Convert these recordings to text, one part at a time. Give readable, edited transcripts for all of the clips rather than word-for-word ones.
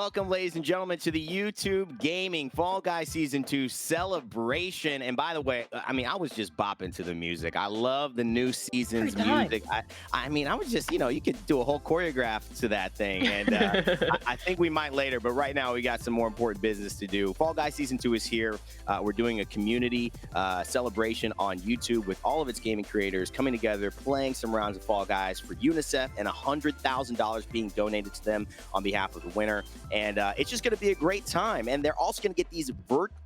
Welcome, ladies and gentlemen, to the YouTube Gaming Fall Guys Season 2 celebration. And by the way, I was just bopping to the music. I love the new Every season's time. music. I was just, you could do a whole choreograph to that thing. And I think we might later, but right now we got some more important business to do. Fall Guys Season 2 is here. We're doing a community celebration on YouTube with all of its gaming creators coming together, playing some rounds of Fall Guys for UNICEF, and $100,000 being donated to them on behalf of the winner. And it's just going to be a great time. And they're also going to get these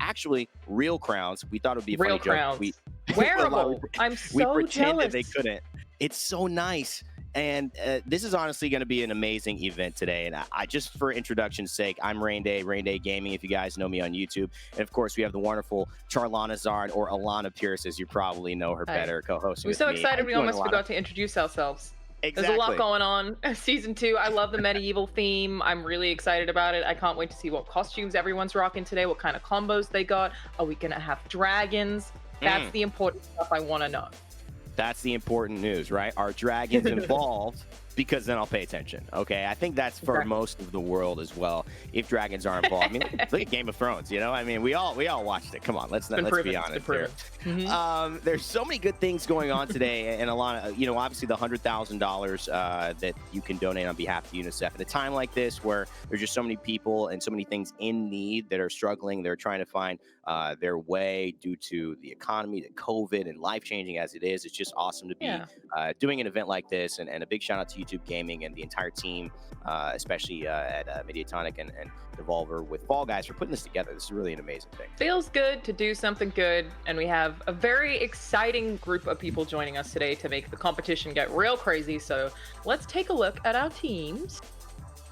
actually real crowns. We thought it would be a Real funny crowns. joke. Wearable. I'm We so pretended jealous. they couldn't. It's so nice. And this is honestly going to be an amazing event today. And I just for introduction's sake, I'm Rain Day Gaming, if you guys know me on YouTube. And of course, we have the wonderful Charlana Zard, or Alana Pierce, as you probably know her Hi. better, co-hosting We're with so me. excited we How you doing, almost Alana? forgot to introduce ourselves. Exactly. There's a lot going on. Season 2, I love the medieval theme. I'm really excited about it. I can't wait to see what costumes everyone's rocking today, what kind of combos they got. Are we going to have dragons? That's the important stuff I want to know. That's the important news, right? Are dragons involved? Because then I'll pay attention. Okay, I think that's for Exactly. most of the world as well. If dragons are involved, I mean, look at Game of Thrones. We all watched it. Come on, let's be honest here. Mhm. There's so many good things going on today, and a lot of obviously the $100,000 that you can donate on behalf of UNICEF at a time like this, where there's just so many people and so many things in need that are struggling. They're trying to find their way due to the economy, the COVID, and life changing as it is. It's just awesome to be doing an event like this, and a big shout out to YouTube Gaming and the entire team, especially at Mediatonic and Devolver with Fall Guys for putting this together. This is really an amazing thing. Feels good to do something good, and we have a very exciting group of people joining us today to make the competition get real crazy. So let's take a look at our teams.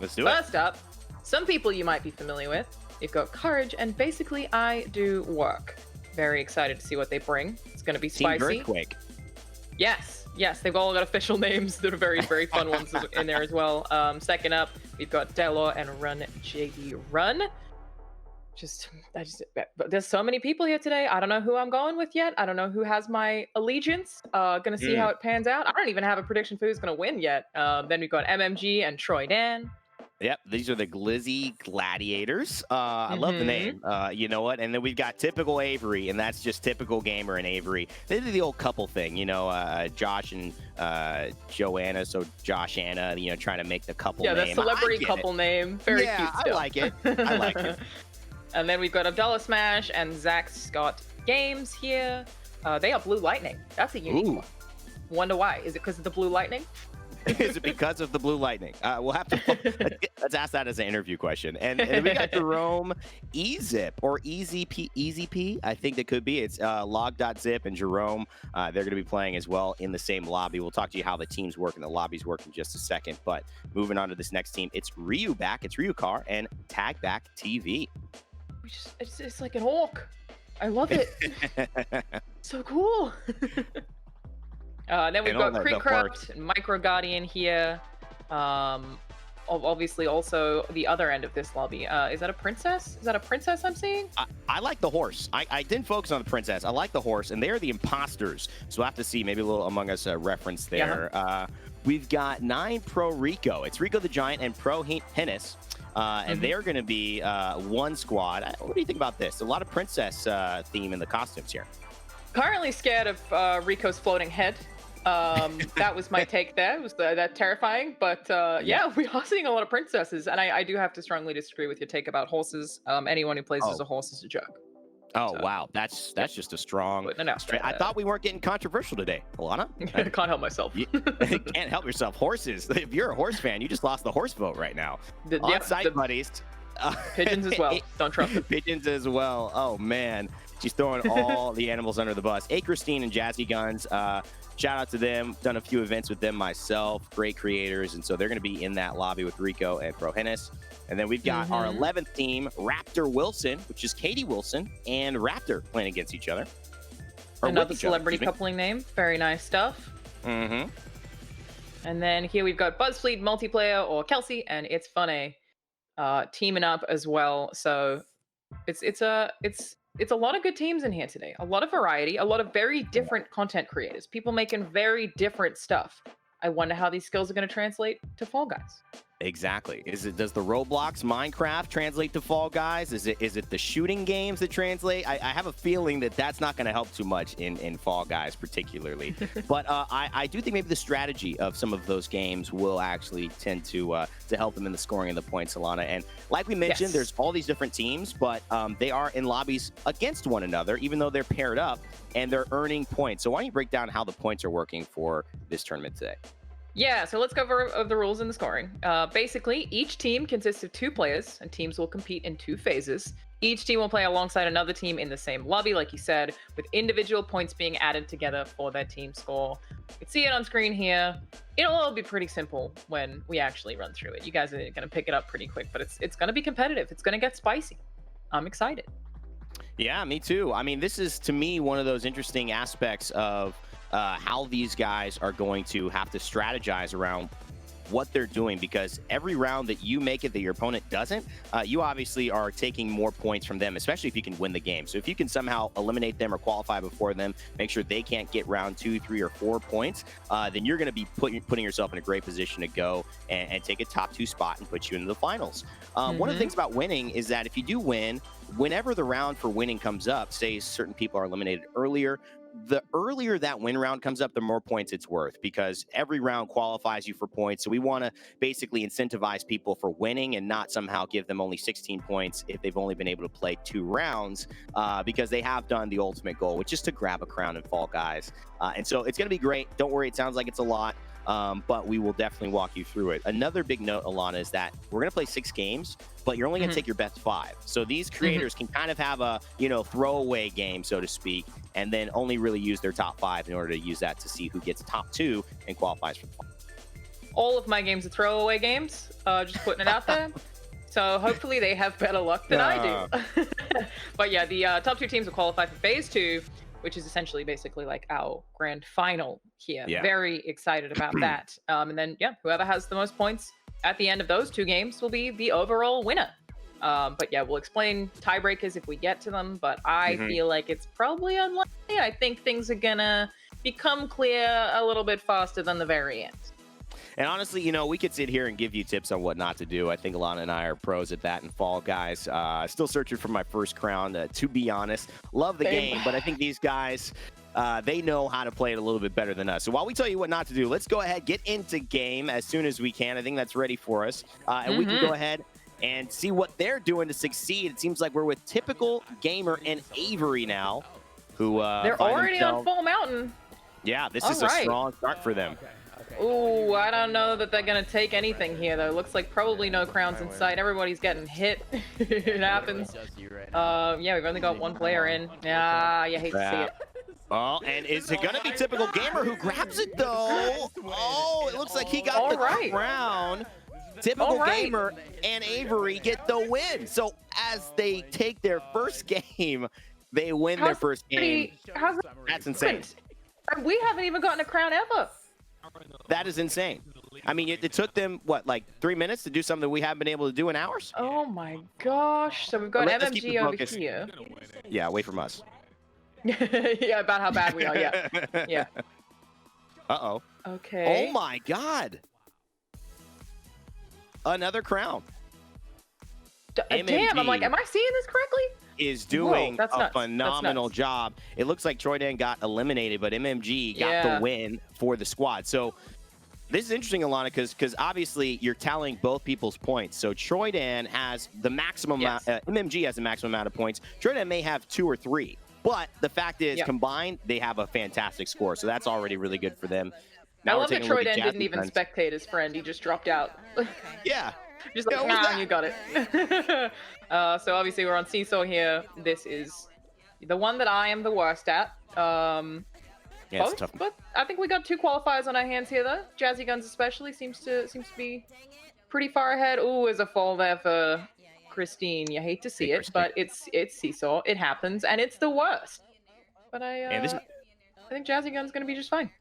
Let's do it. First up, some people you might be familiar with. You've got Courage and Basically I Do Work. Very excited to see what they bring. It's going to be Team spicy. Earthquake. Yes, they've all got official names that are very, very fun ones in there as well. Second up, we've got Delor and Run JD Run. But there's so many people here today. I don't know who I'm going with yet. I don't know who has my allegiance. Gonna see how it pans out. I don't even have a prediction for who's gonna win yet. Then we've got MMG and Troy Dan. Yep, these are the Glizzy Gladiators. I love the name. You know what? And then we've got Typical Avery, and that's just typical gamer and Avery. They did the old couple thing, Josh and Joanna. So Josh Anna, trying to make the couple name. Yeah, the celebrity couple name. Very cute still. I like it. I like it. And then we've got Abdullah Smash and Zach Scott Games here. They are Blue Lightning. That's a unique one. Wonder why. Is it because of the Blue Lightning? Is it because of the Blue Lightning? We'll have to let's ask that as an interview question. And we got Jerome Ezip or EZP. I think that could be. It's log.zip and Jerome. They're going to be playing as well in the same lobby. We'll talk to you how the teams work and the lobbies work in just a second. But moving on to this next team, it's Ryu back. It's Ryu Car and Tag Back TV. It's like an orc. I love it. So cool. Then we've got Creek Corrupt and Micro Guardian here. Obviously, also the other end of this lobby. Is that a princess? Is that a princess I'm seeing? I like the horse. I didn't focus on the princess. I like the horse, and they're the imposters. So we'll have to see maybe a little Among Us reference there. We've got 9 Pro Rico. It's Rico the Giant and Pro Hennis. And they're going to be one squad. What do you think about this? A lot of princess theme in the costumes here. Currently scared of Rico's floating head. That was my take there. It was that terrifying. But yeah, we are seeing a lot of princesses. And I do have to strongly disagree with your take about horses. Anyone who plays as a horse is a joke. Oh, wow. That's just a strong... I thought we weren't getting controversial today, Alana. I can't help myself. You can't help yourself. Horses. If you're a horse fan, you just lost the horse vote right now. On-site buddies. Pigeons as well. Don't trust them. Pigeons as well. Oh, man. She's throwing all the animals under the bus. Hey, Christine and Jazzy Guns. Shout out to them. Done a few events with them myself. Great creators. And so they're going to be in that lobby with Rico and Pro Hennis. And then we've got our 11th team, Raptor Wilson, which is Katie Wilson and Raptor playing against each other. Another celebrity coupling name. Very nice stuff. And then here we've got BuzzFleet Multiplayer or Kelsey and It's Funny teaming up as well. So it's a lot of good teams in here today. A lot of variety, a lot of very different content creators. People making very different stuff. I wonder how these skills are going to translate to Fall Guys. Exactly. Does the Roblox Minecraft translate to Fall Guys? Is it the shooting games that translate? I have a feeling that that's not going to help too much in Fall Guys particularly. But I do think maybe the strategy of some of those games will actually tend to help them in the scoring of the points, Alana. And like we mentioned, there's all these different teams, but they are in lobbies against one another, even though they're paired up and they're earning points. So why don't you break down how the points are working for this tournament today? Yeah, so let's go over the rules and the scoring. Basically, each team consists of 2 players, and teams will compete in 2 phases. Each team will play alongside another team in the same lobby, like you said, with individual points being added together for their team score. You can see it on screen here. It'll all be pretty simple when we actually run through it. You guys are going to pick it up pretty quick, but it's going to be competitive. It's going to get spicy. I'm excited. Yeah, me too. I mean, this is, to me, one of those interesting aspects of how these guys are going to have to strategize around what they're doing, because every round that you make it that your opponent doesn't, you obviously are taking more points from them, especially if you can win the game. So if you can somehow eliminate them or qualify before them, make sure they can't get round 2, 3, or 4 points, then you're going to be putting yourself in a great position to go and take a top 2 spot and put you into the finals. One of the things about winning is that if you do win, whenever the round for winning comes up, say certain people are eliminated earlier, the earlier that win round comes up, the more points it's worth, because every round qualifies you for points. So we want to basically incentivize people for winning and not somehow give them only 16 points if they've only been able to play 2 rounds, because they have done the ultimate goal, which is to grab a crown in Fall Guys. And so it's going to be great. Don't worry, it sounds like it's a lot. But we will definitely walk you through it. Another big note, Alana, is that we're going to play 6 games, but you're only going to take your best 5. So these creators can kind of have a, throwaway game, so to speak, and then only really use their top 5 in order to use that to see who gets top 2 and qualifies for the final. All of my games are throwaway games, just putting it out there. So hopefully they have better luck than I do. But yeah, the top 2 teams will qualify for phase 2, which is essentially basically like our grand final here. Yeah. Very excited about that. And then, whoever has the most points at the end of those 2 games will be the overall winner. But yeah, we'll explain tiebreakers if we get to them, but I feel like it's probably unlikely. I think things are gonna become clear a little bit faster than the very end. And honestly, we could sit here and give you tips on what not to do. I think Alana and I are pros at that in Fall Guys. Still searching for my first crown, to be honest. Love the game, but I think these guys, they know how to play it a little bit better than us. So while we tell you what not to do, let's go ahead, get into game as soon as we can. I think that's ready for us. And we can go ahead and see what they're doing to succeed. It seems like we're with Typical Gamer and Avery now, who they're already on Fall Mountain. Yeah, this is a strong start for them. Ooh, I don't know that they're going to take anything here, though. Looks like probably no crowns in sight. Everybody's getting hit. It happens. Yeah, we've only got 1 player in. Yeah, you hate to see it. Oh, and is it going to be Typical Gamer who grabs it, though? Oh, it looks like he got the crown. Typical Gamer and Avery get the win. So as they take their first game, they win their first game. That's insane. We haven't even gotten a crown ever. That is insane. I mean, it took them, what, like 3 minutes to do something we haven't been able to do in hours? Oh my gosh. So we've got MMG over here. Yeah, away from us. Yeah, about how bad we are, yeah. Yeah. Uh-oh. Okay. Oh my God. Another crown. Damn, I'm like, am I seeing this correctly? Is doing a phenomenal job. It looks like Troy Dan got eliminated, but MMG got the win for the squad. So this is interesting, Alana, because obviously you're tallying both people's points. So Troy Dan has the maximum amount, MMG has the maximum amount of points. Troy Dan may have 2 or 3, but the fact is combined, they have a fantastic score. So that's already really good for them. Now I love that Troy Dan didn't even spectate his friend. He just dropped out. Yeah. Just like, nah, you got it. So obviously we're on Seesaw here. This is the one that I am the worst at. It's tough. But I think we got 2 qualifiers on our hands here, though. Jazzy Guns especially seems to be pretty far ahead. Ooh, there's a fall there for Christine. You hate to see it, but it's Seesaw. It happens, and it's the worst. But I think Jazzy Gun's gonna be just fine.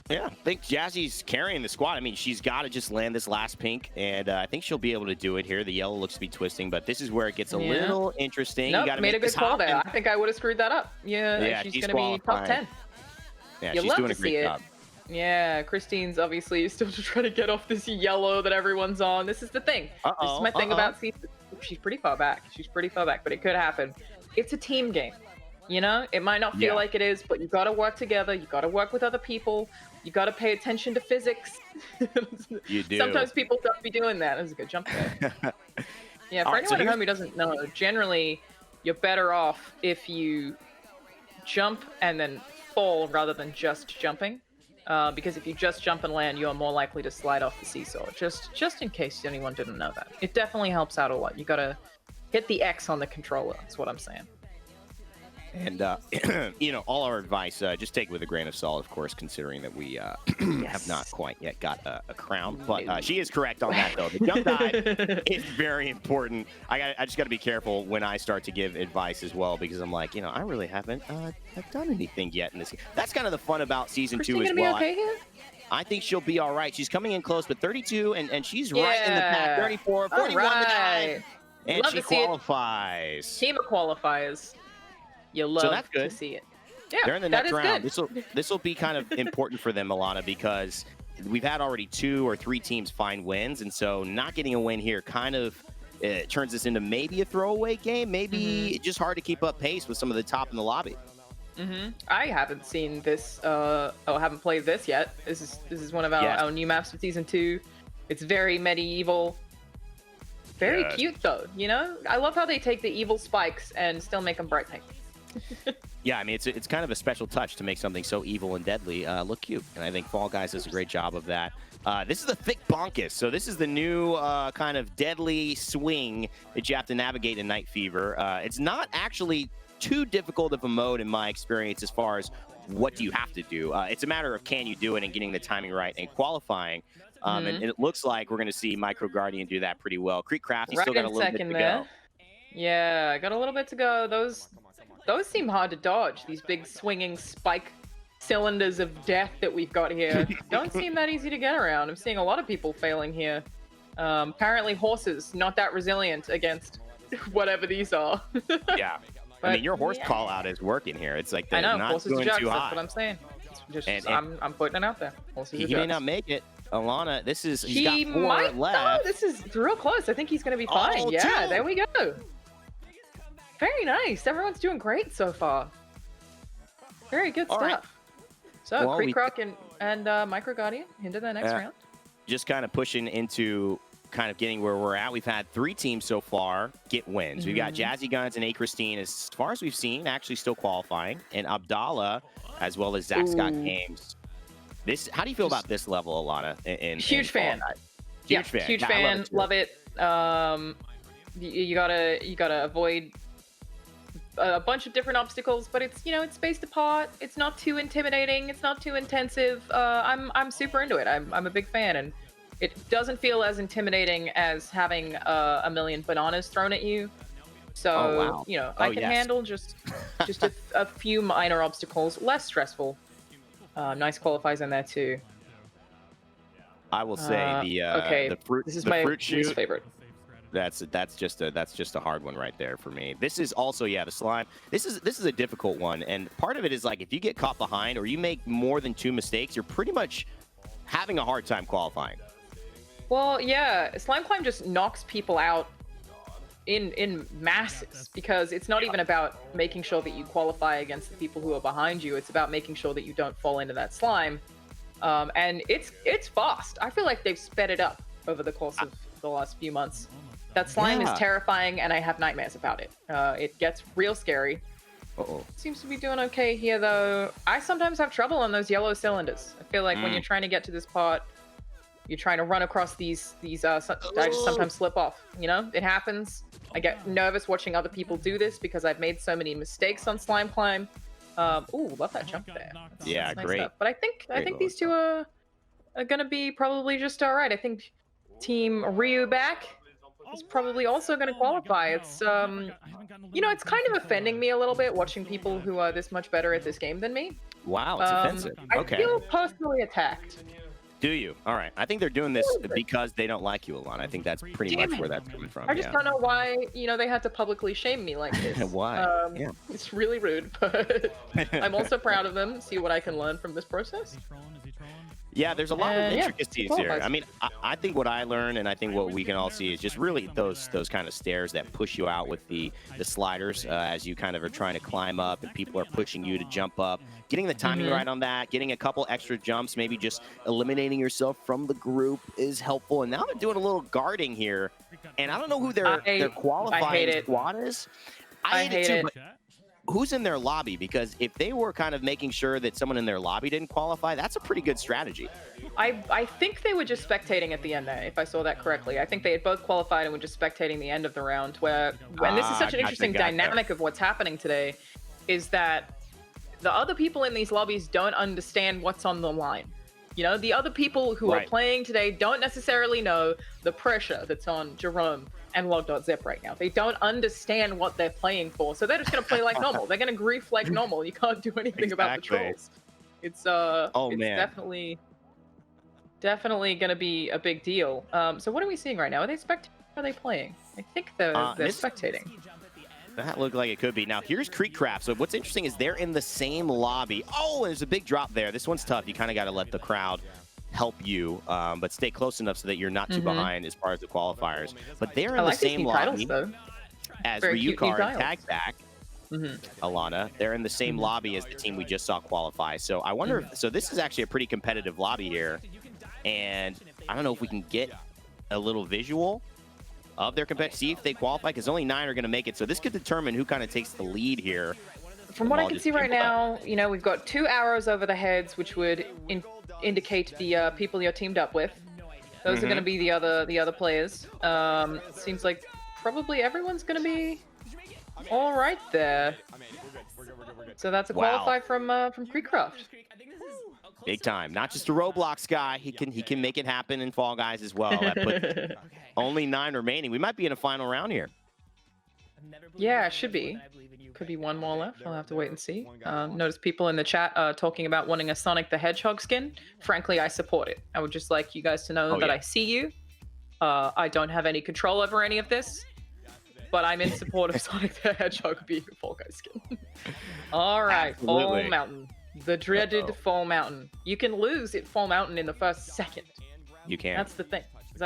Yeah, I think Jazzy's carrying the squad. I mean, she's got to just land this last pink, and I think she'll be able to do it here. The yellow looks to be twisting, but this is where it gets a little interesting. Nope, you gotta made a good call there. I think I would have screwed that up. Yeah, she's going to be top 10. Yeah, she's doing a great job. Yeah, Christine's obviously still trying to get off this yellow that everyone's on. This is the thing. This is my thing about season. She's pretty far back. She's pretty far back, but it could happen. It's a team game. You know, it might not feel like it is, but you got to work together. You got to work with other people. You got to pay attention to physics. You do. Sometimes people don't be doing that. That was a good jump there. Yeah, for anyone at home who doesn't know, generally you're better off if you jump and then fall rather than just jumping. Because if you just jump and land, you're more likely to slide off the seesaw. Just in case anyone didn't know that. It definitely helps out a lot. You gotta hit the X on the controller. That's what I'm saying. And, you know, all our advice, just take it with a grain of salt, of course, considering that we have not quite yet got a crown. But she is correct on that, though. The jump dive is very important. I just got to be careful when I start to give advice as well, because I'm like, you know, I really haven't done anything yet in this game. That's kind of the fun about Season 2 as well. Be okay here? I think she'll be all right. She's coming in close, but 32, and she's right in the pack. 34, 41 the time. And she qualifies. Team of qualifiers. You love that's good. to see it. Yeah, they're in the next round. This will be kind of important for them, Alana, because we've had already 2 or 3 teams find wins, and so not getting a win here kind of turns this into maybe a throwaway game, maybe just hard to keep up pace with some of the top in the lobby. I haven't seen this. Haven't played this yet. This is one of our new maps of Season 2. It's very medieval. Very cute though. You know, I love how they take the evil spikes and still make them bright pink. Yeah, I mean, it's kind of a special touch to make something so evil and deadly look cute, and I think Fall Guys does a great job of that. This is the Thick Bonkus, so this is the new kind of deadly swing that you have to navigate in Night Fever. It's not actually too difficult of a mode in my experience as far as what do you have to do. It's a matter of can you do it and getting the timing right and qualifying. And it looks like we're going to see Micro Guardian do that pretty well. Creek Crafty still got a little bit to go. Yeah, got a little bit to go. Those seem hard to dodge, these big swinging spike cylinders of death that we've got here. Don't seem that easy to get around. I'm seeing a lot of people failing here. Apparently horses, not that resilient against whatever these are. Yeah. But, I mean, your horse call out is working here. It's like they're not going too high. That's what I'm saying. I'm putting it out there. He may not make it. Alana, he's got 4 might, left. This is real close. I think he's going to be fine. Yeah, there we go. Very nice. Everyone's doing great so far. Very good stuff. Right. So, Creek Croc and Micro Guardian into the next round. Just kind of pushing into kind of getting where we're at. We've had 3 teams so far get wins. We've got Jazzy Guns and A Christine, as far as we've seen, actually still qualifying. And Abdallah, as well as Zach Scott Games. How do you feel about this level, Alana? Huge fan. Huge fan. Love it. You gotta avoid a bunch of different obstacles, but it's spaced apart. It's not too intimidating. It's not too intensive. I'm super into it. I'm a big fan, and it doesn't feel as intimidating as having a million bananas thrown at you. So I can handle just a few minor obstacles, less stressful. Nice qualifiers in there too. I will say the fruit. This is my least favorite. That's just a hard one right there for me. This is also the slime. This is a difficult one, and part of it is like if you get caught behind or you make more than 2 mistakes, you're pretty much having a hard time qualifying. Well, yeah, slime climb just knocks people out in masses, because it's not even about making sure that you qualify against the people who are behind you. It's about making sure that you don't fall into that slime. And it's fast. I feel like they've sped it up over the course of the last few months. That slime is terrifying, and I have nightmares about it. It gets real scary. Seems to be doing okay here, though. I sometimes have trouble on those yellow cylinders. I feel like when you're trying to get to this part, you're trying to run across these. I just sometimes slip off. It happens. I get nervous watching other people do this because I've made so many mistakes on slime climb. Love that jump there. That's nice great. Stuff. But I think these two are gonna be probably just all right. I think Team Ryu back is probably also gonna qualify. It's it's kind of offending me a little bit watching people who are this much better at this game than me. Wow, it's offensive. Okay. I feel personally attacked. Do you? All right. I think they're doing this because they don't like you, Alana. I think that's pretty much where that's coming from. I just don't know why, they had to publicly shame me like this. Why? It's really rude, but I'm also proud of them. See what I can learn from this process. Yeah, there's a lot of intricacies yeah, here. I mean, I think what I learned, and I think what we can all see, is just really those kind of stairs that push you out with the sliders as you kind of are trying to climb up, and people are pushing you to jump up. Getting the timing right on that, getting a couple extra jumps, maybe just eliminating yourself from the group is helpful. And now they're doing a little guarding here, and I don't know who their qualifying squad is. I hate it too. But who's in their lobby? Because if they were kind of making sure that someone in their lobby didn't qualify, that's a pretty good strategy. I think they were just spectating at the end there, if I saw that correctly. I think they had both qualified and were just spectating the end of the round, where, and this is such an interesting dynamic of what's happening today, is that the other people in these lobbies don't understand what's on the line. You know, the other people who are playing today don't necessarily know the pressure that's on Jerome and Log.Zip right now. They don't understand what they're playing for, so they're just going to play like normal. They're going to grief like normal. You can't do anything about the trolls. It's definitely going to be a big deal. So what are we seeing right now? Are they spectating? Are they playing? I think they're spectating. That looked like it could be. Now, here's Creekcraft. So what's interesting is they're in the same lobby. Oh, there's a big drop there. This one's tough. You kind of got to let the crowd help you, but stay close enough so that you're not too behind as far as the qualifiers. But they're in the same lobby as Ryukar and Tagback. Alana, they're in the same lobby as the team we just saw qualify. So I wonder if, so this is actually a pretty competitive lobby here. And I don't know if we can get a little visual of their competition, see if they qualify, because only 9 are going to make it. So this could determine who kind of takes the lead here. From what I can see right now, you know, we've got 2 arrows over the heads, which would indicate the people you're teamed up with. Those are going to be the other players. Seems like probably everyone's going to be all right there. So that's a qualify from Creekcraft. Big time. Not just a Roblox guy. He can make it happen in Fall Guys as well. That put only 9 remaining. We might be in a final round here. Yeah, it should be. Could be one more left. I'll have to wait and see. Notice people in the chat talking about wanting a Sonic the Hedgehog skin. Frankly, I support it. I would just like you guys to know that I see you. I don't have any control over any of this, but I'm in support of Sonic the Hedgehog being a Fall Guys skin. All right, Fall Mountain. The dreaded Fall Mountain. You can lose at Fall Mountain in the first second. You can. That's the thing. Because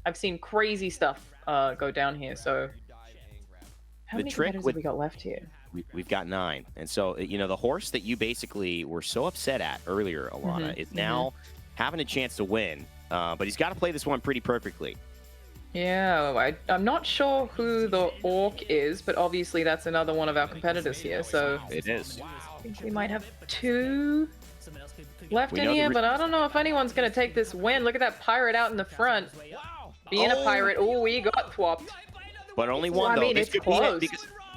I've seen crazy stuff go down here. So how many competitors have we got left here? We've got 9. And so, you know, the horse that you basically were so upset at earlier, Alana, is now having a chance to win. But he's got to play this one pretty perfectly. Yeah, I'm not sure who the Orc is, but obviously that's another one of our competitors here. So it is. I think we might have 2 left in here, but I don't know if anyone's going to take this win. Look at that pirate out in the front. Being a pirate. Oh, we got swapped. But only one, though. I mean, it's close.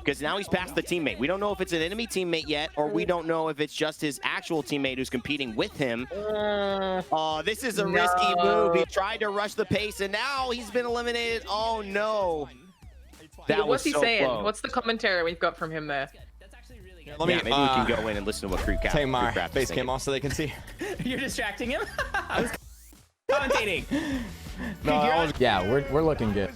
Because now he's past the teammate. We don't know if it's an enemy teammate yet, or we don't know if it's just his actual teammate who's competing with him. Oh, this is a risky move. He tried to rush the pace, and now he's been eliminated. Oh, no. What's he saying? Close. What's the commentary we've got from him there? Maybe we can go in and listen to what Creekcraft take my face cam off so they can see. You're distracting him? I was commentating. Yeah, we're looking good.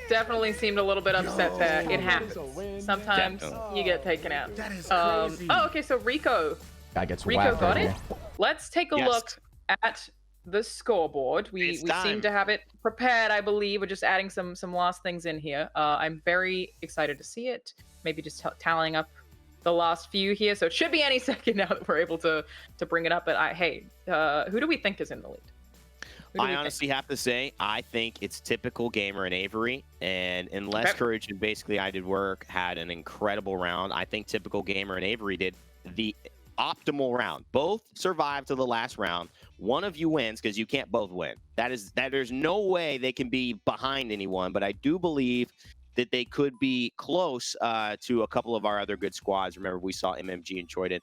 Definitely seemed a little bit upset there. It happens. Sometimes you get taken out. Oh, okay, so Rico got it. Let's take a look at the scoreboard. We seem to have it prepared, I believe. We're just adding some last things in here. I'm very excited to see it. Maybe just tallying up the last few here. So it should be any second now that we're able to bring it up. But who do we think is in the lead? I honestly have to say, I think it's typical Gamer and Avery, and unless Courage and basically I Did Work had an incredible round, I think typical Gamer and Avery did the optimal round. Both survived to the last round. One of you wins because you can't both win. There's no way they can be behind anyone, but I do believe that they could be close to a couple of our other good squads. Remember, we saw MMG and Choyden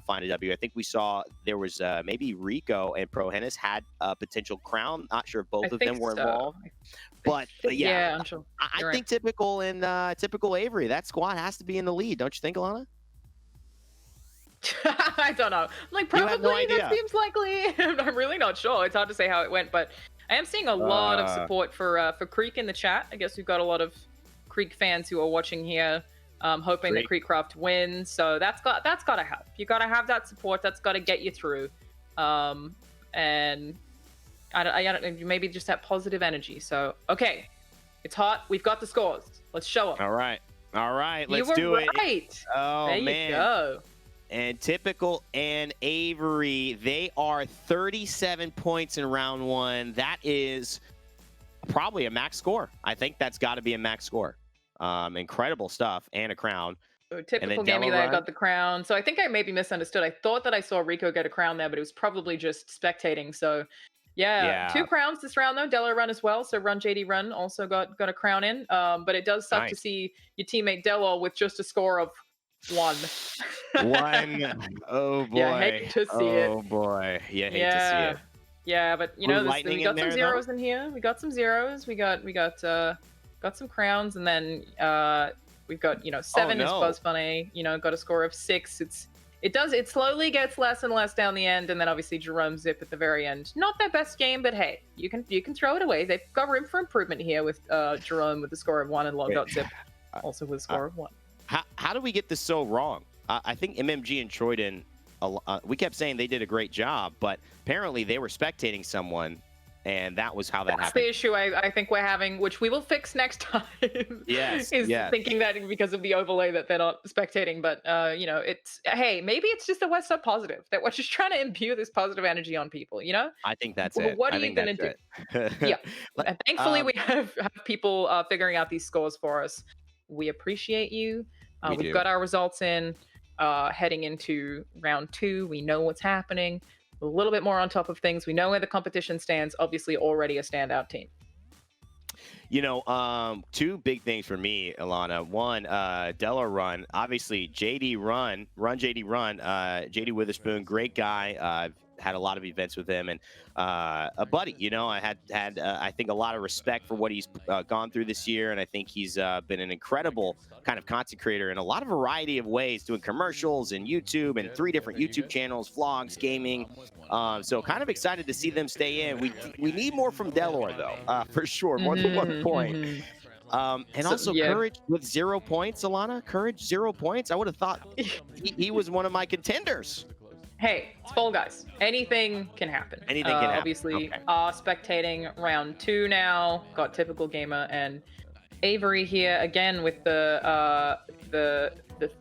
find a W. I think we saw there was maybe Rico and Prohennis had a potential crown. Not sure if both of them were involved. But yeah, I'm sure. I think typical Avery, that squad has to be in the lead. Don't you think, Alana? I don't know. Like, probably that seems likely. I'm really not sure. It's hard to say how it went, but I am seeing a lot of support for Creek in the chat. I guess we've got a lot of Creek fans who are watching here, hoping that Creekcraft wins. So that's got to help. You got to have that support. That's got to get you through. and I don't maybe just that positive energy. So okay, it's hot. We've got the scores. Let's show them. All right, let's you were do it. Right. Oh there man. You go. And Typical and Avery, they are 37 points in round 1. That is probably a max score. I think that's got to be a max score. Incredible stuff and a crown. So Typical gave me that I got the crown. So I think I maybe misunderstood. I thought that I saw Rico get a crown there, but it was probably just spectating. So yeah. 2 crowns this round though. Delo Run as well. So Run JD Run also got a crown in. But it does suck to see your teammate Delo with just a score of 1. 1. Oh boy. Yeah, hate to see it. Oh boy. Yeah, hate to see it. Yeah, but you know, we got some zeros in here. We got some zeros. We got some crowns, and then we've got 7 is Buzz Funny. Got a score of 6. It slowly gets less and less down the end, and then obviously Jerome Zip at the very end. Not their best game, but hey, you can throw it away. They've got room for improvement here with Jerome with a score of 1 and Log.Zip also with a score of 1. How do we get this so wrong? I think MMG and Troyden, we kept saying they did a great job, but apparently they were spectating someone, and that was how that happened. That's the issue I think we're having, which we will fix next time. Yes. Thinking that because of the overlay that they're not spectating, but hey, maybe it's just a West Side positive that we're just trying to imbue this positive energy on people. I think that's it. What are you gonna do? Yeah, and thankfully we have people figuring out these scores for us. We appreciate you. We've got our results in. Heading into round 2, we know what's happening. A little bit more on top of things. We know where the competition stands. Obviously, already a standout team. 2 big things for me, Alana. 1, Delo Run. Obviously, JD Run, JD Witherspoon, great guy. I've had a lot of events with him, and a buddy. I had I think a lot of respect for what he's gone through this year, and I think he's been an incredible kind of content creator in a lot of variety of ways, doing commercials and YouTube and 3 different YouTube channels, vlogs, gaming. So kind of excited to see them stay in. We need more from Delor though, for sure, more than 1 point. And also Courage with 0 points, Alana. Courage 0 points. I would have thought he was one of my contenders. Hey, it's Fall Guys. Anything can happen. Anything can happen. Obviously, spectating round 2 now. Got Typical Gamer and Avery here again with the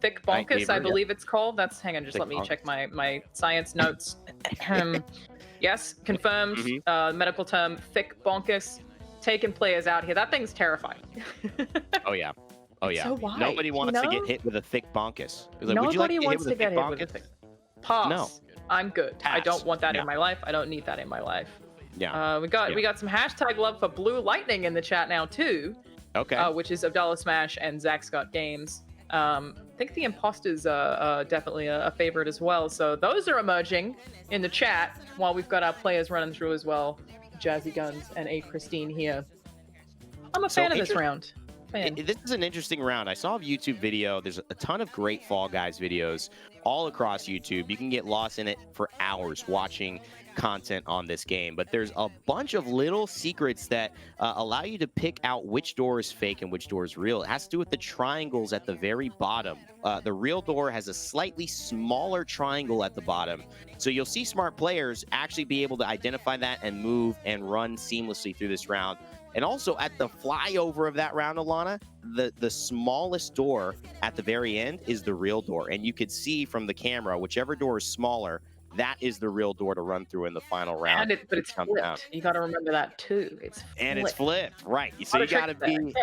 thick bonkus, I believe it's called. Hang on, just let me check my science notes. Yes, confirmed. Medical term, thick bonkus. Taking players out here. That thing's terrifying. Oh yeah. So why? Nobody wants to get hit with a thick bonkus. Like, Nobody wants to get hit with a thick. Pass. No. I'm good. Pass. I don't want that in my life. I don't need that in my life. Yeah. We got some hashtag love for Blue Lightning in the chat now too. Okay. Which is Abdallah Smash and Zach Scott Games. I think the Imposters are definitely a favorite as well. So those are emerging in the chat while we've got our players running through as well. Jazzy Guns and A Christine here. I'm a fan of this round. This is an interesting round. I saw a YouTube video. There's a ton of great Fall Guys videos all across YouTube. You can get lost in it for hours watching content on this game, but there's a bunch of little secrets that allow you to pick out which door is fake and which door is real. It has to do with the triangles at the very bottom. The real door has a slightly smaller triangle at the bottom, so you'll see smart players actually be able to identify that and move and run seamlessly through this round. And also at the flyover of that round, Alana, the smallest door at the very end is the real door. And you could see from the camera, whichever door is smaller, that is the real door to run through in the final round. But it's flipped. Down. You got to remember that too. It's flipped, right? So you got to be,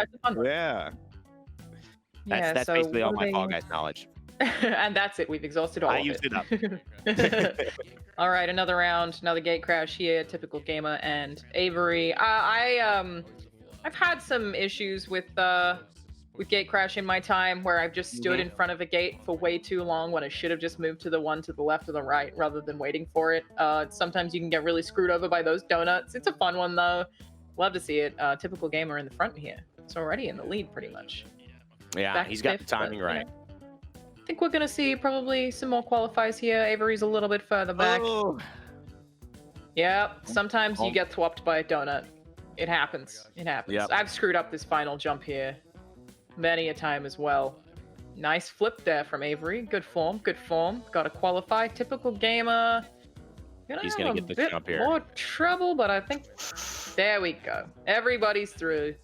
That's basically all my Fall Guys knowledge. And that's it. We've exhausted all of it. I used it up. All right, another round, another gate crash here. Typical Gamer and Avery. I've had some issues with gate crash in my time where I've just stood in front of a gate for way too long when I should have just moved to the one to the left or the right rather than waiting for it. Sometimes you can get really screwed over by those donuts. It's a fun one though. Love to see it. Typical Gamer in the front here. It's already in the lead pretty much. Yeah, he's got the timing right. I think we're going to see probably some more qualifiers here. Avery's a little bit further back. Oh. Yeah, sometimes you get swapped by a donut. It happens. It happens. Yep. I've screwed up this final jump here many a time as well. Nice flip there from Avery. Good form, good form. Got to qualify. Typical Gamer. He's gonna get the jump here. More trouble, but I think there we go. Everybody's through.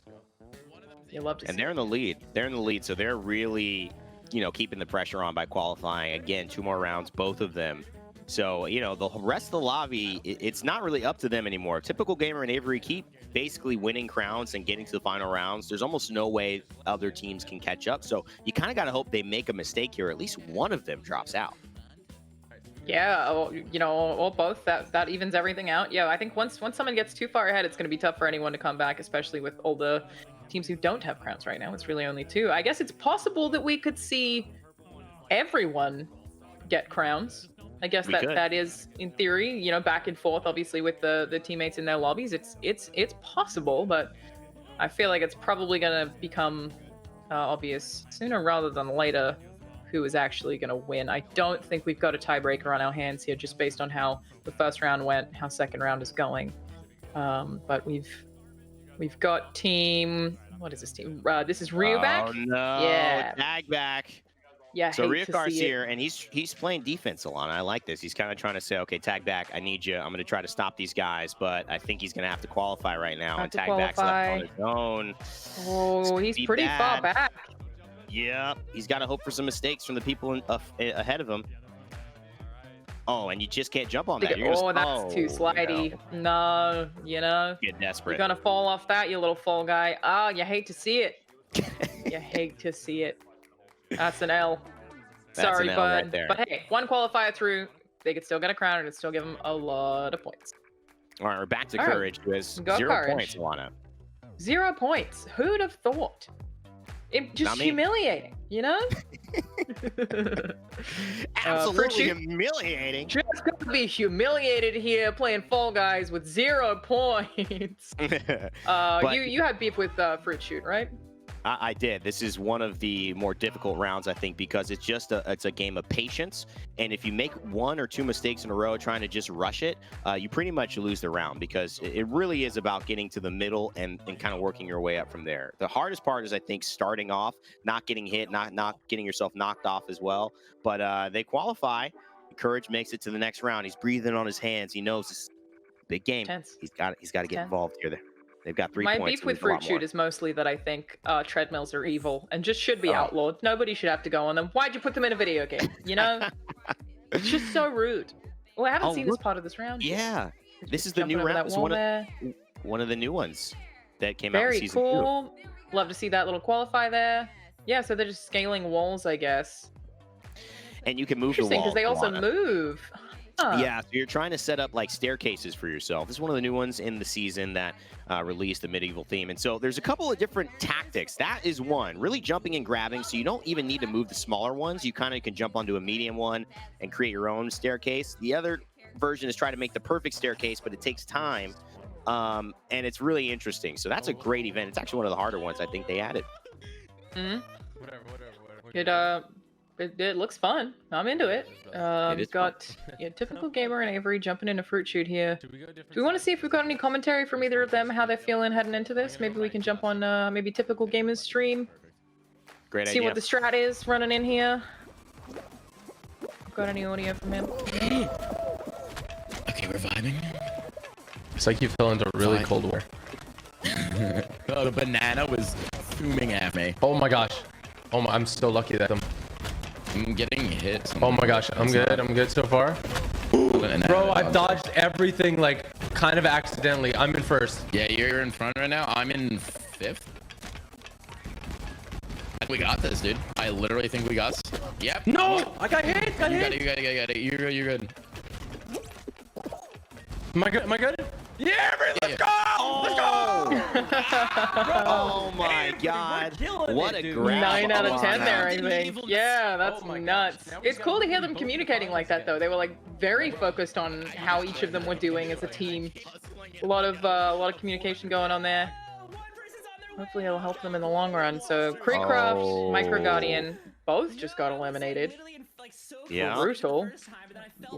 You love to see. And they're in the lead. They're in the lead, so they're really, keeping the pressure on by qualifying. Again, 2 more rounds, both of them. So, the rest of the lobby, it's not really up to them anymore. Typical Gamer and Avery keep basically winning crowns and getting to the final rounds. There's almost no way other teams can catch up. So you kind of got to hope they make a mistake here. At least one of them drops out. Yeah, or both. That evens everything out. Yeah, I think once someone gets too far ahead, it's going to be tough for anyone to come back, especially with all the teams who don't have crowns right now. It's really only 2. I guess it's possible that we could see everyone get crowns. I guess that is, in theory, back and forth, obviously, with the teammates in their lobbies. It's possible, but I feel like it's probably going to become obvious sooner rather than later who is actually going to win. I don't think we've got a tiebreaker on our hands here, just based on how the first round went, how second round is going. But we've got team. What is this team? This is Ryu back. Oh no! Yeah, tag back. Yeah. So Ryokar's here, and he's playing defense a lot. I like this. He's kind of trying to say, okay, tag back. I need you. I'm going to try to stop these guys, but I think he's going to have to qualify right now. And tag back's left on his own. Oh, he's pretty far back. Yeah, he's got to hope for some mistakes from the people ahead of him. Oh, and you just can't jump on that. That's too slidey. No, Get desperate. You're going to fall off that, you little fall guy. Oh, you hate to see it. You hate to see it. That's an L. Sorry, an L bud. right there. But hey, 1 qualifier through. They could still get a crown, and it'd still give them a lot of points. All right, we're back to Courage, who has 0 points, Alana. 0 points. Who'd have thought? It just humiliating, Absolutely humiliating. Just gonna be humiliated here playing Fall Guys with 0 points. You had beef with Fruit Shoot, right? I did. This is one of the more difficult rounds, I think, because it's a game of patience. And if you make 1 or 2 mistakes in a row trying to just rush it, you pretty much lose the round, because it really is about getting to the middle and kind of working your way up from there. The hardest part is, I think, starting off, not getting hit, not getting yourself knocked off as well. But they qualify. Courage makes it to the next round. He's breathing on his hands. He knows this is a big game. Tense. He's got to get involved here. They've got 3 My points. beef with Fruit Shoot is mostly that I think treadmills are evil and just should be outlawed. Nobody should have to go on them. Why'd you put them in a video game? It's just so rude. Well, I haven't seen this part of this round. Yeah, this is the new round. It's one of the new ones that came out in season 2. Very cool. Love to see that little qualify there. Yeah, so they're just scaling walls, I guess. And you can move the wall. Interesting, because they also move. Yeah, so you're trying to set up like staircases for yourself. This is one of the new ones in the season that released the medieval theme. And so there's a couple of different tactics. That is one, really jumping and grabbing. So you don't even need to move the smaller ones. You kind of can jump onto a medium one and create your own staircase. The other version is try to make the perfect staircase, but it takes time. And it's really interesting. So that's a great event. It's actually one of the harder ones I think they added. It looks fun. I'm into it. We've got typical Gamer and Avery jumping into Fruit Shoot here. Do we want to see if we've got any commentary from either of them, how they're feeling heading into this? Maybe we can jump on maybe typical Gamer's stream. Great idea. See what the strat is running in here. Got any audio from him? Okay, we're vibing. It's like you fell into really cold water. Oh, the banana was fuming at me. Oh my gosh. Oh my, I'm so lucky that I'm getting hit. Oh my gosh, I'm good so far. Bro, I've dodged everything like kind of accidentally. I'm in first. Yeah, you're in front right now. I'm in 5th. We got this, dude. I literally think we got this. Yep. No! I got hit! You got it. You're good. Am I good? Yeah, let's go! Let's go! Oh my god. What a grab. 9 out of 10 there, I think. Yeah, that's nuts. It's cool to hear them communicating like that, though. They were like very focused on how each of them were doing as a team. A lot of communication going on there. Hopefully it'll help them in the long run. So Creecraft, Micro Guardian, both just got eliminated. Yeah. Brutal.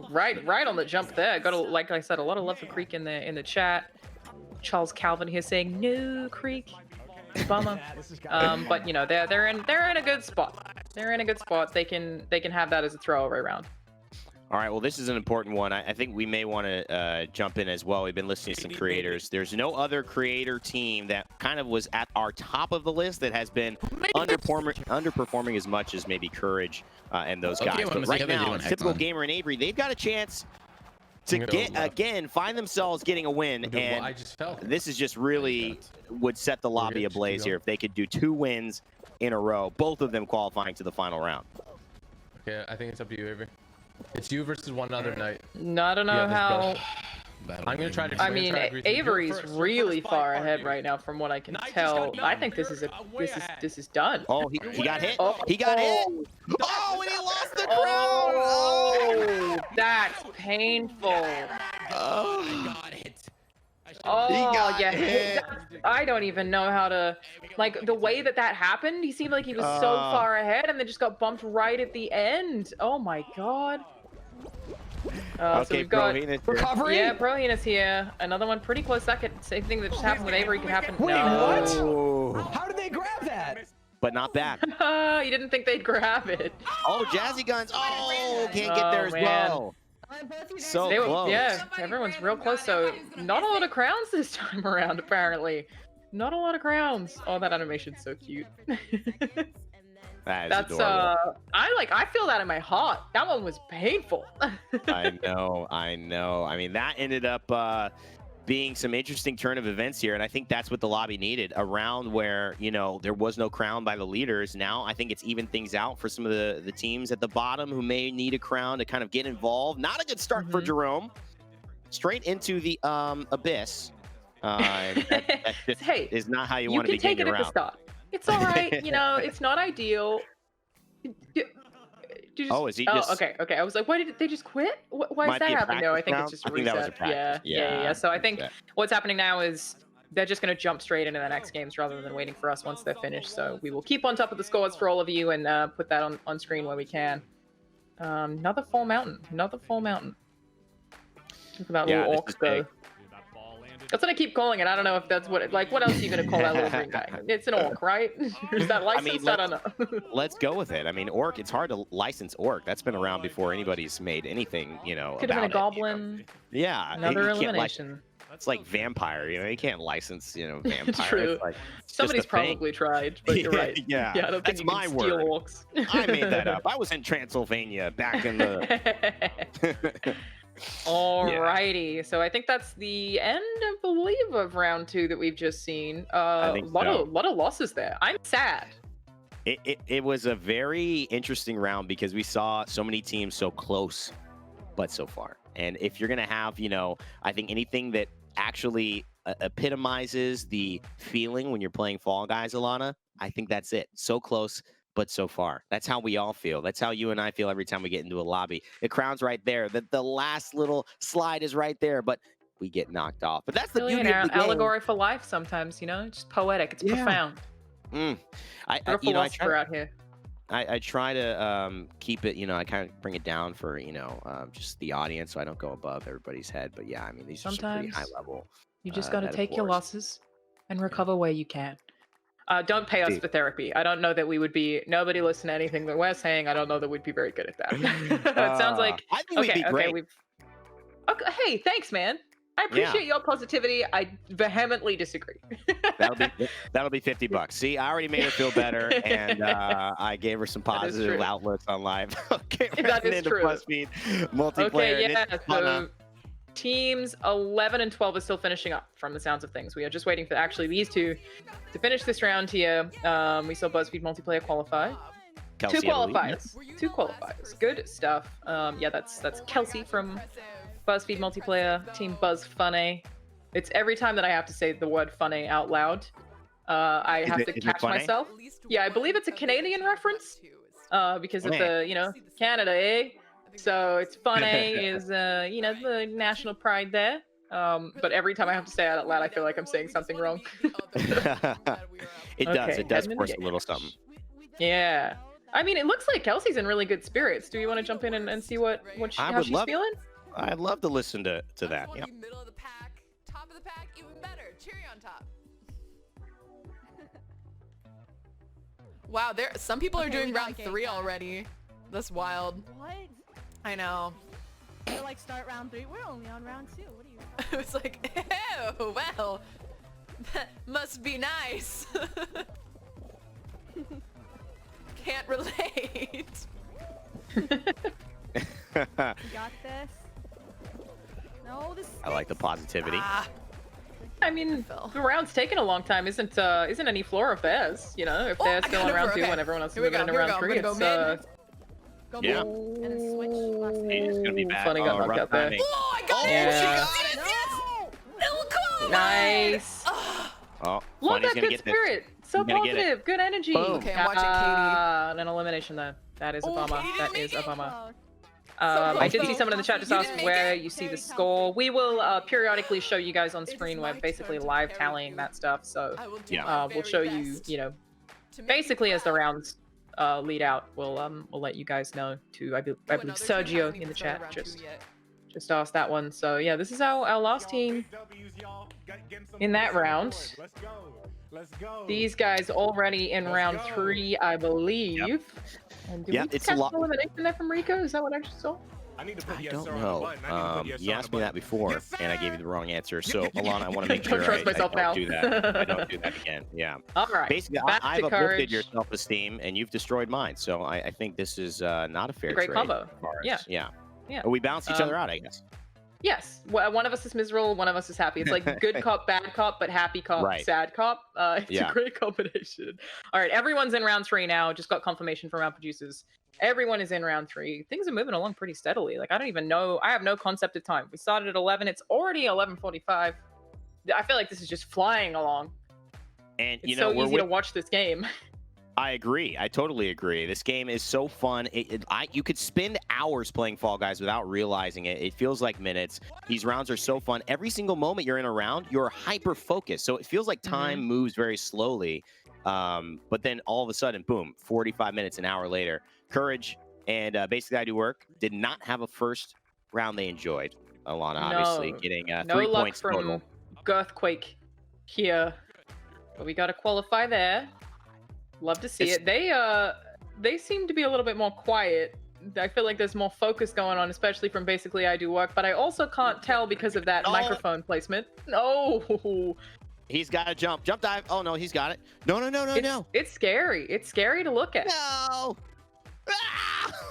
Right on the jump there. Got like I said, a lot of love for Creek in the chat. Charles Calvin here saying no Creek. Bummer. But they're in a good spot. They're in a good spot. They can have that as a throwaway round. All right, well, this is an important one. I think we may want to jump in as well. We've been listening to some creators. There's no other creator team that kind of was at our top of the list that has been underperforming as much as maybe Courage and those guys. But right now, Typical Gamer and Avery, they've got a chance to find themselves getting a win. And I just fell. this is just really would set the lobby ablaze here if they could do 2 wins in a row, both of them qualifying to the final round. Okay, I think it's up to you, Avery. It's you versus one other night. I don't know how. I'm gonna try to. I mean, Avery's really far ahead right now, from what I can tell. I think this is done. Oh, he got hit. Oh, he got hit. Oh, and he lost the crown. Oh, that's painful. Oh, got hit. Oh, yeah. I don't even know how to, like, the way that happened. He seemed like he was so far ahead, and then just got bumped right at the end. Oh my god. So we've got recovery. Yeah, Proheenis here. Another one pretty close second. Same thing that just happened with Avery could happen. Wait, no. what? How did they grab that? But not back. You didn't think they'd grab it. Oh, Jazzy Guns. Oh, can't get there as well. So close. Yeah, everyone's real close. So not a lot of crowns this time around, apparently. Not a lot of crowns. Oh, that animation's so cute. That's adorable. I feel that in my heart. That one was painful. I know. I mean, that ended up being some interesting turn of events here, and I think that's what the lobby needed. A round where, you know, there was no crown by the leaders. Now I think it's even things out for some of the teams at the bottom who may need a crown to kind of get involved. Not a good start for Jerome. Straight into the abyss. That just is not how you want to begin take it your at the round. start. It's all right. You know, it's not ideal. Is he just... okay. I was like, why did they just quit? Why is that happening? No, I think it's just reset. That was a practice. Yeah. So I think what's happening now is they're just going to jump straight into the next games rather than waiting for us once they're finished. So we will keep on top of the scores for all of you and put that on screen where we can. Another full mountain. Look at that little orc go. That's what I keep calling it. I don't know if that's what what else are you going to call that little green guy? It's an orc, right? Is that licensed? I don't know. Let's go with it. I mean, orc, it's hard to license orc. That's been around before anybody's made anything, you know, could have been a goblin. You know? Yeah. Another elimination. It's like vampire, you know, you can't license, you know, vampire. It's true. It's Somebody's probably tried, but you're right. Yeah, I don't think you can steal orcs. I made that up. I was in Transylvania back in the... Alrighty, so I think that's the end, I believe, of round 2 that we've just seen. A lot of losses there. I'm sad. It was a very interesting round because we saw so many teams so close, but so far. And if you're gonna have, you know, I think anything that actually epitomizes the feeling when you're playing Fall Guys, Alana, I think that's it. So close, but so far. That's how we all feel. That's how you and I feel every time we get into a lobby. The crown's right there. The last little slide is right there, but we get knocked off. But that's the beauty of the game. Allegory for life sometimes, you know? Just poetic. It's profound. Philosopher out here. I try to keep it, you know, I kind of bring it down for, you know, just the audience so I don't go above everybody's head. But yeah, I mean, these are some pretty high level. You just got to take your losses and recover where you can. Don't pay us for therapy. I don't know that we would be. Nobody listen to anything that we're saying. I don't know that we'd be very good at that. It sounds like. I think we'd be great. Okay. Hey, thanks, man. I appreciate your positivity. I vehemently disagree. that'll be $50. See, I already made her feel better, and I gave her some positive outlooks on live. Okay, that is true. BuzzFeed multiplayer. Okay, yeah. So teams 11 and 12 is still finishing up from the sounds of things. We are just waiting for actually these two to finish this round here. We saw BuzzFeed multiplayer qualify. Kelsey, Two qualifiers. Good stuff. Yeah, that's Kelsey from BuzzFeed multiplayer, Team Buzz Funny. It's every time that I have to say the word funny out loud. I have to catch myself. Yeah, I believe it's a Canadian reference because of the, you know, Canada, eh? So it's funny is, you know, the national pride there. But every time I have to say it out loud, I feel like I'm saying something wrong. It does force a little something. Yeah. I mean, it looks like Kelsey's in really good spirits. Do you want to jump in and see how she's feeling? I'd love to listen to that. Yeah. Middle of the pack, top of the pack, even better. Cherry on top. Wow, some people are doing round 3 already. That's wild. What? I know. We're like start round 3. We're only on round 2. What are you? I was like, oh, well, that must be nice. Can't relate. We got this. No, this. I like the positivity. I mean, the round's taking a long time. Isn't any floor of theirs? You know, if they're still on round 2 and everyone else is moving into round 3, it's Yeah. And then switch. Last It's gonna be bad. Funny got knocked rough out there. timing. Oh, I got Yeah. it! She got it! Yes! It'll call Nice. Oh, Love Funny's that gonna good get this. spirit. So Gonna get it. positive. Good energy. Boom. Okay, I'm watching Katie. An elimination there. That is a Oh, bummer. Katie That didn't is make a it. bummer. close. I did see someone in the chat just You ask didn't make where it? you see the Very score. We will periodically show you guys on It is screen. my We're basically turn to live carry tallying you. that stuff. So I will do Yeah. my we'll very show you, best you know, to make basically you as the proud. rounds lead out. We'll let you guys know too. I believe Another team Sergio hasn't in even the started chat round just 2 yet. asked that one. So yeah, this is our last team in that round. These guys already in round 3, I believe. And did Yep, we it's a catch lot. elimination there from Rico? Is that what I just saw? I don't know. You asked me that before, and I gave you the wrong answer. So, Alana, I want to make Don't sure trust myself I don't now. do that. I don't do that again. Yeah. All right. Basically, back I've to uplifted courage. your self-esteem, and you've destroyed mine. So I think this is not a fair A great trade. combo. as far as- Yeah. Yeah. Yeah. We balance each other out, I guess. Yes. One of us is miserable, one of us is happy. It's like good cop, bad cop, but happy cop, Right. sad cop. It's Yeah. a great combination. All right, everyone's in round 3 now. Just got confirmation from our producers. Everyone is in round 3. Things are moving along pretty steadily. Like, I don't even know. I have no concept of time. We started at 11. It's already 11:45. I feel like this is just flying along. And It's you know, so we're easy to watch this game. I agree. I totally agree. This game is so fun. You could spend hours playing Fall Guys without realizing it. It feels like minutes. These rounds are so fun. Every single moment you're in a round, you're hyper focused. So it feels like time moves very slowly. But then all of a sudden, boom, 45 minutes, an hour later. Courage and Basically I Do Work did not have a first round they enjoyed. Alana, obviously, getting no 3 luck points from total. Girthquake here. But we got to qualify there. Love to see it. They seem to be a little bit more quiet. I feel like there's more focus going on, especially from Basically I Do Work, but I also can't tell because of that microphone placement. No. He's got to jump dive. Oh no, he's got it. No. It's scary. It's scary to look at. No.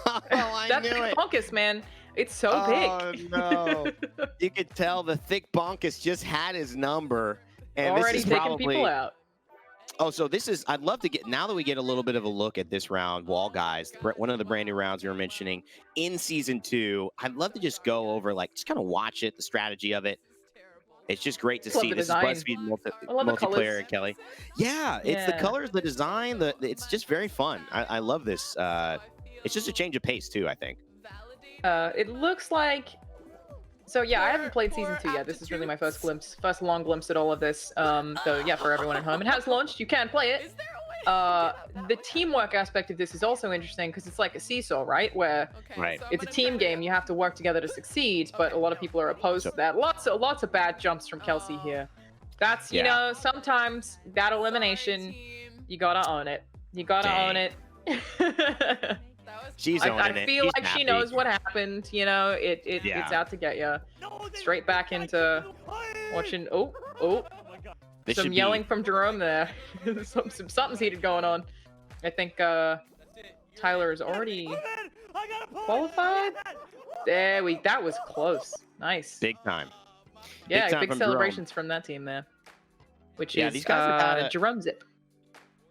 Oh, I That's knew big it. bonkus, man. It's so big. No. You could tell the thick bonkus just had his number. And Already this is taking probably people out. Oh, so this is, I'd love to get, now that we get a little bit of a look at this round, Wall Guys, one of the brand new rounds you were mentioning in season 2, I'd love to just go over, like, just kind of watch it, the strategy of it. It's just great to Love see. the This design. is BuzzFeed I love the multiplayer colors. and Kelly. Yeah, it's the Yeah. colors, the design, it's just very fun. I love this. It's just a change of pace too, I think. It looks like. So yeah, I haven't played season 2 yet. This is really my first long glimpse at all of this. So yeah, for everyone at home, it has launched. You can play it. The teamwork aspect of this is also interesting because it's like a seesaw, right? Where Right. it's a team game. You have to work together to succeed, but a lot of people are opposed to that. Lots of bad jumps from Kelsey here. That's, you know, sometimes that elimination, you gotta own it. You gotta own it. She's owning it. I feel She's like she happy. knows what happened. You know, it's out to get you. Straight back into watching. Oh. This Some should yelling be, from Jerome there. Something's heated going on. I think Tyler is already qualified. That was close. Nice. big time. Yeah, time big from celebrations from that team there. Which is these guys have had a- Jerome Zip.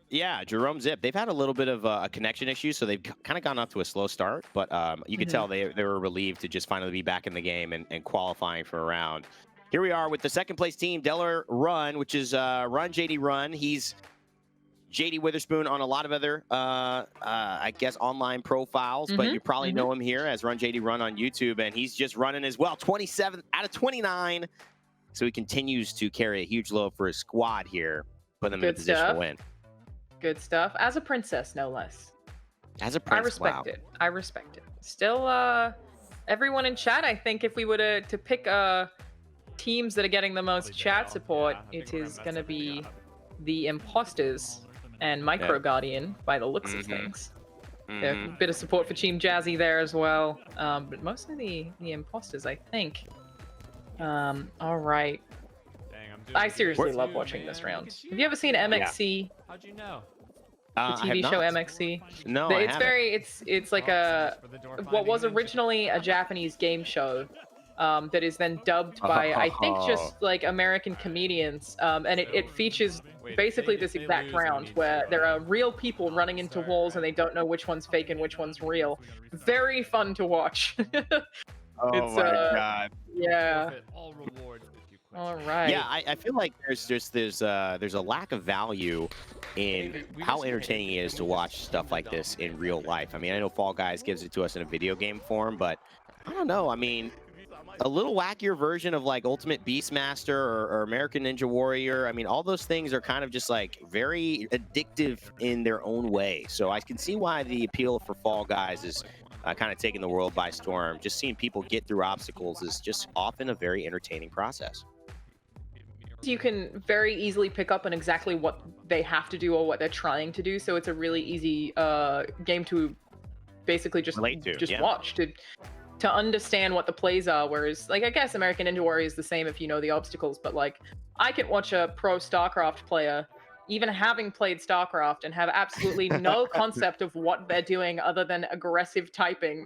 Yeah, Jerome Zip. They've had a little bit of a connection issue, so they've kind of gone off to a slow start. But you could tell they were relieved to just finally be back in the game and qualifying for a round. Here we are with the second place team, Delaware Run, which is Run JD Run. He's JD Witherspoon on a lot of other, I guess, online profiles, but you probably know him here as Run JD Run on YouTube, and he's just running as well. 27 out of 29. So he continues to carry a huge load for his squad here, put them in a position to win. Good stuff. As a princess, no less. As a prince, I respect it. I respect it. Still, everyone in chat, I think if we were to pick teams that are getting the most chat support, it is going to be the Imposters and Micro Guardian by the looks of things. A bit of support for Team Jazzy there as well, but mostly the imposters, I think. All right. I seriously love watching this round. Have you ever seen MXC? How'd you know? The TV show MXC. No, it's it's like what was originally a Japanese game show that is then dubbed by I think just like American comedians, and it features basically this exact round where there are real people running into walls and they don't know which one's fake and which one's real. Very fun to watch. Oh my god. Yeah. All right. Yeah, I feel like there's a lack of value in how entertaining it is to watch stuff like this in real life. I mean, I know Fall Guys gives it to us in a video game form, but I don't know. I mean, a little wackier version of like Ultimate Beastmaster or American Ninja Warrior. I mean, all those things are kind of just like very addictive in their own way. So I can see why the appeal for Fall Guys is kind of taking the world by storm. Just seeing people get through obstacles is just often a very entertaining process. You can very easily pick up on exactly what they have to do or what they're trying to do, so it's a really easy game to basically just watch to understand what the plays are. Whereas, like, I guess American Ninja Warrior is the same if you know the obstacles, but like I can watch a pro StarCraft player, even having played StarCraft, and have absolutely no concept of what they're doing other than aggressive typing.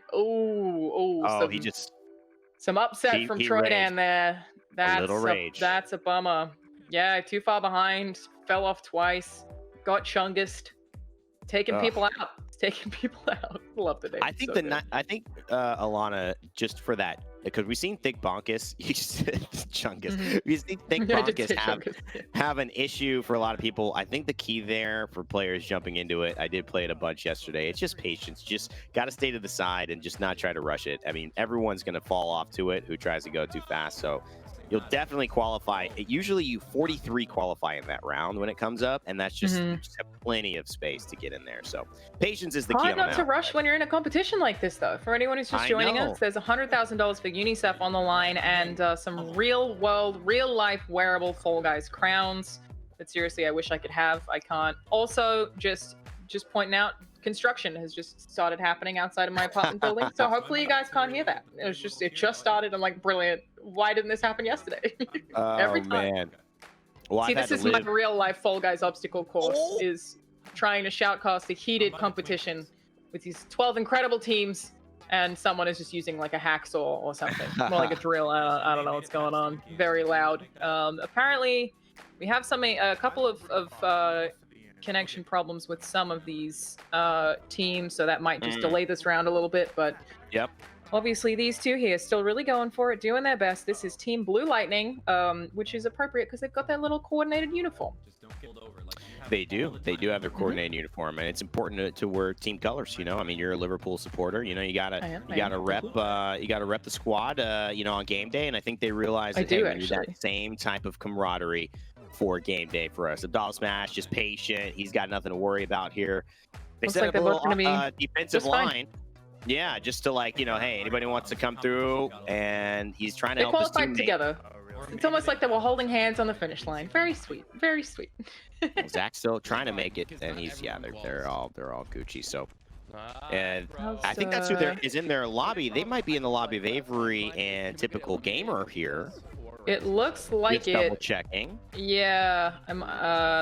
Some upset from Troydan there. That's a bummer. Yeah, too far behind, fell off twice, got chungused, taking people out. Love the name. I think Alana, just for that, because we've seen Thick Bonkus, you said Chungus. We've seen Thick Bonkus have an issue for a lot of people. I think the key there for players jumping into it, I did play it a bunch yesterday. It's just patience. Just got to stay to the side and just not try to rush it. I mean, everyone's going to fall off to it who tries to go too fast. So you'll definitely qualify. Usually you 43 qualify in that round when it comes up, and that's just, you just have plenty of space to get in there. So patience is the key. Hard not to rush when you're in a competition like this, though. For anyone who's just joining us, there's $100,000 for UNICEF on the line, and some real life wearable Fall Guys crowns that seriously I wish I could have. I can't. Also, just pointing out, construction has just started happening outside of my apartment building, so hopefully you guys can't hear that. It just started. I'm like, brilliant. Why didn't this happen yesterday? Every time. Man. Well, see, this is my real life Fall Guys obstacle course, is trying to shoutcast a heated competition with these 12 incredible teams, and someone is just using like a hacksaw or something, more like a drill. I don't know what's going on. Very loud. Apparently, we have a couple of connection problems with some of these teams, so that might just delay this round a little bit, but obviously these two here still really going for it, doing their best. This is Team Blue Lightning, which is appropriate because they've got their little coordinated uniform. They do have their coordinated uniform, and it's important to wear team colors. You know, I mean, you're a Liverpool supporter. You know, you gotta rep the squad. You know, on game day, and I think they realize that we need that same type of camaraderie for game day for us. Abdal Smash, just patient. He's got nothing to worry about here. They set up a little defensive line. Yeah, just to like, you know, hey, anybody wants to come through, and he's trying to help his teammate. They qualified together. It's almost like they were holding hands on the finish line. Very sweet, very sweet. Zach's still trying to make it, and he's they're all Gucci. So, and I think that's who is in their lobby. They might be in the lobby of Avery and Typical Gamer here. It looks like just double checking. Yeah,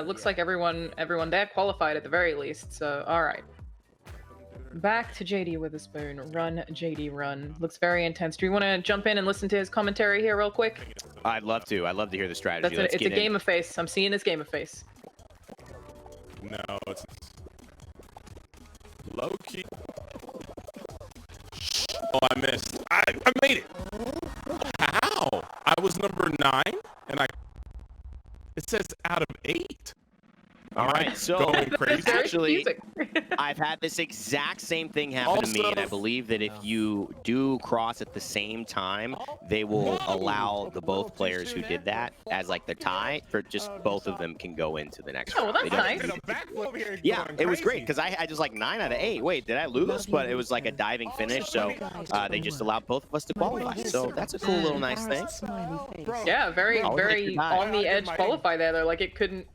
looks like everyone there qualified at the very least. So, all right. Back to JD Witherspoon. Run, JD, run. Looks very intense. Do you want to jump in and listen to his commentary here real quick? I'd love to. I'd love to hear the strategy. It's a game of face. I'm seeing this game of face. No, it's low key. Oh, I missed. I made it. How? I was number 9, and it says out of 8. All right, so going crazy. Actually, I've had this exact same thing happen to me, and I believe that if you do cross at the same time, they will allow the both players who did that as like the tie, for just both of them can go into the next round. Oh, well, that's nice. Yeah, it was great because I had just like 9 out of 8. Wait, did I lose? But it was like a diving finish, so they just allowed both of us to qualify. So that's a cool little nice thing. Yeah, very on the edge qualify there though. Like it couldn't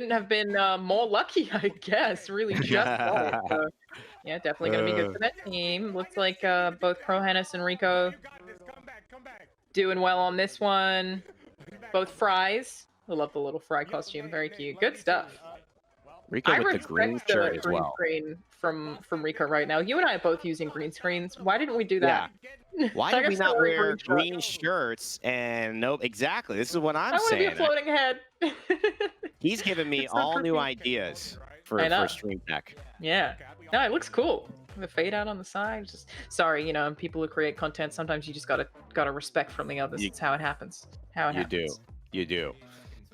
have been more lucky, I guess. Really just Yeah, definitely going to be good for that team. Looks like both Prohannes and Rico doing well on this one. Both fries. I love the little fry costume. Very cute. Good stuff. Rico with the green shirt as green well. screen from Rico right now. You and I are both using green screens. Why didn't we do that? Yeah. Why did we not wear green green shirts? And nope, exactly. This is what I'm I want to be a saying. floating head. He's giving me all new ideas for stream deck. Yeah. No, it looks cool. The fade out on the side. Just sorry, you know, people who create content, sometimes you just gotta respect from the others. It's how it happens. You do.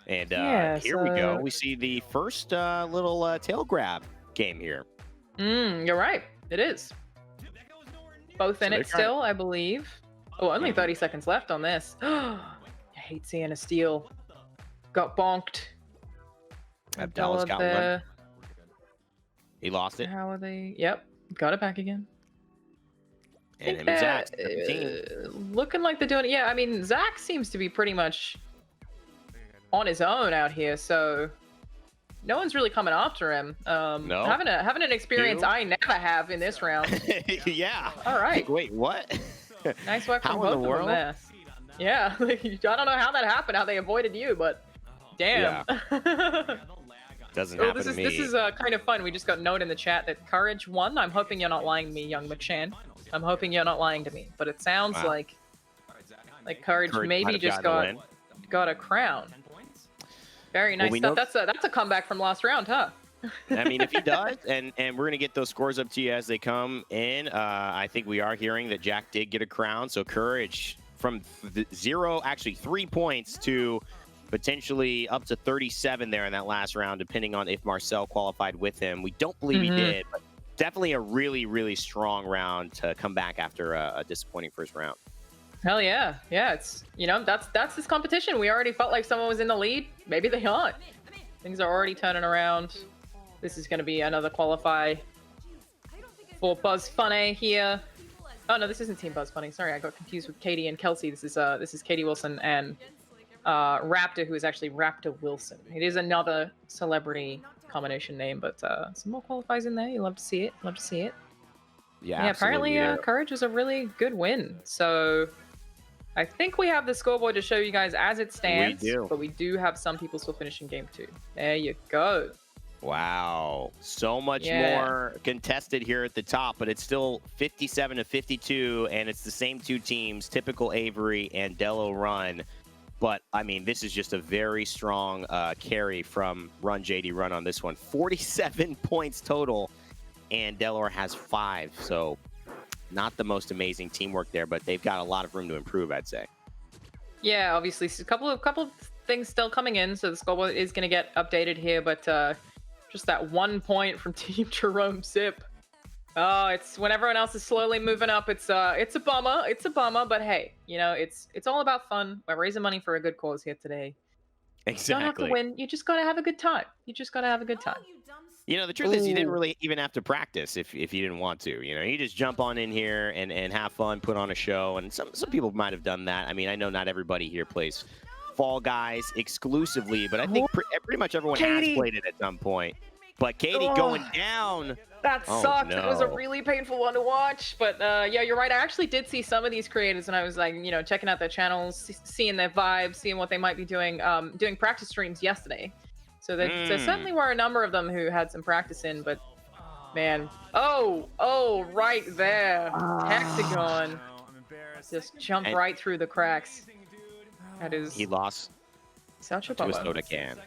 And here so we go. We see the first little tail grab game here. You're right. It is. Both in it still, I believe. Oh, only 30 seconds left on this. I hate seeing a steal. Got bonked. Abdallah's got one. He lost it. How are they? Yep. Got it back again. And him and Zach, 17. Looking like they're doing it. Yeah, I mean, Zach seems to be pretty much on his own out here, so no one's really coming after him. No. Having an experience I never have in this round. Yeah. All right. Wait, what? Nice work from How both in the of them world? there. Yeah, I don't know how that happened, how they avoided you, but damn. Yeah. Doesn't happen to me. This is kind of fun. We just got a note in the chat that Courage won. I'm hoping you're not lying to me, young McShan. I'm hoping you're not lying to me, but it sounds like Courage maybe just got a crown. Very nice stuff. That's a comeback from last round, huh? I mean, if he does, and we're going to get those scores up to you as they come in. I think we are hearing that Jack did get a crown. So Courage from 3 points to potentially up to 37 there in that last round, depending on if Marcel qualified with him. We don't believe he did, but definitely a really, really strong round to come back after a disappointing first round. Hell yeah. Yeah, it's, you know, that's this competition. We already felt like someone was in the lead. Maybe they aren't. Things are already turning around. This is going to be another qualify for Buzz Funny here. Oh no, this isn't Team Buzz Funny. Sorry, I got confused with Katie and Kelsey. This is Katie Wilson and Raptor, who is actually Raptor Wilson. It is another celebrity combination name, but some more qualifies in there. You love to see it. Love to see it. Yeah, apparently Courage is a really good win. So I think we have the scoreboard to show you guys as it stands. We do. But we do have some people still finishing game 2. There you go. Wow, so much more contested here at the top, but it's still 57-52, and it's the same two teams, typical Avery and Dello Run. But, I mean, this is just a very strong carry from Run JD Run on this one. 47 points total, and Delaware has 5. So, not the most amazing teamwork there, but they've got a lot of room to improve, I'd say. Yeah, obviously, a couple of things still coming in, so the scoreboard is going to get updated here, but just that 1 point from Team Jerome Zip. Oh, it's when everyone else is slowly moving up. It's a bummer. It's a bummer, but hey, you know, it's all about fun. We're raising money for a good cause here today. Exactly. You don't have to win. You just gotta have a good time. You just gotta have a good time. You know, the truth is you didn't really even have to practice if you didn't want to. You know, you just jump on in here and have fun, put on a show. And some people might have done that. I mean, I know not everybody here plays Fall Guys exclusively, but I think pretty much everyone has played it at some point. But Katie going down. That sucked. No. It was a really painful one to watch. But yeah, you're right. I actually did see some of these creators, and I was like, you know, checking out their channels, seeing their vibes, seeing what they might be doing, doing practice streams yesterday. So there certainly were a number of them who had some practice in, but man, oh, right there, Hexagon just jumped right through the cracks. That is. He lost such a to a soda can.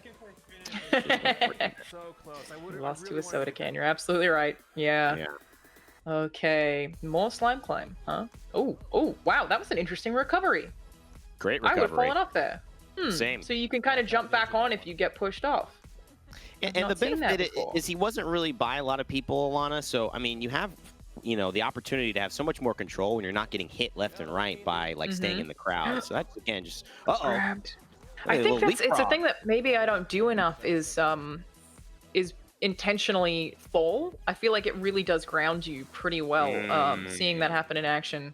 Lost to a soda can. You're absolutely right. Yeah. Okay. More slime climb, huh? Oh, wow. That was an interesting recovery. Great recovery. I would have fallen off there. Same. So you can kind of jump back on if you get pushed off. And the benefit is he wasn't really by a lot of people, Alana. So, I mean, you have, you know, the opportunity to have so much more control when you're not getting hit left and right by, like, staying in the crowd. So that's, again, just, Grabbed. I think it's a thing that maybe I don't do enough is intentionally fall. I feel like it really does ground you pretty well, seeing that happen in action.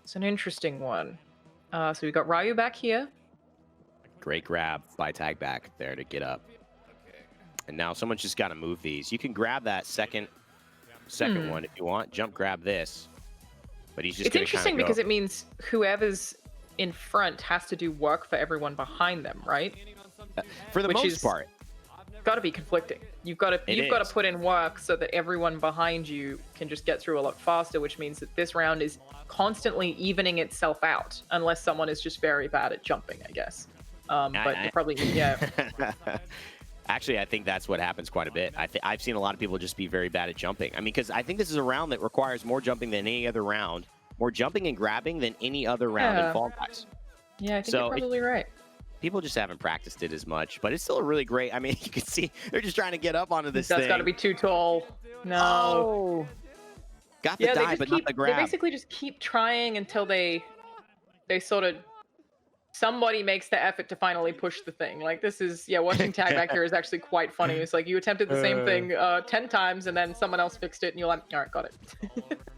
It's an interesting one. So we got Ryu back here. Great grab by Tag back there to get up. And now someone's just got to move these. You can grab that second second one if you want. Jump grab this. But he's just It's interesting because it means whoever's in front has to do work for everyone behind them, right? For the most part. Got to be conflicting. You've got to put in work so that everyone behind you can just get through a lot faster, which means that this round is constantly evening itself out, unless someone is just very bad at jumping, I guess. But you probably, yeah. Actually, I think that's what happens quite a bit. I've seen a lot of people just be very bad at jumping. I mean, because I think this is a round that requires more jumping than any other round, more jumping and grabbing than any other round in Fall Guys. Yeah, I think you're probably right. People just haven't practiced it as much, but it's still a really great. I mean, you can see they're just trying to get up onto this thing. That's got to be too tall. No. Oh. Got the dive, but not the grab. They basically just keep trying until they sort of somebody makes the effort to finally push the thing. Like this is watching tag back here is actually quite funny. It's like you attempted the same thing 10 times and then someone else fixed it and you're like, all right, got it.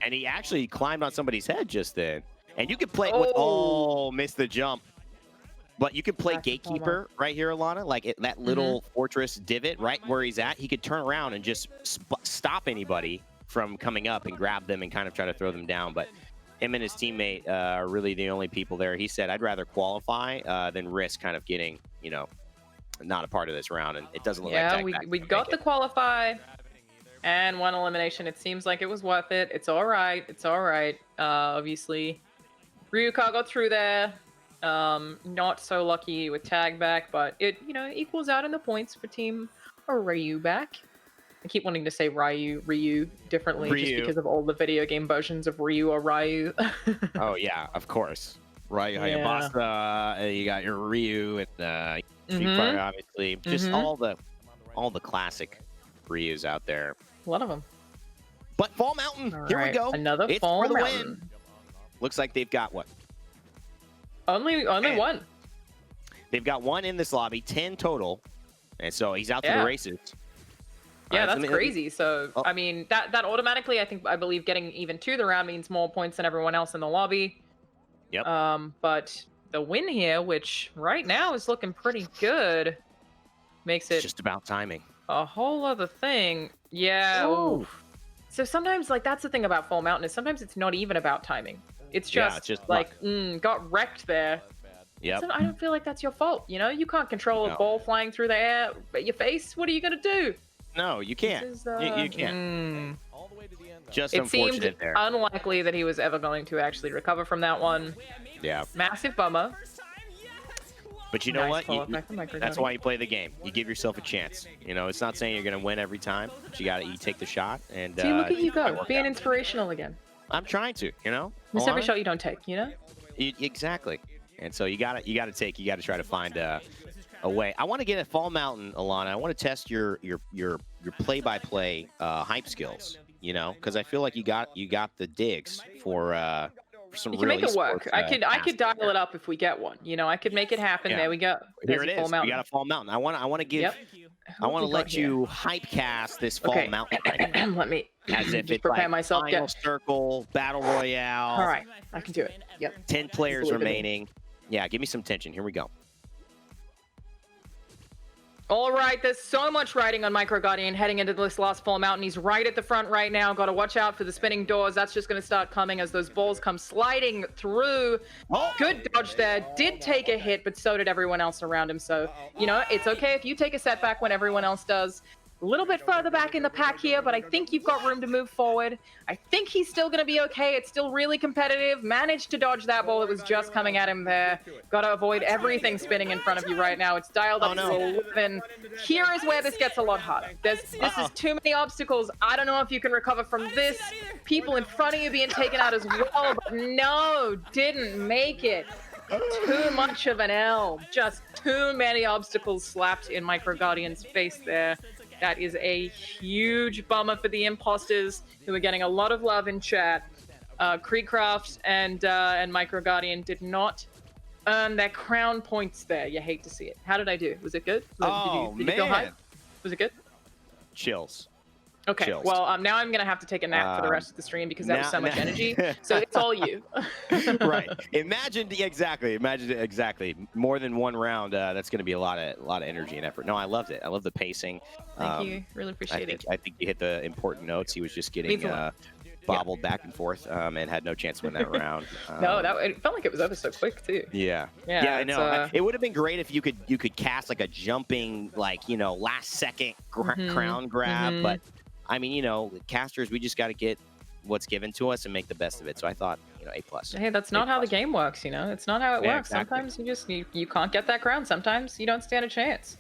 And he actually climbed on somebody's head just then. And you can play it with missed the jump. But you could play Gatekeeper right here, Alana, like that little fortress divot right where he's at. He could turn around and just stop anybody from coming up and grab them and kind of try to throw them down. But him and his teammate are really the only people there. He said, I'd rather qualify than risk kind of getting, not a part of this round. And it doesn't look like we got the qualify and one elimination. It seems like it was worth it. It's all right. It's all right. Obviously, Ryuka got through there. Not so lucky with tag back, but it equals out in the points for team Ryu back. I keep wanting to say Ryu differently just because of all the video game versions of Ryu or Ryu. Oh yeah, of course. Ryu Hayabasa, you got your Ryu and Street Fighter, obviously. Just all the classic Ryus out there. A lot of them. But Fall Mountain, here we go. Another it's Fall for the Mountain. win. Looks like they've got what? Only one. They've got one in this lobby, 10 total. And so he's out to the races. Yeah, that's crazy. So, I mean, that automatically, I believe getting even to the round means more points than everyone else in the lobby. Yep. But the win here, which right now is looking pretty good, makes it just about timing. A whole other thing. Yeah. Ooh. So sometimes, that's the thing about Fall Mountain is sometimes it's not even about timing. It's just, got wrecked there. Yep. So I don't feel like that's your fault. You can't control a ball flying through the air at your face. What are you going to do? No, you can't. You can't. Just It unfortunate seemed unlikely that he was ever going to actually recover from that one. Yeah. Massive bummer. But you know what? That's why you play the game. You give yourself a chance. It's not saying you're going to win every time, but you take the shot. And see, look at you go, being inspirational again. I'm trying to, Miss every shot you don't take, Exactly. And so you got to try to find a way. I want to get a Fall Mountain, Alana. I want to test your play-by-play hype skills, because I feel like you got the digs for some. You can make it work. I could dial it up if we get one. I could make it happen. Yeah. There we go. Here it is. We got a Fall Mountain. I want to give. Yep. I want to let you hype cast this Fall Mountain right now. Let me as if it's prepare myself. Final circle battle royale. All right, I can do it. Yep. 10 players remaining. Yeah, give me some tension. Here we go. All right, there's so much riding on Micro Guardian heading into this last Fall Mountain. He's right at the front right now. Got to watch out for the spinning doors. That's just going to start coming as those balls come sliding through. Good dodge there. Did take a hit, but so did everyone else around him. So, it's okay if you take a setback when everyone else does. A little bit further back in the pack here, but I think you've got room to move forward. I think he's still going to be okay. It's still really competitive. Managed to dodge that ball that was just coming at him there. Got to avoid everything spinning in front of you right now. It's dialed up to 11. Here is where this gets a lot harder. This is too many obstacles. I don't know if you can recover from this. People in front of you being taken out as well, but no, didn't make it. Too much of an L. Just too many obstacles slapped in Micro Guardian's face there. That is a huge bummer for the imposters who are getting a lot of love in chat. Creecraft and Micro Guardian did not earn their crown points there. You hate to see it. How did I do? Was it good? Did you go high? Was it good? Chills. Okay, chills. well, now I'm gonna have to take a nap for the rest of the stream because that was so much energy. So it's all you. Right. Imagine exactly. More than one round. That's going to be a lot of energy and effort. No, I loved it. I love the pacing. Thank you. Really appreciate it. I think you hit the important notes. He was just getting bobbled back and forth and had no chance to win that round. No, it felt like it was over so quick too. Yeah, I know. It would have been great if you could cast like a jumping, like, you know, last second crown grab. But I mean, you know, casters, we just got to get what's given to us and make the best of it. So I thought, you know, A+. Hey, that's not how the game works, you know. It's not how it works. Exactly. Sometimes you can't get that crown. Sometimes you don't stand a chance.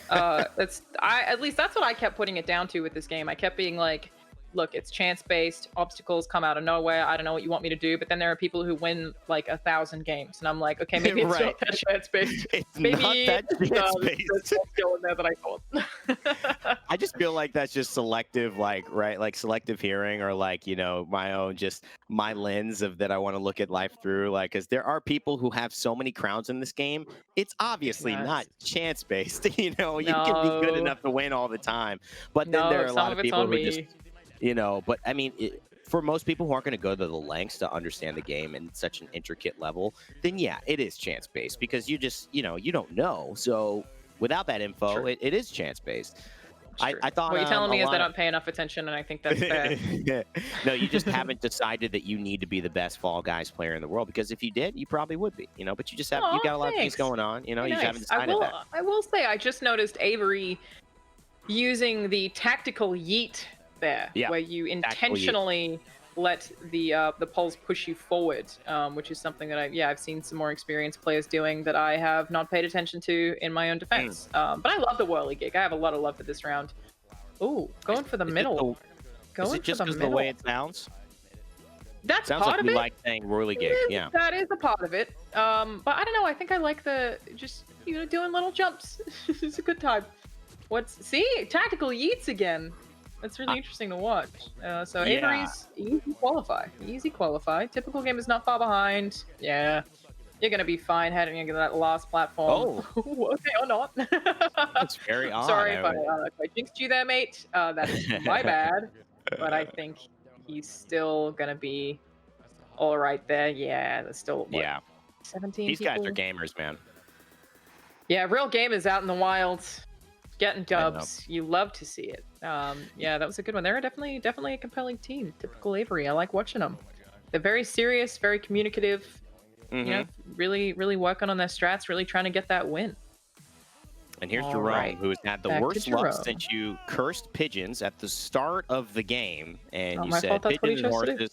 At least that's what I kept putting it down to with this game. I kept being like, look, it's chance-based. Obstacles come out of nowhere. I don't know what you want me to do. But then there are people who win like 1,000 games, and I'm like, okay, maybe it's not that chance-based. Maybe not that chance-based. There's more skill in there than I thought. I just feel like that's just selective, like selective hearing, or like, you know, my lens of that I want to look at life through. Like, because there are people who have so many crowns in this game. It's obviously not chance-based. You know, you can be good enough to win all the time, but then there are a lot of people who just. You know, but I mean, for most people who aren't going to go to the lengths to understand the game in such an intricate level, then yeah, it is chance-based because you just, you know, you don't know. So without that info, it is chance-based. I thought what you're telling me is I don't pay enough attention, and I think that's fair. No, you just haven't decided that you need to be the best Fall Guys player in the world, because if you did, you probably would be, you know, but you just have, you got a lot of things going on, you know, you just haven't decided that. I will say, I just noticed Avery using the tactical yeet there, where you intentionally let the poles push you forward, which is something that I've seen some more experienced players doing that I have not paid attention to in my own defense. But I love the whirly gig. I have a lot of love for this round. Ooh, going for the middle. Is it just because of the way it sounds? That's sounds part like of we it. like saying whirly gig. Yeah, that is a part of it. But I don't know. I think I like the just, you know, doing little jumps. It's a good time. See tactical yeets again. That's really interesting to watch. So Avery's easy qualify. Typical game is not far behind. Yeah, you're gonna be fine heading into that last platform. Oh, okay, or not. That's very odd. Sorry if I jinxed you there, mate. That is my bad. But I think he's still gonna be all right there. Yeah, there's still 17. These people? guys are gamers, man. Yeah, real gamers out in the wild. Getting dubs. You love to see it. Yeah, that was a good one. They're definitely a compelling team. Typical Avery. I like watching them. They're very serious, very communicative. You know, really working on their strats, really trying to get that win. And here's Jerome, who has had the worst luck since you cursed pigeons at the start of the game, and you said pigeons and horses,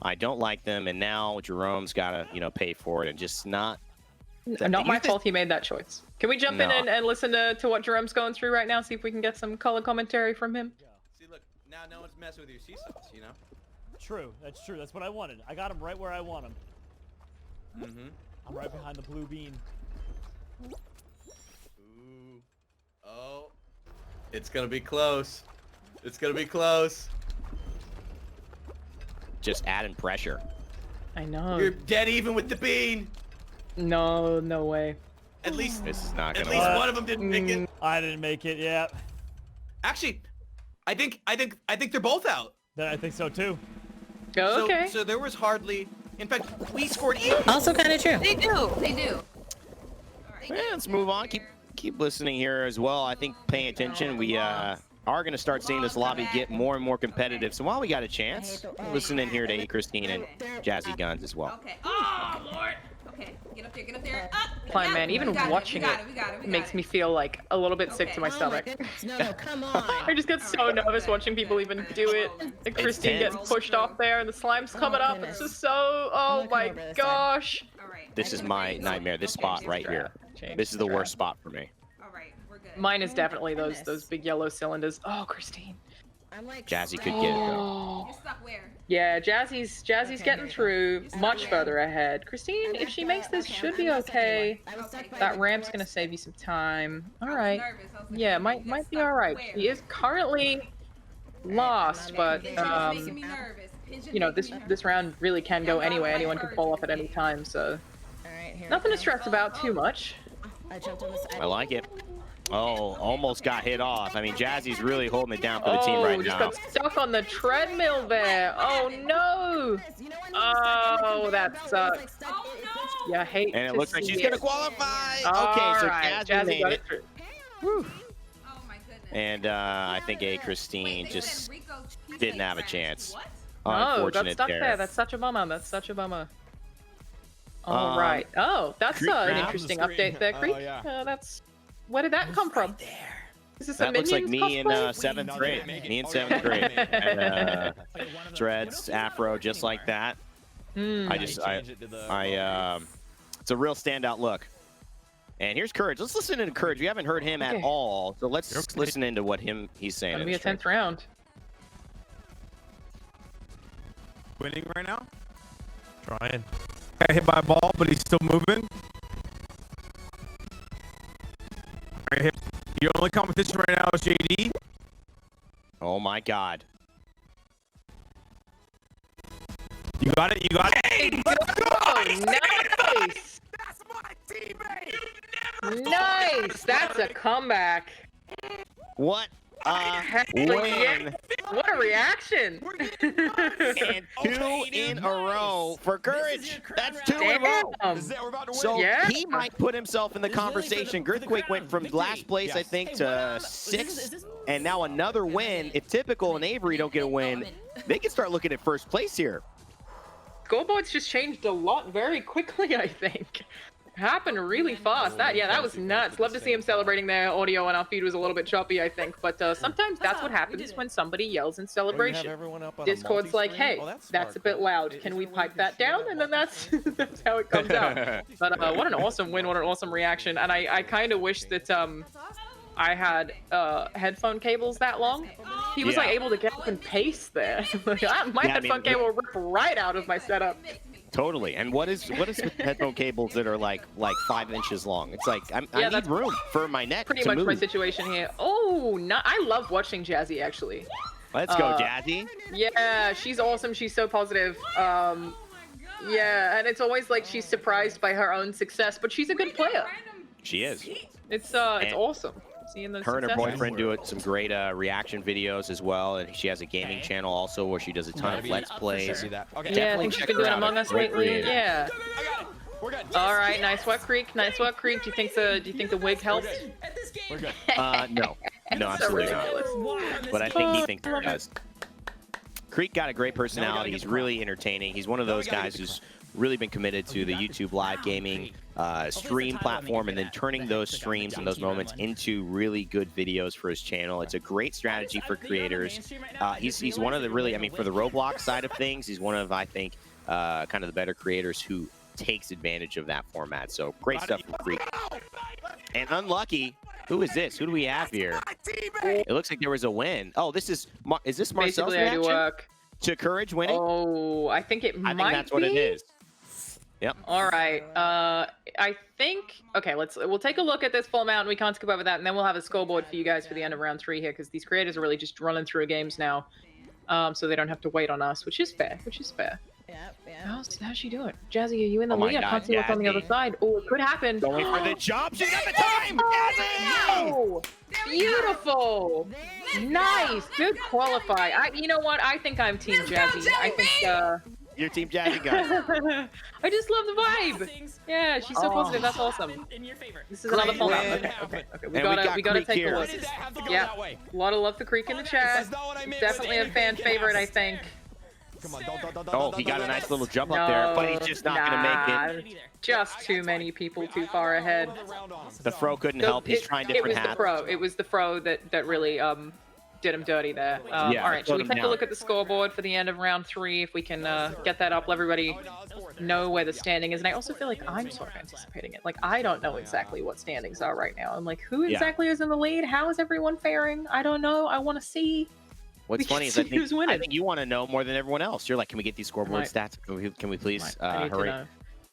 I don't like them, and now Jerome's got to, you know, pay for it and just not. Not my fault he made that choice. Can we jump in and listen to what Jerome's going through right now? See if we can get some color commentary from him. See, look, now no one's messing with your sea sauce, you know? True, that's true. That's what I wanted. I got him right where I want him. I'm right behind the blue bean. Ooh. Oh. It's gonna be close. It's gonna be close. Just adding pressure. I know. You're dead even with the bean. No way. At least this is not gonna at least one of them didn't make it. I didn't make it. Yeah. Actually, I think they're both out. Then I think so too. Okay. So there was hardly. In fact, we scored even. Also kind of true. They do. Let's move on. Keep listening here as well. I think paying attention. We are going to start seeing this lobby get more and more competitive. So while we got a chance, listen in here to Christine and Jazzy Guns as well. Okay. Oh Lord. Okay, get up there. Fine, man. Even watching it makes me feel like a little bit sick to my stomach. No, come on. I just get so nervous watching people even do it. And Christine getting pushed off there, and the slime's coming up. It's just so. Oh my gosh. This is my nightmare. This spot right here. This is the worst spot for me. Mine is definitely those big yellow cylinders. Oh, Christine. Jazzy could get it though. You're stuck where? Yeah, Jazzy's getting through much further ahead. Christine, if she makes this, should be okay. That ramp's gonna save you some time. All right. Yeah, might be all right. She is currently lost, but you know, this round really can go anyway. Anyone can fall off at any time, so nothing to stress about too much. I like it. Oh, almost got hit off. I mean, Jazzy's really holding it down for the team right just now. got stuck on the treadmill there. Oh no! Oh, that sucks. Yeah, I hate. And it to looks like see she's it. going to qualify. All Okay, so right, Jazzy made got it. through. Oh my goodness. And I think Christine just didn't have a chance. No, got Unfortunate stuck there. there. That's such a bummer. That's such a bummer. All right. Oh, that's Creek an grabs the interesting screen. update there, Oh, Creek. yeah. That's where did that come from? Is this a That looks like Minions me in cosplay? 7th grade. Me in 7th grade. And, dreads, afro, just like that. It's a real standout look. And here's Courage. Let's listen to Courage. We haven't heard him at all, so let's listen into what he's saying. Gonna in be the a stream. 10th round. Winning right now. Trying. Got hit by a ball, but he's still moving. Right here. Your only competition right now is JD. Oh my God. You got it. You got it. Hey, let's go! Nice. That's my teammate. Nice. That's a comeback. What a Heck win. yeah. What a reaction. And 2 in a row for Courage. That's 2 in a row. Damn. So Yeah. he might put himself in the conversation. Girthquake went from last place, I think, to 6th, and now another win. If Typical and Avery don't get a win, they can start looking at first place here. Scoreboards just changed a lot very quickly, I think. Happened really fast. That was nuts. Love to see him celebrating there. Audio on our feed was a little bit choppy, I think, but sometimes that's what happens when somebody yells in celebration. Discord's like, hey, that's a bit loud. Can we pipe that down? And then that's that's how it comes out. But what an awesome win. What an awesome reaction. And I kind of wish that I had headphone cables that long. He was like able to get up and pace there. My headphone cable ripped right out of my setup. Totally. And what is headphone cables that are like 5 inches long? It's like I need room for my neck. Pretty to much move. my situation here. Oh, no, I love watching Jazzy actually. Let's go, Jazzy. Yeah, she's awesome. She's so positive. Yeah, and it's always like she's surprised by her own success, but she's a good player. She is. It's awesome. Seeing those Her and her successes. boyfriend do some great reaction videos as well, and she has a gaming channel also where she does a ton of Let's Plays. Yeah, I think she's been doing Among Us lately. Yeah. All right, nice work, Creek. Nice work, Creek. Do you think the wig helped? We're good. No, absolutely not. But I think he thinks it does. Creek got a great personality. He's really entertaining. He's one of those guys who's really been committed to the YouTube live gaming stream platform, and then turning those streams and those moments into really good videos for his channel. It's a great strategy for creators. He's one of the really, I mean, for the Roblox side of things, he's one of, I think, kind of the better creators who takes advantage of that format. So great stuff from Creek. And unlucky, who is this? Who do we have here? It looks like there was a win. Oh, is this Marcel's Basically, I do reaction work. to Courage winning? Oh, I think it might be. I think that's what it is. Yep. All right. I think. Okay, we'll take a look at this full amount. We can't skip over that, and then we'll have a scoreboard for you guys for the end of round 3 here, because these creators are really just running through games now, so they don't have to wait on us, which is fair. How's she doing? Jazzy, are you in the lead? I can't see what's on the other side. Oh, it could happen. Going for the jump. She got the time. Oh, beautiful. Nice. Good qualify. You know what? I think I'm Team Jazzy. I think. Your Team Jazzy guy. I just love the vibe. Yeah, she's so positive. That's awesome. In your favor. This is another full round. win. Okay. And We gotta take here. a look. Yeah, a lot of love for Creek in the chat. Definitely a fan favorite, I think. Come on, Oh, he got a nice little jump up there, but he's just not gonna make it. Just too many people too far ahead. The Fro couldn't help. He's trying different hats. It was the Fro that really did him dirty there. All right, should we take a look at the scoreboard for the end of round 3 if we can get that up? Let everybody know where the standing is. And I also feel like I'm sort of anticipating it. Like, I don't know exactly what standings are right now. I'm like, who exactly is in the lead? How is everyone faring? I don't know. I want to see. What's funny is I think you want to know more than everyone else. You're like, can we get these scoreboard stats? Can we please hurry?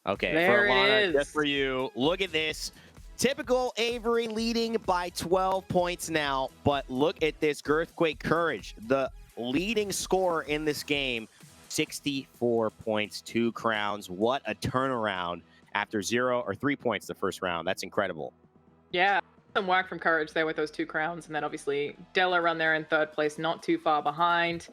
Okay, there for Alana, it is. just for you. Look at this. Typical Avery leading by 12 points now, but look at this Girthquake Courage, the leading scorer in this game, 64 points, 2 crowns. What a turnaround after 0 or 3 points the first round. That's incredible. Yeah, some work from Courage there with those 2 crowns, and then obviously Della run there in 3rd place, not too far behind.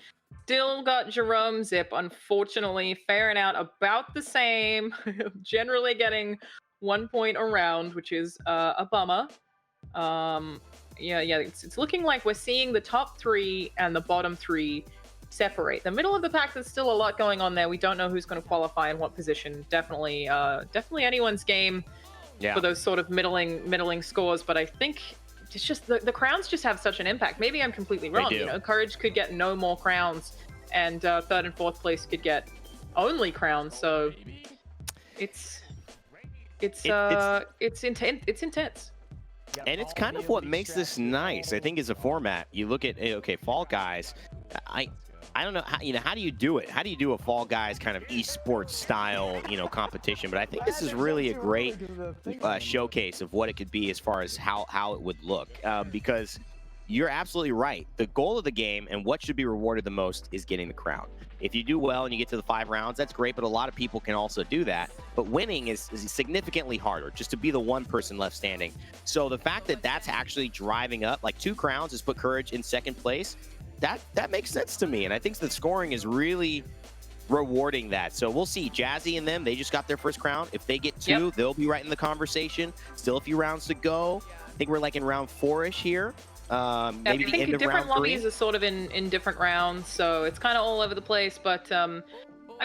Still got Jerome Zip, unfortunately, faring out about the same, generally getting 1 point around, which is a bummer. Yeah, it's looking like we're seeing the top 3 and the bottom 3 separate. The middle of the pack, there's still a lot going on there. We don't know who's going to qualify in what position. Definitely anyone's game for those sort of middling scores, but I think it's just the crowns just have such an impact. Maybe I'm completely wrong. You know, Courage could get no more crowns, and 3rd and 4th place could get only crowns. So it's intense. And it's kind of what makes this nice, I think, as a format. You look at, okay, Fall Guys. I don't know how do you do it? How do you do a Fall Guys kind of esports style, competition? But I think this is really a great showcase of what it could be as far as how it would look. Because you're absolutely right. The goal of the game and what should be rewarded the most is getting the crown. If you do well and you get to the 5 rounds, that's great, but a lot of people can also do that. But winning is significantly harder, just to be the one person left standing. So the fact that that's actually driving up, like 2 crowns has put Courage in 2nd place, that makes sense to me. And I think the scoring is really rewarding that. So we'll see. Jazzy and them, they just got their 1st crown. If they get 2, they'll be right in the conversation. Still a few rounds to go. I think we're like in round 4-ish here. Maybe I think different lobbies are sort of in different rounds, so it's kind of all over the place. But I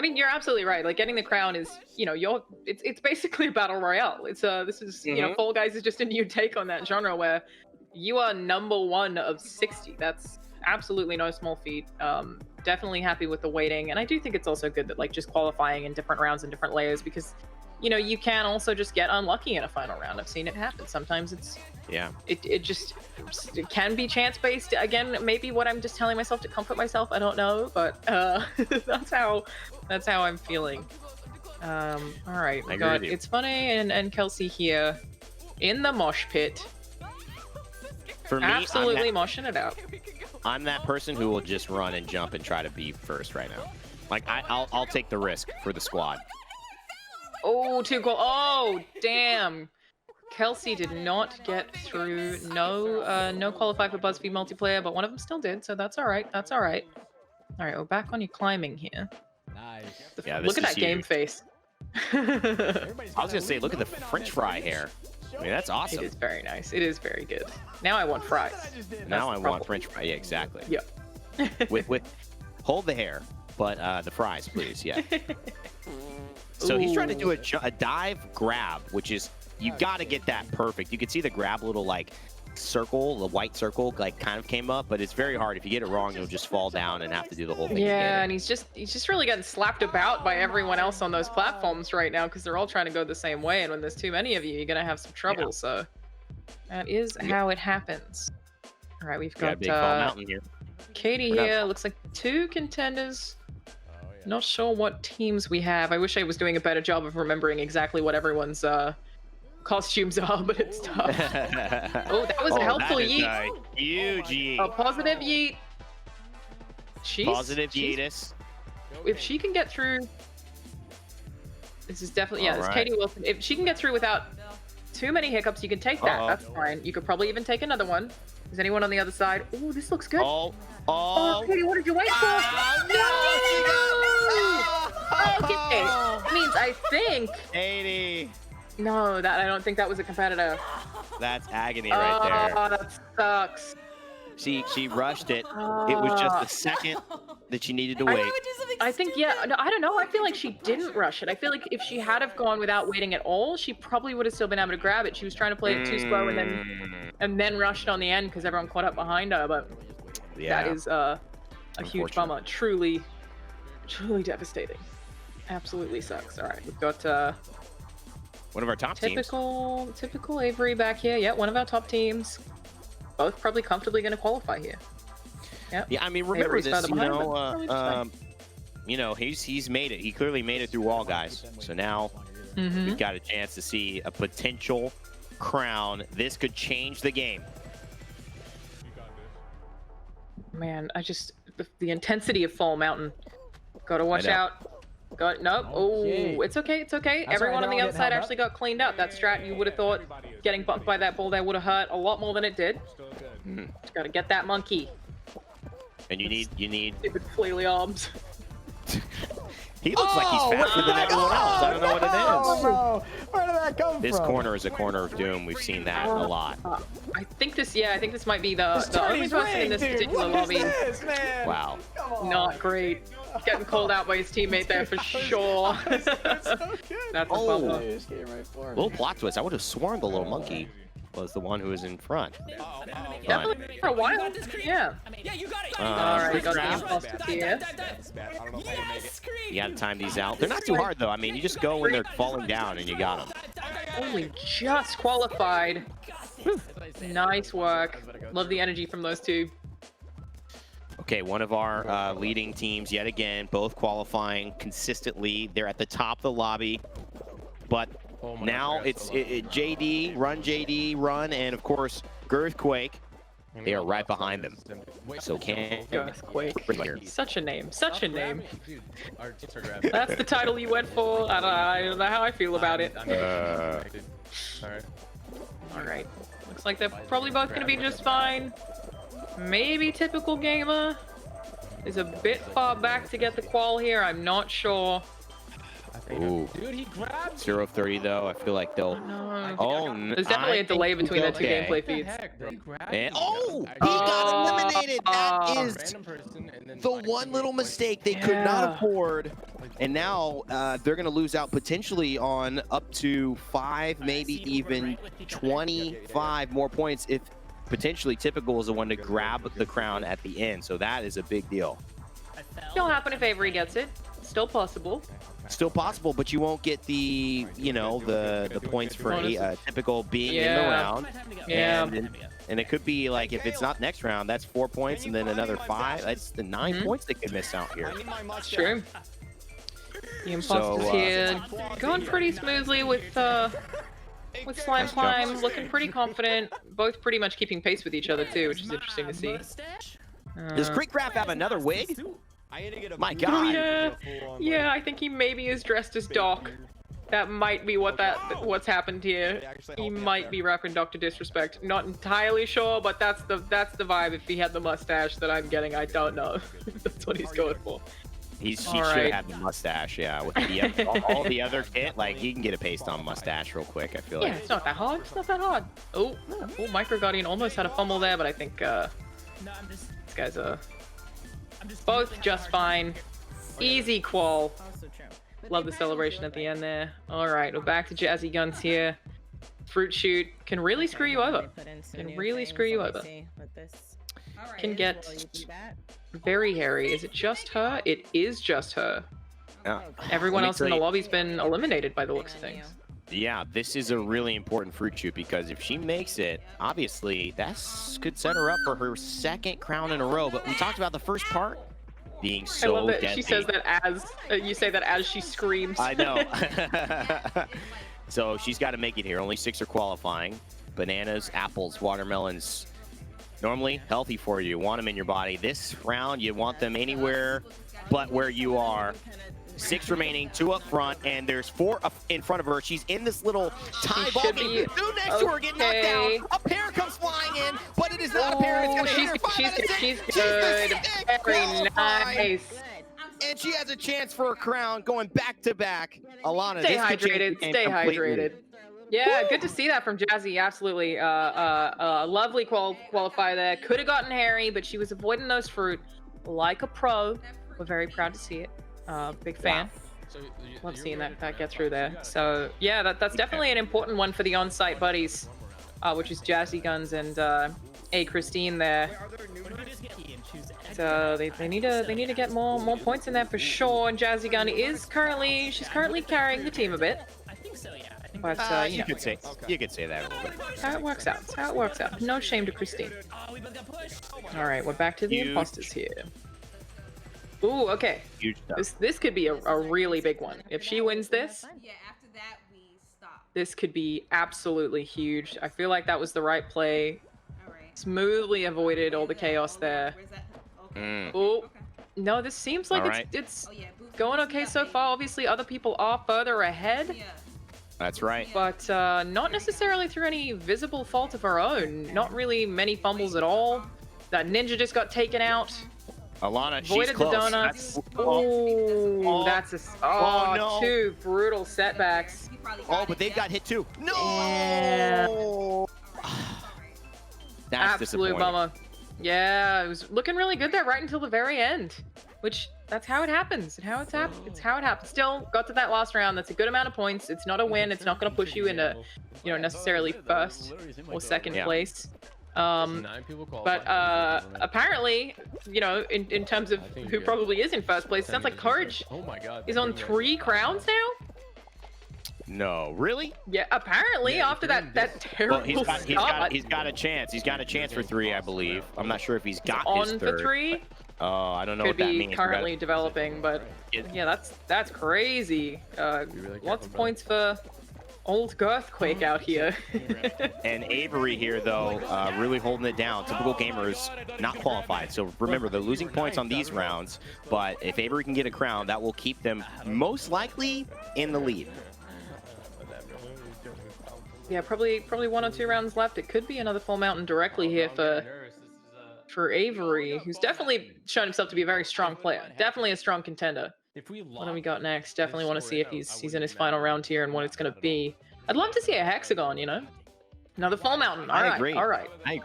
mean, you're absolutely right. Like, getting the crown is, it's basically a battle royale. It's this is Fall Guys is just a new take on that genre where you are number 1 of 60. That's absolutely no small feat. Definitely happy with the weighting, and I do think it's also good that, like, just qualifying in different rounds and different layers, because you can also just get unlucky in a final round. I've seen it happen. Sometimes it can be chance based. Again, maybe what I'm just telling myself to comfort myself. I don't know, but that's how I'm feeling. All right, we got It's Funny and Kelsey here in the mosh pit. For me, absolutely moshing it out. I'm that person who will just run and jump and try to be first right now. Like, I'll take the risk for the squad. Oh, 2 goal. Oh, damn. Kelsey did not get through. No qualify for BuzzFeed multiplayer, but one of them still did, so that's all right. That's all right. All right, we're back on your climbing here. Nice. Look at that game face. I was gonna say, look at the French fry hair. I mean, that's awesome. It is very nice. It is very good. Now I want fries. Now I want French fry. Yeah, exactly. Yeah. with hold the hair, but the fries, please. Yeah. So he's trying to do a dive grab, which is, you got to get that perfect. You can see the grab little, like, circle, the white circle, like, kind of came up, but it's very hard. If you get it wrong, you'll just fall down and have to do the whole thing again. Yeah, and he's just really getting slapped about by everyone else on those platforms right now, because they're all trying to go the same way, and when there's too many of you, you're gonna have some trouble. So that is how it happens. All right, we've got Big Fall Mountain here. Katie here. Looks like 2 contenders. Not sure what teams we have. I wish I was doing a better job of remembering exactly what everyone's costumes are, but it's tough. Oh, that was a helpful yeet. Huge yeet. A positive yeet. Positive yeetus. If she can get through, this is definitely, this is Katie Wilson. If she can get through without too many hiccups, you can take that. That's fine. You could probably even take another one. Is anyone on the other side? Oh, this looks good. Oh, Katie, what did you wait for? Okay. That means I think. 80. No, I don't think that was a competitor. That's agony right there. Oh, that sucks. She rushed it. It was just the second that she needed to wait. I think, no, I don't know. I feel like she didn't rush it. I feel like if she had have gone without waiting at all, she probably would have still been able to grab it. She was trying to play it too slow and then rushed on the end because everyone caught up behind her. But that is a huge bummer. Truly devastating. Absolutely sucks. All right, we've got one of our top teams. Typical Avery back here. Yeah, one of our top teams. Both probably comfortably going to qualify here. Yep. Yeah, I mean, remember this, he's made it. He clearly made it through all, guys. So now we've got a chance to see a potential crown. This could change the game. Man, the intensity of Fall Mountain. Got to watch out. Got nope. Okay. Oh, it's okay. It's okay. That's Everyone alright, on the they're all outside getting actually got cleaned up. That strat, you would have thought getting bumped by that ball there would have hurt a lot more than it did. Just gotta get that monkey. And you need. Stupid flaily arms. He looks like he's faster than everyone else. I don't know what it is. Oh, no. Where did that come This from? corner is a corner of doom. We've seen that a lot. I think this might be the only tourney's person in rigged, this dude. particular What is lobby. this, man? Wow. Come on. Not great. Getting called out by his teammate there for sure. That's a bummer. You just came right for me. Little plot twist. I would have sworn the little monkey was the one who was in front. Definitely for a while. Yeah. Yeah, you got it. Alright, got the grab. imposters here. You gotta time these out. They're not too hard though. I mean, you just go when they're falling down and you got them. Only just qualified. Nice work. Love the energy from those two. Okay, one of our leading teams yet again, both qualifying consistently. They're at the top of the lobby, but now it's JD, run, and of course, Girthquake. They are right behind them. So can Girthquake. Such a name. Such a name. That's the title you went for. I don't know how I feel about it. Alright. Looks like they're probably both going to be just fine. Maybe typical gamer is a bit far back to get the qual here. I'm not sure. Ooh. Dude, he grabbed 0-30 though. I feel like they'll. No. Oh, There's definitely a delay between the two okay. gameplay feeds. And, oh, he got eliminated. That is the one little mistake they could not afford. And now they're going to lose out potentially on up to 5, maybe even 25 more points if potentially Typical is the one to grab the crown at the end. So that is a big deal. Still happen if Avery gets it. Still possible. Still possible, but you won't get the, you know, the points for Typical being in the round. Yeah. And it could be like, if it's not next round, that's 4 points and then another 5. That's the 9 points they could miss out here. It's true. The imposters here going pretty smoothly with Slime Climb, looking pretty confident. Both pretty much keeping pace with each other too, which is interesting to see. Does Creekcraft have another wig? My God. Oh, yeah, I think he maybe is dressed as Doc. That might be what's happened here. He might be repping Dr. Disrespect. Not entirely sure, but that's the vibe. If he had the mustache that I'm getting, I don't know. That's what he's going for. He should have had the mustache, yeah. With the all the other kit, like he can get a paste on mustache real quick. I feel like. Yeah, it's not that hard. It's not that hard. Oh, Micro Guardian almost had a fumble there, but I think these guys are both just fine. Easy qual. Love the celebration at the end there. All right, we're back to Jazzy Guns here. Fruit Shoot can really screw you over. Can really screw you over. Can get very hairy. Is it just her? It is just her. Yeah. Everyone else in the lobby's been eliminated by the looks of things. Yeah, this is a really important Fruit Shoot because if she makes it, obviously that could set her up for her second crown in a row. But we talked about the first part being so I love that deadly. she says that as you say that as she screams. I know. So she's got to make it here. Only 6 are qualifying. Bananas, apples, watermelons. Normally healthy for you. Want them in your body. This round, you want them anywhere but where you are. 6 remaining, 2 up front, and there's 4 up in front of her. She's in this little tie ball game. 2 next to her get knocked down. A pair comes flying in, but it is not a pair. It's going to hit her. 5 out of 6. She's good. Very nice. And she has a chance for a crown going back to back. Alana, stay hydrated. Stay hydrated. Yeah, good to see that from Jazzy. Absolutely. Lovely qualifier there. Could have gotten hairy, but she was avoiding those fruit like a pro. We're very proud to see it. Big fan. Love seeing that get through there. So yeah, that's definitely an important one for the on-site buddies, which is Jazzy Guns and A Christine there. So they need to get more points in there for sure. And Jazzy Gun is currently carrying the team a bit. But you could say that a little bit. That's how it works out. That's how it works out. No shame to Christine. All right, we're back to the imposters here. Ooh, okay. Huge stuff. This could be a really big one. If she wins this, this could be absolutely huge. I feel like that was the right play. Smoothly avoided all the chaos there. Oh, no, this seems like it's going okay so far. Obviously, other people are further ahead. That's right. But not necessarily through any visible fault of her own. Not really many fumbles at all. That ninja just got taken out. Alana, she's Voided close. the donuts. Oh, that's no. 2 brutal setbacks. Oh, but they've got hit too. No. Yeah. That's Absolute disappointing. bummer. Yeah, it was looking really good there right until the very end. Which, that's how it happens. It's how it happens. Still, got to that last round. That's a good amount of points. It's not a win. It's not going to push you into, necessarily first or second place. But apparently, in terms of who probably is in first place, it sounds like Courage is on 3 crowns now. No, really? Yeah, apparently after that terrible Well, he's got a chance. He's got a chance for 3, I believe. I'm not sure if he's got his on third. for 3. Oh, I don't know Could what that be means. currently developing, but yeah, that's crazy. Lots of points for old Girthquake out here. And Avery here, though, really holding it down. Typical gamers not qualified. So remember, they're losing points on these rounds. But if Avery can get a crown, that will keep them most likely in the lead. Yeah, probably 1 or 2 rounds left. It could be another full mountain directly here for Avery, who's definitely shown himself to be a very strong player. Definitely a strong contender. What do we got next? Definitely want to see if he's in his final round here and what it's going to be. I'd love to see a hexagon, Another full mountain. All right. All right. I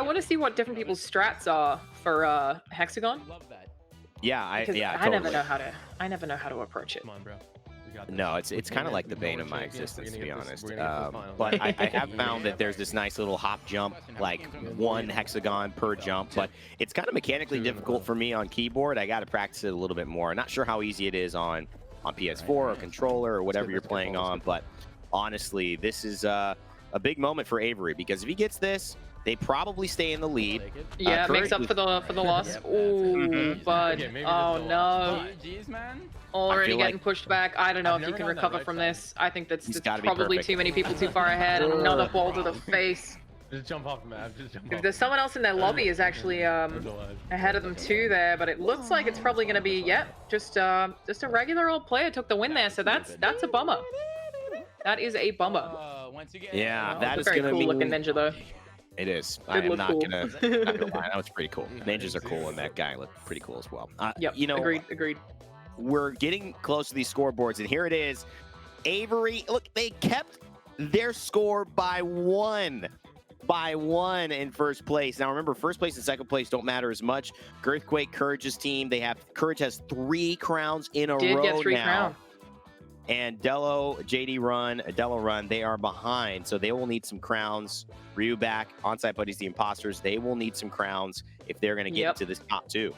want to see what different people's strats are for hexagon. Yeah, I totally. I never know how to approach it. Come on, bro. No, it's kind of like the bane of my existence, to be honest. But I have found that there's this nice little hop jump, like 1 hexagon per jump, but it's kind of mechanically difficult for me on keyboard. I got to practice it a little bit more. Not sure how easy it is on PS4 or controller or whatever you're playing on, but honestly, this is a big moment for Avery, because if he gets this, they probably stay in the lead. Yeah, it makes up for the loss. Ooh, but oh no. Already getting pushed back. I don't know if you can recover from this. I think that's probably too many people too far ahead, and another ball to the face. Just jump off the map. If there's someone else in their lobby is actually ahead of them too there, but it looks like it's probably going to be just a regular old player took the win there, so that's a bummer. That is a bummer. Yeah, that is very going to cool be looking ninja though. It is. I am not gonna lie. That was pretty cool. Ninjas are cool, and that guy looked pretty cool as well. Yep. Agreed. We're getting close to these scoreboards, and here it is. Avery, look, they kept their score by 1 in first place. Now remember, first place and second place don't matter as much. Girthquake, Courage's team, Courage has 3 crowns in a row Did get 3 now. crowns. And Dello Run, they are behind, so they will need some crowns. Ryu back, Onsite Buddies, the Imposters, they will need some crowns if they're going to get into this top 2.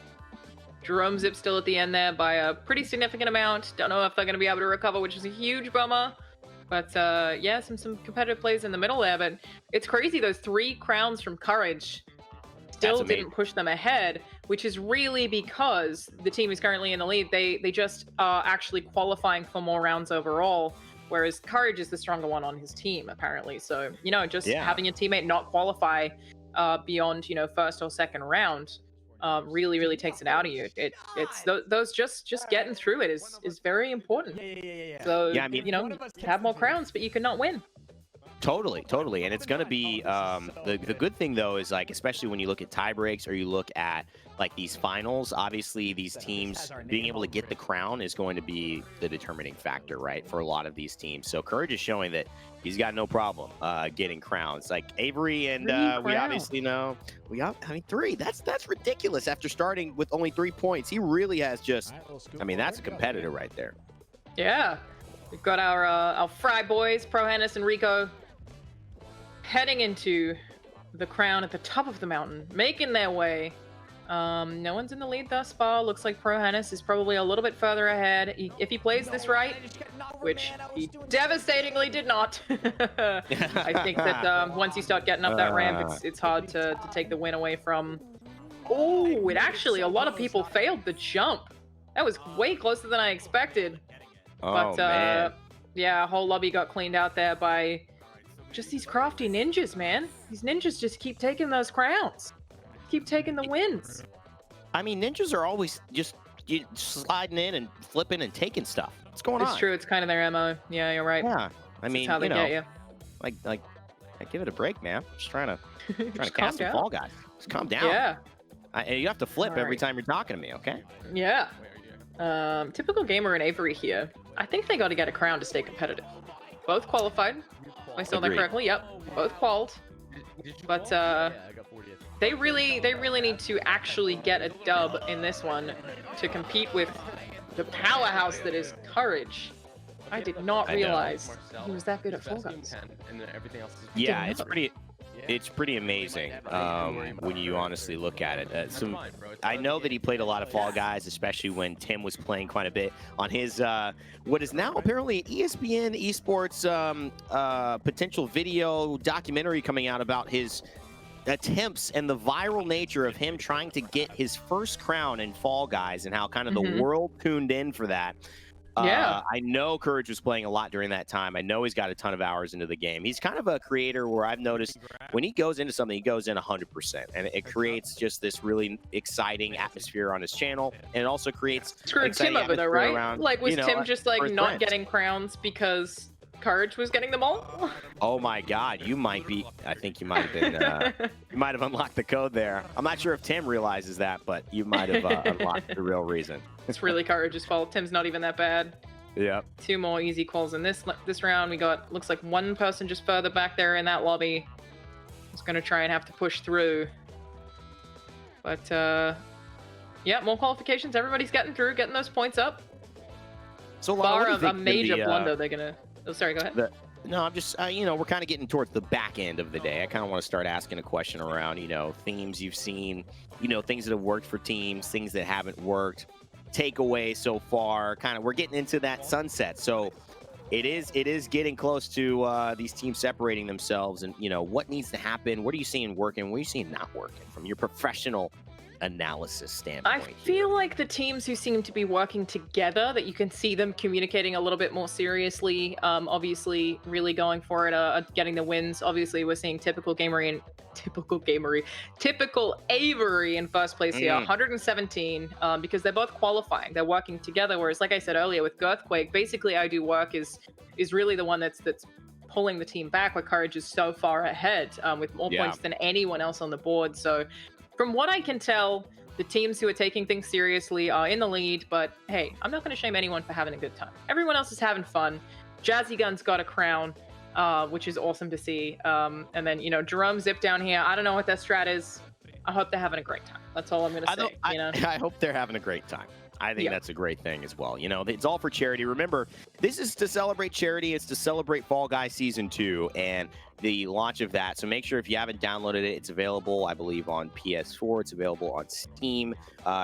Jerome Zip still at the end there by a pretty significant amount. Don't know if they're going to be able to recover, which is a huge bummer. But yeah, some competitive plays in the middle there. But it's crazy, those 3 crowns from Courage still didn't push them ahead, which is really because the team is currently in the lead. They just are actually qualifying for more rounds overall, whereas Courage is the stronger one on his team, apparently. So, just having a teammate not qualify beyond, first or second round really takes it out of you. It's those just getting through it is very important. So, have more crowns, but you cannot win. Totally. And it's going to be the good thing, though, is like, especially when you look at tie breaks or you look at like these finals, obviously these teams being able to get the crown is going to be the determining factor, right, for a lot of these teams. So Courage is showing that he's got no problem getting crowns. Like Avery and we obviously know 3. That's ridiculous after starting with only 3 points. He really has just, that's a competitor right there. Yeah. We've got our Fry boys, Prohannes and Rico, heading into the crown at the top of the mountain, making their way. No one's in the lead thus far. Looks like Prohannes is probably a little bit further ahead. If he plays this right, which he devastatingly did not. I think that once you start getting up that ramp, it's hard to take the win away from. Oh, a lot of people failed the jump. That was way closer than I expected. But man. Yeah, a whole lobby got cleaned out there by just these crafty ninjas, man. These ninjas just keep taking those crowns. Keep taking the wins. Ninjas are always just, you sliding in and flipping and taking stuff. What's going on? It's true. It's kind of their MO. Yeah, you're right. Yeah, I mean, That's how they you know, get you. like, give it a break, man. Just trying to Just cast some calm Fall Guys. Just calm down. Yeah. And you have to flip every Alright. time you're talking to me, okay? Yeah. Typical gamer and Avery here. I think they got to get a crown to stay competitive. Both qualified. If I saw that Agreed. correctly. Yep. Both qualled. But they really need to actually get a dub in this one to compete with the powerhouse that is Courage. I did not I know. realize he was that good at Fall Guys. Yeah, it's pretty amazing when you honestly look at it. I know that he played a lot of Fall Guys, especially when Tim was playing quite a bit on his what is now apparently an ESPN esports potential video documentary coming out about his attempts and the viral nature of him trying to get his first crown in Fall Guys and how kind of the world tuned in for that. Yeah. I know Courage was playing a lot during that time. I know he's got a ton of hours into the game. He's kind of a creator where I've noticed when he goes into something, he goes in 100%. And it creates just this really exciting atmosphere on his channel. And it also creates Screwed Tim over though, right? around, Like, was you know, Tim just like for his not friends. getting crowns because Courage was getting them all? Oh my God, you might be. I think you might have been. You might have unlocked the code there. I'm not sure if Tim realizes that, but you might have unlocked the real reason. It's really Courage's fault. Tim's not even that bad. Yep. 2 more easy calls in this round. We got, looks like one person just further back there in that lobby. Is going to try and have to push through. But, yeah, more qualifications. Everybody's getting through, getting those points up. So, Bar what do you of think a is major the, blunder, they're going to... Oh, sorry, go ahead. No, I'm just, you know, we're kind of getting towards the back end of the day. I kind of want to start asking a question around, you know, themes you've seen, you know, things that have worked for teams, things that haven't worked, takeaway so far. Kind of, we're getting into that sunset. So it is getting close to these teams separating themselves, and you know, what needs to happen? What are you seeing working? What are you seeing not working from your professional analysis standpoint? I feel like the teams who seem to be working together, that you can see them communicating a little bit more seriously, obviously really going for it, getting the wins. Obviously, we're seeing typical Avery in first place here, 117, because they're both qualifying. They're working together, whereas like I said earlier with Girthquake, basically I Do Work is really the one that's pulling the team back, where Courage is so far ahead with more points than anyone else on the board. So from what I can tell, the teams who are taking things seriously are in the lead, but hey, I'm not going to shame anyone for having a good time. Everyone else is having fun. Jazzy Gun's got a crown, which is awesome to see. And then, you know, Jerome Zip down here, I don't know what their strat is. I hope they're having a great time. That's all I'm going to say. You know? I hope they're having a great time. I think that's a great thing as well. You know, it's all for charity. Remember, this is to celebrate charity. It's to celebrate Fall Guys Season 2 and the launch of that. So make sure if you haven't downloaded it, it's available, I believe, on PS4. It's available on Steam.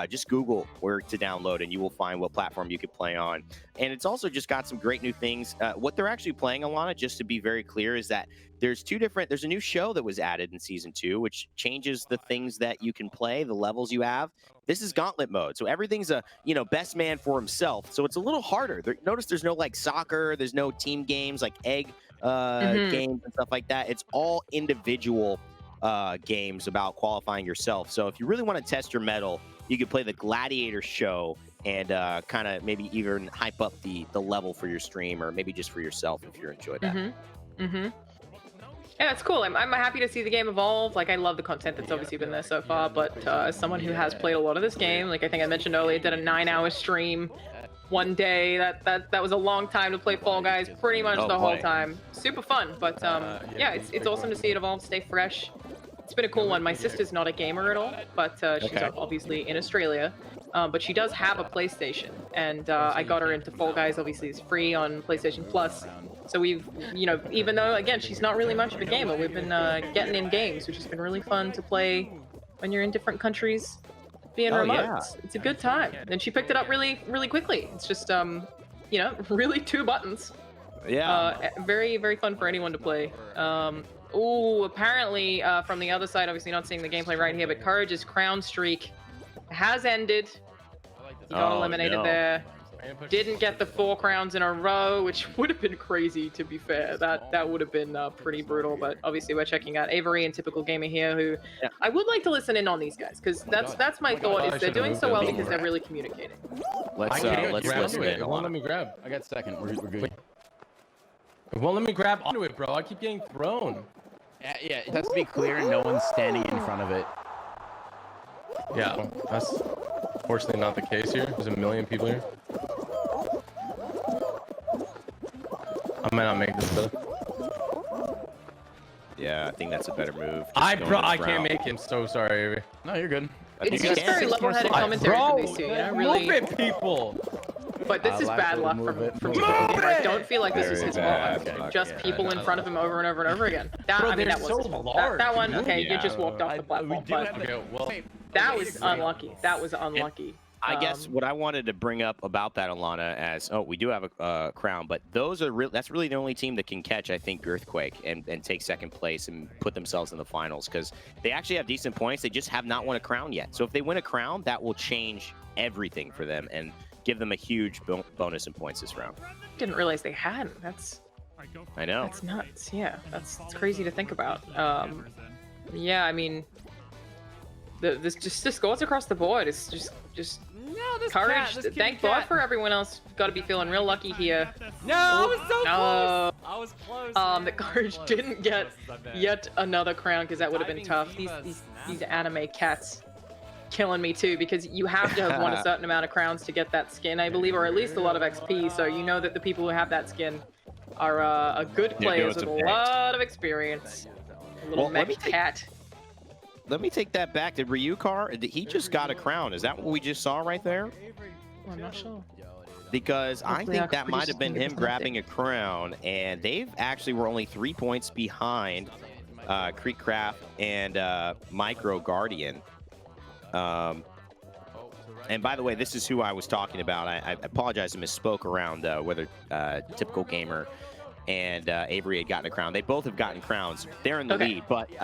Just Google where to download, and you will find what platform you could play on. And it's also just got some great new things. What they're actually playing, Alana, just to be very clear, is that there's a new show that was added in Season 2, which changes the things that you can play, the levels you have. This is gauntlet mode, so everything's a, you know, best man for himself. So it's a little harder. Notice there's no like soccer, there's no team games like egg games and stuff like that. It's all individual games about qualifying yourself. So if you really want to test your mettle, you could play the Gladiator show and kind of maybe even hype up the level for your stream, or maybe just for yourself if you enjoy that. Yeah, it's cool. I'm happy to see the game evolve. Like, I love the content that's obviously been there so far, but as someone who has played a lot of this game, like I think I mentioned earlier, did a 9-hour stream one day. That was a long time to play Fall Guys, pretty much the whole time. Super fun, but yeah, it's awesome to see it evolve, stay fresh. It's been a cool one. My sister's not a gamer at all, but she's obviously in Australia. But she does have a PlayStation, and I got her into Fall Guys. Obviously, it's free on PlayStation Plus. So we've, you know, even though, again, she's not really much of a gamer, we've been getting in games, which has been really fun to play when you're in different countries, being remote. Yeah. It's a good time. And she picked it up really, really quickly. It's just, you know, really 2 buttons. Yeah. Very, very fun for anyone to play. Ooh, apparently, from the other side, obviously not seeing the gameplay right here, but Courage's crown streak has ended. He got eliminated there. didn't get the 4 crowns in a row, which would have been crazy, to be fair. That would have been pretty brutal, but obviously we're checking out Avery and Typical Gamer here, who I would like to listen in on these guys, because that's my thought, is they're doing so well because they're really communicating. Let's listen in. It won't let me grab. I got second. We're good. It won't let me grab onto it, bro. I keep getting thrown. Yeah, it has to be clear and no one's standing in front of it. Yeah, that's fortunately not the case here. There's a million people here. I might not make this though. Yeah, I think that's a better move. I can't make him. So sorry, Avery. No, you're good. It's just very level-headed commentary from these two, you know, really. Move it, people. But this is bad luck from Typical Gamer. I don't feel like this was his fault. Okay. Just people in front of him over and over and over again. That, Bro, I mean, that they're was so his fault. large. That one, okay, Yeah. you just walked off the platform. But Okay, well, that was unlucky. That was unlucky. I guess what I wanted to bring up about that, Alana, as we do have a crown, but those are that's really the only team that can catch, I think, Earthquake and take second place and put themselves in the finals, because they actually have decent points. They just have not won a crown yet. So if they win a crown, that will change everything for them and give them a huge bonus in points this round. Didn't realize they hadn't. I know. That's nuts. Yeah, that's crazy to think about. Yeah, I mean, the scores across the board is just courage. Thank God for everyone else. Got to be feeling real lucky here. No, I was so No. close. I was close. The courage didn't get yet another crown, because that would have been tough. These anime cats killing me too, because you have to have won a certain amount of crowns to get that skin, I believe, or at least a lot of XP. So you know that the people who have that skin are a good players with a lot of experience. A little mech cat. Let me take that back. Did Ryukar, he just got a crown? Is that what we just saw right there? Well, I'm not sure. Because I think that might have been him grabbing a crown, and they've actually were only 3 points behind Creekcraft and Micro Guardian. And by the way, this is who I was talking about. I apologize, I misspoke around whether Typical Gamer and Avery had gotten a crown. They both have gotten crowns. They're in the lead, but we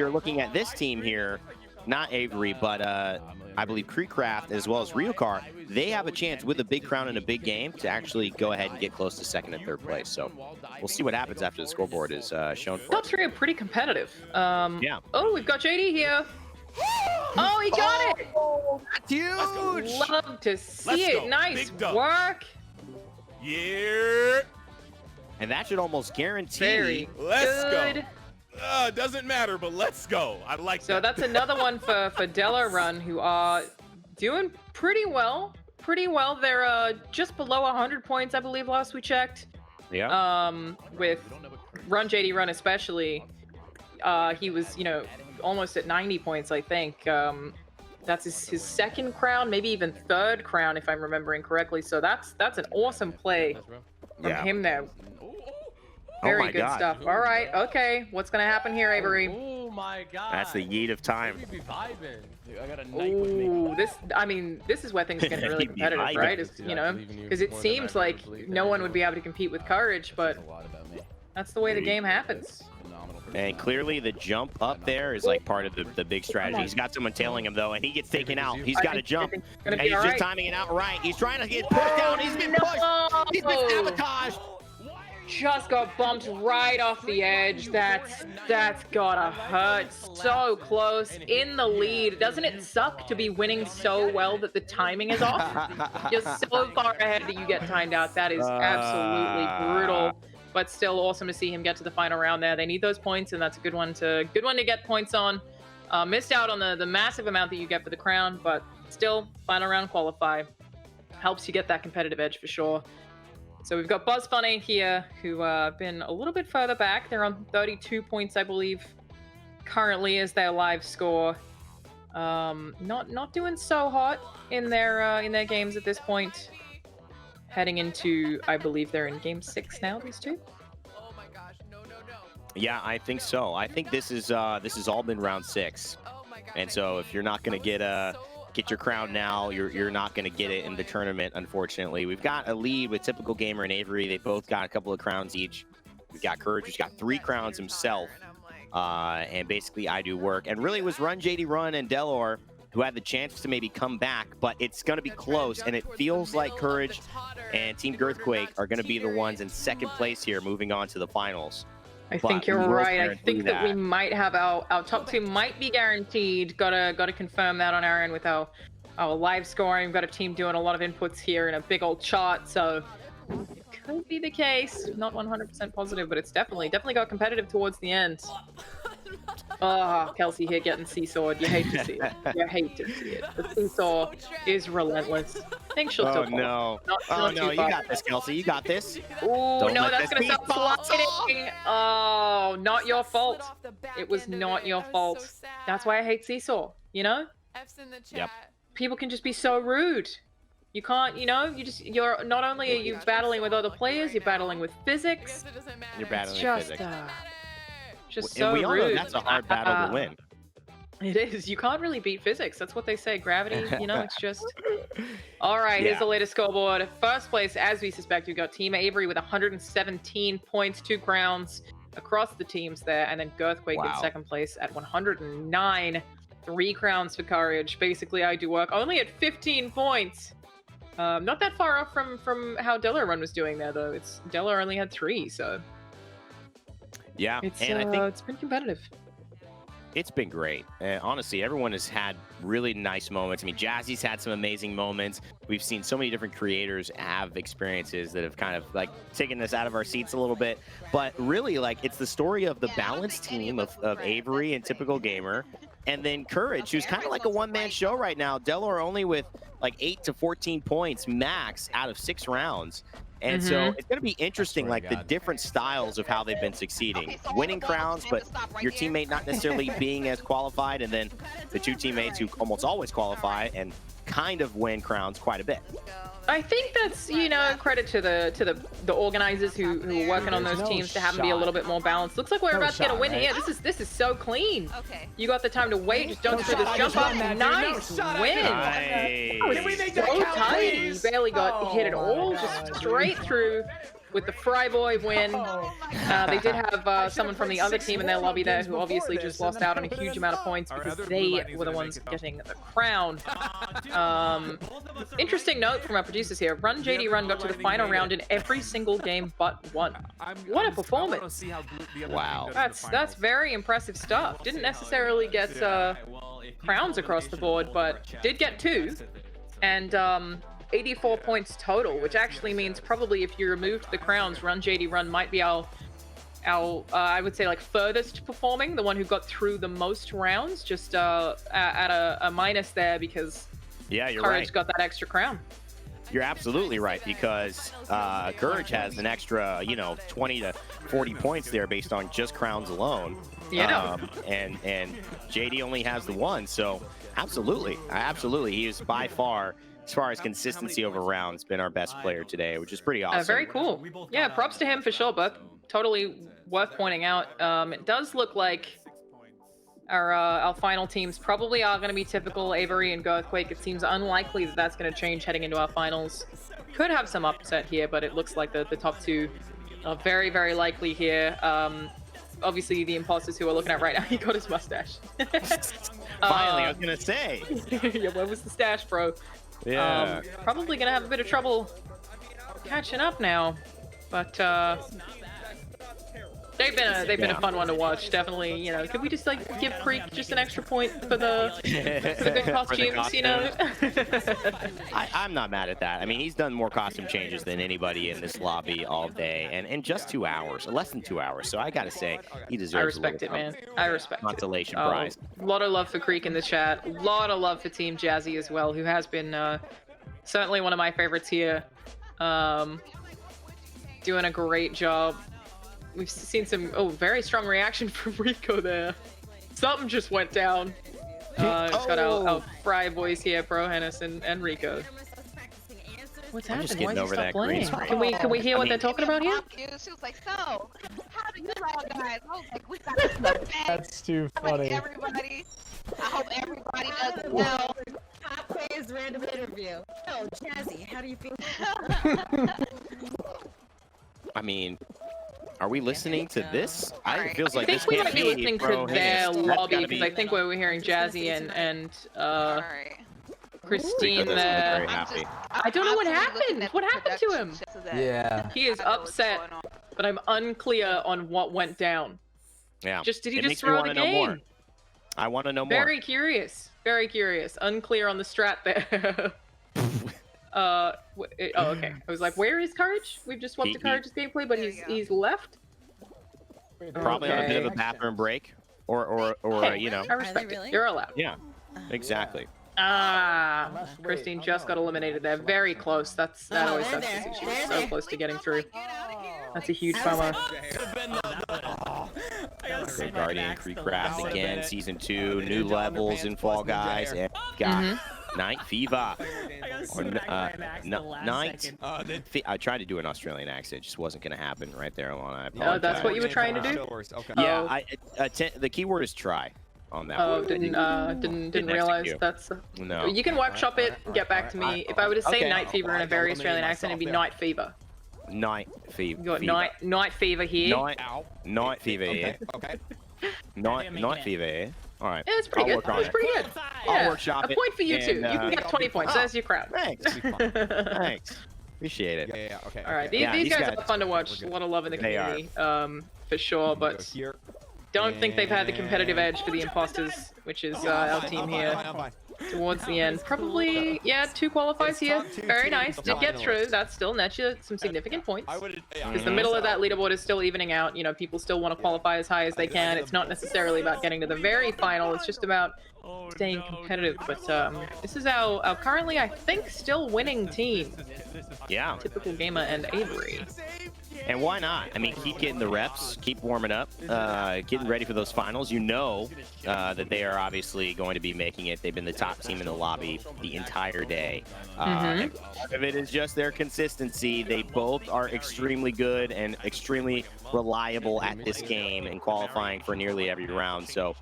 are looking at this team here, not Avery, but I believe Creekcraft as well as Ryukar. They have a chance with a big crown in a big game to actually go ahead and get close to second and third place. So we'll see what happens after the scoreboard is shown for us. Top three are pretty competitive. Yeah. Oh, we've got JD here. Oh, he got it! That's huge! Love to see it. Nice work. Yeah. And that should almost guarantee. Let's go. Doesn't matter, but let's go. I like that. So that's another one for Della Run, who are doing pretty well. They're just below 100 points, I believe, last we checked. Yeah. With Run JD Run especially, he was, almost at 90 points, I think. That's his second crown, maybe even third crown, if I'm remembering correctly. So that's an awesome play from him there. Very good stuff. All right, okay. What's gonna happen here, Avery? Oh my God. That's the yeet of time. I got a knight with me. This is where things get really competitive, right? Because it seems like no one would be able to compete with courage, but that's the way the game happens. And clearly the jump up there is like part of the big strategy. He's got someone tailing him though, and he gets taken out. He's got to jump, and he's just timing it out right. He's trying to get pushed down. He's been pushed. He's been sabotaged. Just got bumped right off the edge. That's gotta hurt. So close in the lead. Doesn't it suck to be winning so well that the timing is off? Just so far ahead that you get timed out. That is absolutely brutal. But still awesome to see him get to the final round there. They need those points, and that's a good one to get points on. Missed out on the massive amount that you get for the crown, but still, final round qualify. Helps you get that competitive edge for sure. So we've got Buzz Funny here, who been a little bit further back. They're on 32 points, I believe, currently as their live score. Not doing so hot in their games at this point. Heading into, I believe they're in game 6 now, these two. Oh my gosh, no. Yeah, I think so. I think this has all been round 6. Oh my gosh. And so if you're not gonna get your crown now, you're not gonna get it in the tournament, unfortunately. We've got a lead with Typical Gamer and Avery. They both got a couple of crowns each. We've got Courage, who's got 3 crowns himself. And basically I do work. And really it was Run JD Run and Delor who have the chance to maybe come back, but it's going to be close, and it feels like Courage and Team Girthquake are going to be the ones in second place here, moving on to the finals. I think you're right. I think that we might have our top two might be guaranteed. Gotta confirm that on our end with our live scoring. We've got a team doing a lot of inputs here in a big old chart, so it could be the case. Not 100% positive, but it's definitely got competitive towards the end. Oh, Kelsey here getting seesawed. You hate to see it. You hate to see it. The seesaw is relentless. I think she'll still fall. No. Oh no, you got this, Kelsey. You got this. Oh no, that's gonna stop sliding. Oh, not your fault. It was not your fault. That's why I hate seesaw. You know? Yep. People can just be so rude. You can't, you know, you're not only are you battling with other players, you're battling with physics. You're battling with physics. Just so we all know rude. that's a hard battle to win. It is. You can't really beat physics. That's what they say. Gravity, you know, it's just... All right, here's the latest scoreboard. First place, as we suspect, we've got Team Avery with 117 points, 2 crowns across the teams there. And then Girthquake in second place at 109, 3 crowns for Courage. Basically, I do work only at 15 points. Not that far off from how Delaware Run was doing there, though. Delaware only had 3, so... Yeah, and I think it's been competitive. It's been great. Honestly, everyone has had really nice moments. I mean, Jazzy's had some amazing moments. We've seen so many different creators have experiences that have kind of like taken us out of our seats a little bit. But really, like, it's the story of the balanced team of Avery and Typical Gamer, and then Courage, who's kind of like a one-man show right now. Delaware only with like 8 to 14 points max out of 6 rounds. And so it's going to be interesting, like the different styles of how they've been succeeding. Winning crowns, but your teammate not necessarily being as qualified, and then the 2 teammates who almost always qualify and kind of win crowns quite a bit. I think that's, you know, credit to the organizers who are working on those teams to have them be a little bit more balanced. Looks like we're about to get a win here. This is so clean. You got the time to wait, just dunk through this jump up. Nice win. Nice. So tight. You barely got hit at all. Just straight through with the Fryboy win. They did have someone from the other team in their lobby there who obviously just lost out on a huge amount of points because they were the ones getting the crown. Interesting note from our producers here. Run JD Run got to the final round in every single game but one. What a performance. Wow. That's very impressive stuff. Didn't necessarily get crowns across the board, but did get 2. And 84 points total, which actually means probably if you removed the crowns, Run JD Run might be our I would say like furthest performing, the one who got through the most rounds, just at a minus there because you're Courage right. got that extra crown. You're absolutely right, because Courage has an extra, 20 to 40 points there based on just crowns alone. Yeah. And JD only has the 1, so absolutely, he is by far, as far as consistency over rounds, been our best player today, which is pretty awesome. Very cool. Yeah, props to him for sure, but totally worth pointing out. It does look like our final teams probably are going to be Typical, Avery, and Girthquake. It seems unlikely that that's going to change heading into our finals. Could have some upset here, but it looks like the top 2 are very, very likely here. Obviously, the imposters who are looking at right now, he got his mustache. Finally, I was going to say. Yeah, where was the stash, bro? Yeah. Probably gonna have a bit of trouble catching up now, but they've been a fun one to watch. Definitely, you know. Could we just like give Creek just an extra point for the good costumes? You know. I'm not mad at that. I mean, he's done more costume changes than anybody in this lobby all day, and in just 2 hours, less than 2 hours. So I gotta say, he deserves. I respect it, man. I respect it. Consolation prize. A lot of love for Creek in the chat. A lot of love for Team Jazzy as well, who has been certainly one of my favorites here. Doing a great job. We've seen some very strong reaction from Rico there. Something just went down. It's got our Fry boys here, Pro Hennis and Rico. What's happening? Why is he stop playing? Can we hear what they're talking about here? She was like, so, how do you all guys? I was like, we got this in the bag. That's too funny. Everybody, I hope everybody does well. Top players random interview. Oh, Jazzy, how do you feel? I mean, Are we listening to this? It feels like I this think we can't might be listening bro. to their That's lobby gotta because be- I think we were hearing Jazzy and Christine Rico doesn't look there. very happy. I don't know what happened. What happened to him? Yeah. He is upset, but I'm unclear on what went down. Yeah. Just did he It just makes me throw wanna the know more. game? I want to know more. Very curious. Very curious. Unclear on the strat there. Oh, okay. I was like, where is Courage? We've just swapped to Courage's gameplay, but he's left. Probably on a bit of a bathroom break, or Hey, you know. I respect it. You're allowed. Yeah. Exactly. Ah, Christine just got eliminated there. Very close. That always sucks to see. She was so close to getting through. That's a huge bummer. Guardian Creecraft again, season 2, new levels in Fall Guys, and got Night Fever. Or Night. I tried to do an Australian accent, just wasn't going to happen right there, Alana. I apologize. Oh, that's what you were trying to do? Yeah, the keyword is try on that Oh, one. didn't realize that's. No. You can workshop it and get back to me. If I were to say Night Fever in a very Australian accent, it'd be Night Fever. Night Fever. You got night Fever here. Night Fever here. Okay. Night Fever here. All right. Yeah, it's pretty I'll good. work on It's it. pretty good. I'll Yeah. workshop A it, point for you too. and, You can get 20 points. There's your crown. Thanks. Thanks. Appreciate it. Yeah, okay. All right, Yeah, these these guys guys- are fun to watch. A lot of love in the They are. community, for sure. But don't think they've had the competitive edge for the imposters, which is our team here. Towards the end, probably, yeah, 2 qualifies here. Very nice. Did get through. That still nets you some significant points. Because the middle of that leaderboard is still evening out. You know, people still want to qualify as high as they can. It's not necessarily about getting to the very final. It's just about staying competitive. But this is our currently, I think, still winning team. Yeah. Typical Gamer and Avery. And why not? I mean, keep getting the reps, keep warming up, getting ready for those finals. You know that they are obviously going to be making it. They've been the top team in the lobby the entire day. And part of it is just their consistency. They both are extremely good and extremely reliable at this game and qualifying for nearly every round. So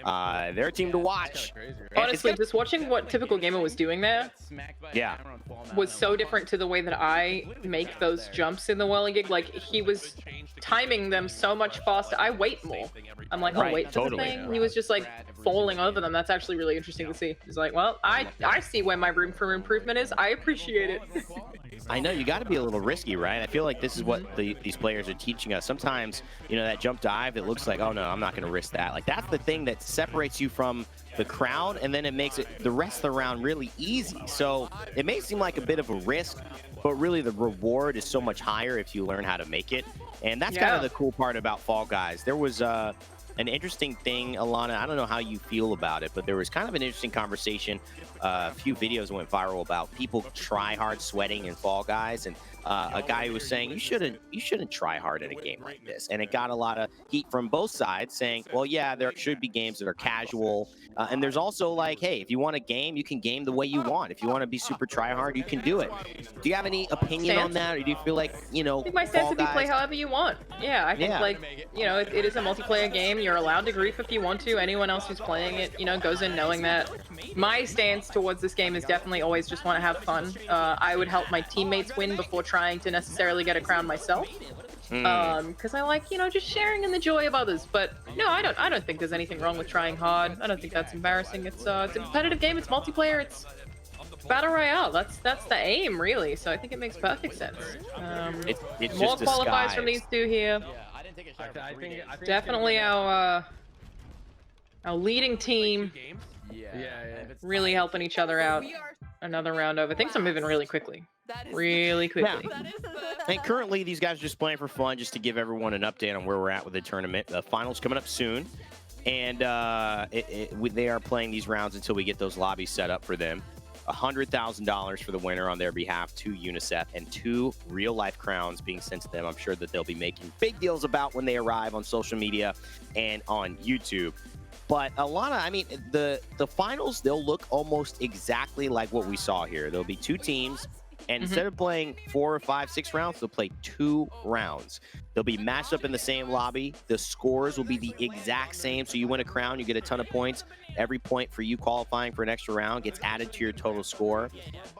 they're a team to watch. Honestly, just watching what Typical Gamer was doing there Yeah. was so different to the way that I make those jumps in the whirligig. Like, he was timing them so much faster. I wait more. I'm like, oh, Right, wait for totally. the thing. He was just like falling over them. That's actually really interesting to see. He's like, well, I see where my room for improvement is. I appreciate it. I know, you got to be a little risky, right? I feel like this is what these players are teaching us. Sometimes, you know, that jump dive, it looks like, oh no, I'm not going to risk that. Like, that's the thing that separates you from the crowd, and then it makes it the rest of the round really easy. So it may seem like a bit of a risk, but really the reward is so much higher if you learn how to make it. And that's kind of the cool part about Fall Guys. There was an interesting thing, Alana, I don't know how you feel about it, but there was kind of an interesting conversation, a few videos went viral about people try hard sweating in Fall Guys, and a guy who was saying you shouldn't try hard in a game like this, and it got a lot of heat from both sides saying, well, yeah, there should be games that are casual, and there's also like, hey, if you want a game, you can game the way you want. If you want to be super try hard, you can do it. Do you have any opinion on that, or do you feel like, you know, I think my stance would be play however you want. Yeah, I think like, you know, it is a multiplayer game. You're allowed to grief if you want to. Anyone else who's playing it, you know, goes in knowing that. My stance towards this game is definitely always just want to have fun. I would help my teammates win before trying to necessarily get a crown myself. Because I like, you know, just sharing in the joy of others. But no, I don't think there's anything wrong with trying hard. I don't think that's embarrassing. It's a competitive game. It's multiplayer. It's Battle Royale. That's the aim, really. So I think it makes perfect sense. It's more just qualifies from these disguised. two here. I think Definitely our leading team. Really helping each other out. Another round over. Things are moving really quickly. Really quickly. And currently, these guys are just playing for fun, just to give everyone an update on where we're at with the tournament. The finals coming up soon, and they are playing these rounds until we get those lobbies set up for them. $100,000 for the winner on their behalf to UNICEF, and 2 real-life crowns being sent to them. I'm sure that they'll be making big deals about when they arrive on social media and on YouTube. But Alana, I mean, the finals, they'll look almost exactly like what we saw here. There'll be 2 teams, and instead of playing 4 or 5, 6 rounds, they'll play 2 rounds. They'll be matched up in the same lobby. The scores will be the exact same. So you win a crown, you get a ton of points. Every point for you qualifying for an extra round gets added to your total score.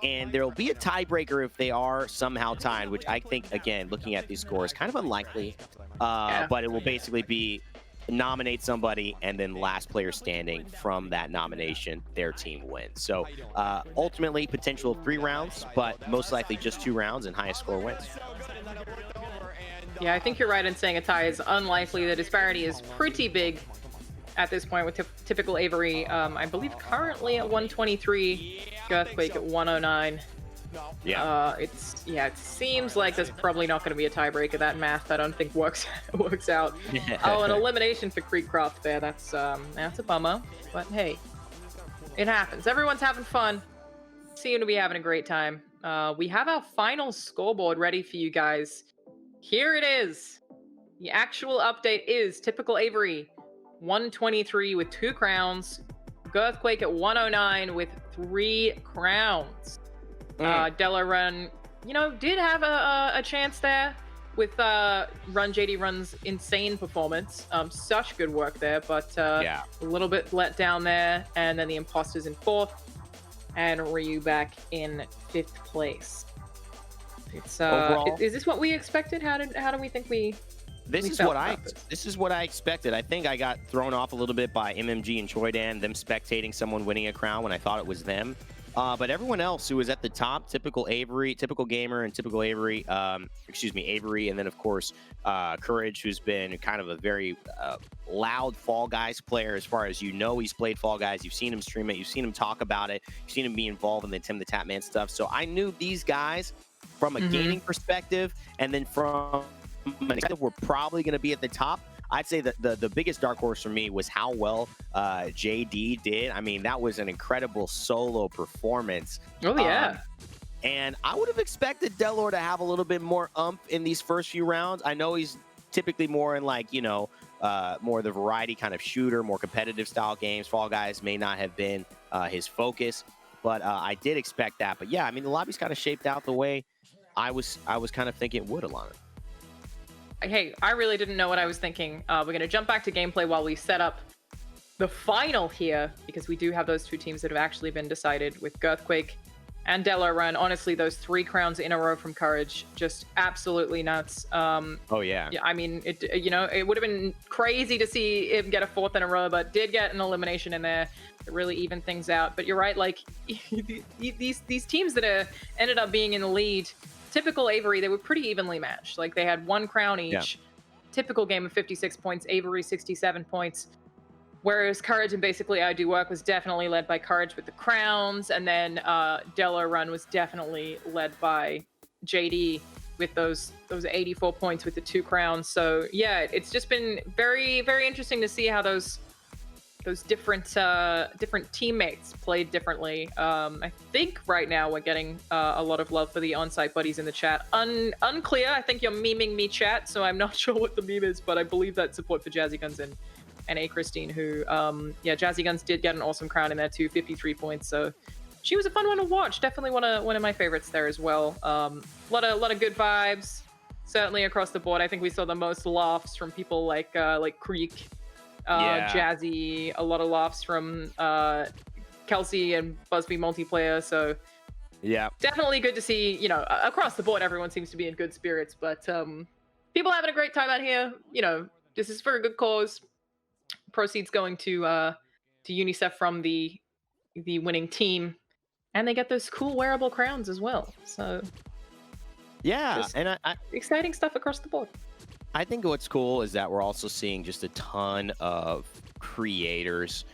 And there'll be a tiebreaker if they are somehow tied, which I think, again, looking at these scores, kind of unlikely. but it will basically be nominate somebody, and then last player standing from that nomination, their team wins. So ultimately, potential of 3 rounds, but most likely just 2 rounds, and highest score wins. Yeah, I think you're right in saying a tie is unlikely. The disparity is pretty big at this point with typical Avery. I believe currently at 123, Girthquake at 109. Yeah. It seems like there's probably not going to be a tiebreaker. That math I don't think works out. Oh, an elimination for Creekcraft there. That's a bummer. But hey, it happens. Everyone's having fun. Seem to be having a great time. We have our final scoreboard ready for you guys. Here it is. The actual update is typical Avery 123 with 2 crowns. Girthquake at 109 with 3 crowns. Delarun, did have a chance there with JD Run's insane performance. Such good work there, but a little bit let down there. And then the Imposters in 4th, and Ryu back in 5th place. It's overall, is this what we expected? How do we think we? This is what I expected. I think I got thrown off a little bit by MMG and Choidan, them spectating someone winning a crown when I thought it was them. But everyone else who was at the top, typical Avery, typical Gamer, and typical Avery, Avery, and then of course Courage, who's been kind of a very loud Fall Guys player. As far as he's played Fall Guys. You've seen him stream it. You've seen him talk about it. You've seen him be involved in the Tim the Tatman stuff. So I knew these guys from a gaming perspective, and then from we're probably going to be at the top. I'd say that the biggest dark horse for me was how well JD did. I mean, that was an incredible solo performance. Oh, yeah. And I would have expected Delor to have a little bit more in these first few rounds. I know he's typically more in more the variety kind of shooter, more competitive style games. Fall Guys may not have been his focus, but I did expect that. But yeah, I mean, the lobby's kind of shaped out the way I was kind of thinking it would, Alana. Hey, I really didn't know what I was thinking. We're going to jump back to gameplay while we set up the final here, because we do have those 2 teams that have actually been decided with Girthquake and Delarun. Honestly, those 3 crowns in a row from Courage, just absolutely nuts. Oh, yeah. I mean, it would have been crazy to see him get a 4th in a row, but did get an elimination in there to really even things out. But you're right, like, these teams that ended up being in the lead, typical Avery, they were pretty evenly matched. Like, they had 1 crown each. Yeah. Typical game of 56 points, Avery 67 points. Whereas Courage and basically I Do Work was definitely led by Courage with the crowns, and then Delarun was definitely led by JD with those 84 points with the 2 crowns. So yeah, it's just been very, very interesting to see how those different teammates played differently. I think right now we're getting a lot of love for the on-site buddies in the chat. Unclear. I think you're memeing me, chat, so I'm not sure what the meme is, but I believe that's support for Jazzy Guns and A. Christine, who, Jazzy Guns did get an awesome crown in there too, 53 points. So she was a fun one to watch. Definitely one of my favorites there as well. A lot of good vibes, certainly across the board. I think we saw the most laughs from people like Creek. Jazzy, a lot of laughs from Kelsey and BuzzFeed Multiplayer. So yeah, definitely good to see. Across the board, everyone seems to be in good spirits. But people having a great time out here. This is for a good cause. Proceeds going to UNICEF from the winning team, and they get those cool wearable crowns as well. So yeah, and I exciting stuff across the board. I think what's cool is that we're also seeing just a ton of creators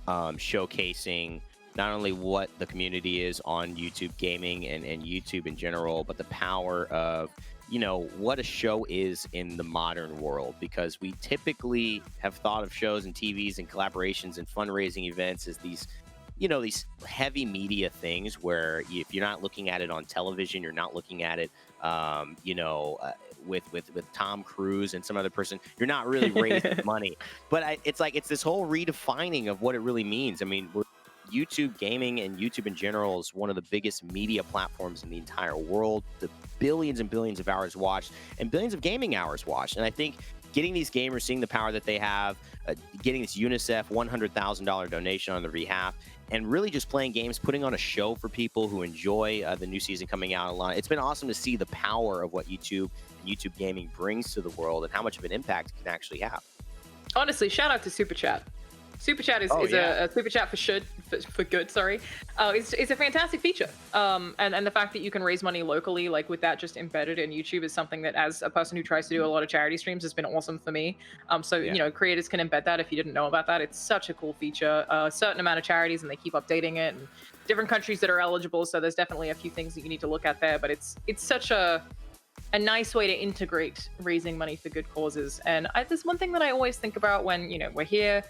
showcasing not only what the community is on YouTube gaming and YouTube in general, but the power of, what a show is in the modern world. Because we typically have thought of shows and TVs and collaborations and fundraising events as these heavy media things where if you're not looking at it on television, you're not looking at it, with Tom Cruise and some other person, you're not really raising money. But it's this whole redefining of what it really means. I mean, YouTube gaming and YouTube in general is one of the biggest media platforms in the entire world. The billions and billions of hours watched and billions of gaming hours watched. And I think getting these gamers, seeing the power that they have, getting this UNICEF $100,000 donation on their behalf, and really just playing games, putting on a show for people who enjoy the new season coming out a lot. It's been awesome to see the power of what YouTube and YouTube gaming brings to the world and how much of an impact it can actually have. Honestly, shout out to Super Chat. Super Chat is a Super Chat for good. Sorry, it's a fantastic feature. And the fact that you can raise money locally, like with that just embedded in YouTube, is something that, as a person who tries to do a lot of charity streams, has been awesome for me. You know, creators can embed that if you didn't know about that. It's such a cool feature. A certain amount of charities, and they keep updating it. And different countries that are eligible, so there's definitely a few things that you need to look at there. But it's such a nice way to integrate raising money for good causes. And there's one thing that I always think about when, you know, we're here.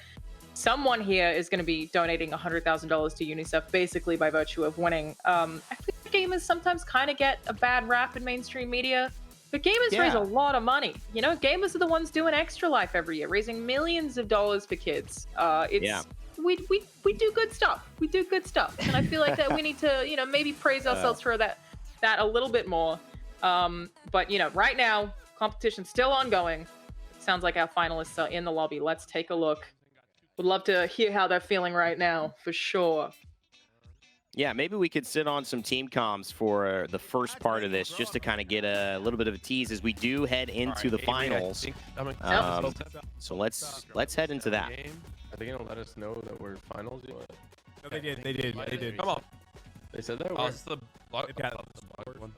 Someone here is going to be donating $100,000 to UNICEF basically by virtue of winning. I feel like gamers sometimes kind of get a bad rap in mainstream media, but gamers raise a lot of money. You know, gamers are the ones doing Extra Life every year, raising millions of dollars for kids. We do good stuff. We do good stuff, and I feel like that we need to, you know, maybe praise ourselves for that a little bit more. But you know, right now, competition's still ongoing. Sounds like our finalists are in the lobby. Let's take a look. Would love to hear how they're feeling right now, for sure. Yeah, maybe we could sit on some team comms for the first part of this, just to kind of get a little bit of a tease as we do head into the finals. So let's head into that. Are they gonna let us know that we're finals? No, they did. Come on. They said that. Oh, it's the one.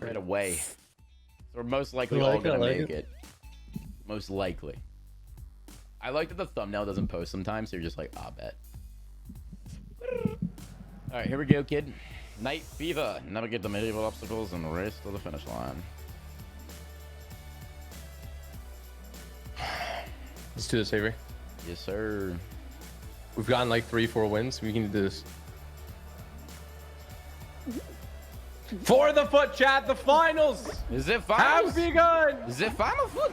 Right away. So we're most likely all gonna make it. Most likely. I like that the thumbnail doesn't post sometimes, so you're just like, ah, bet. Alright, here we go, kid. Night Fever. Navigate the medieval obstacles and race to the finish line. Let's do this, Avery. Yes, sir. We've gotten like 3-4 wins. We can do this. For the foot, chat, the finals! Is it finals? Have begun! Is it final foot?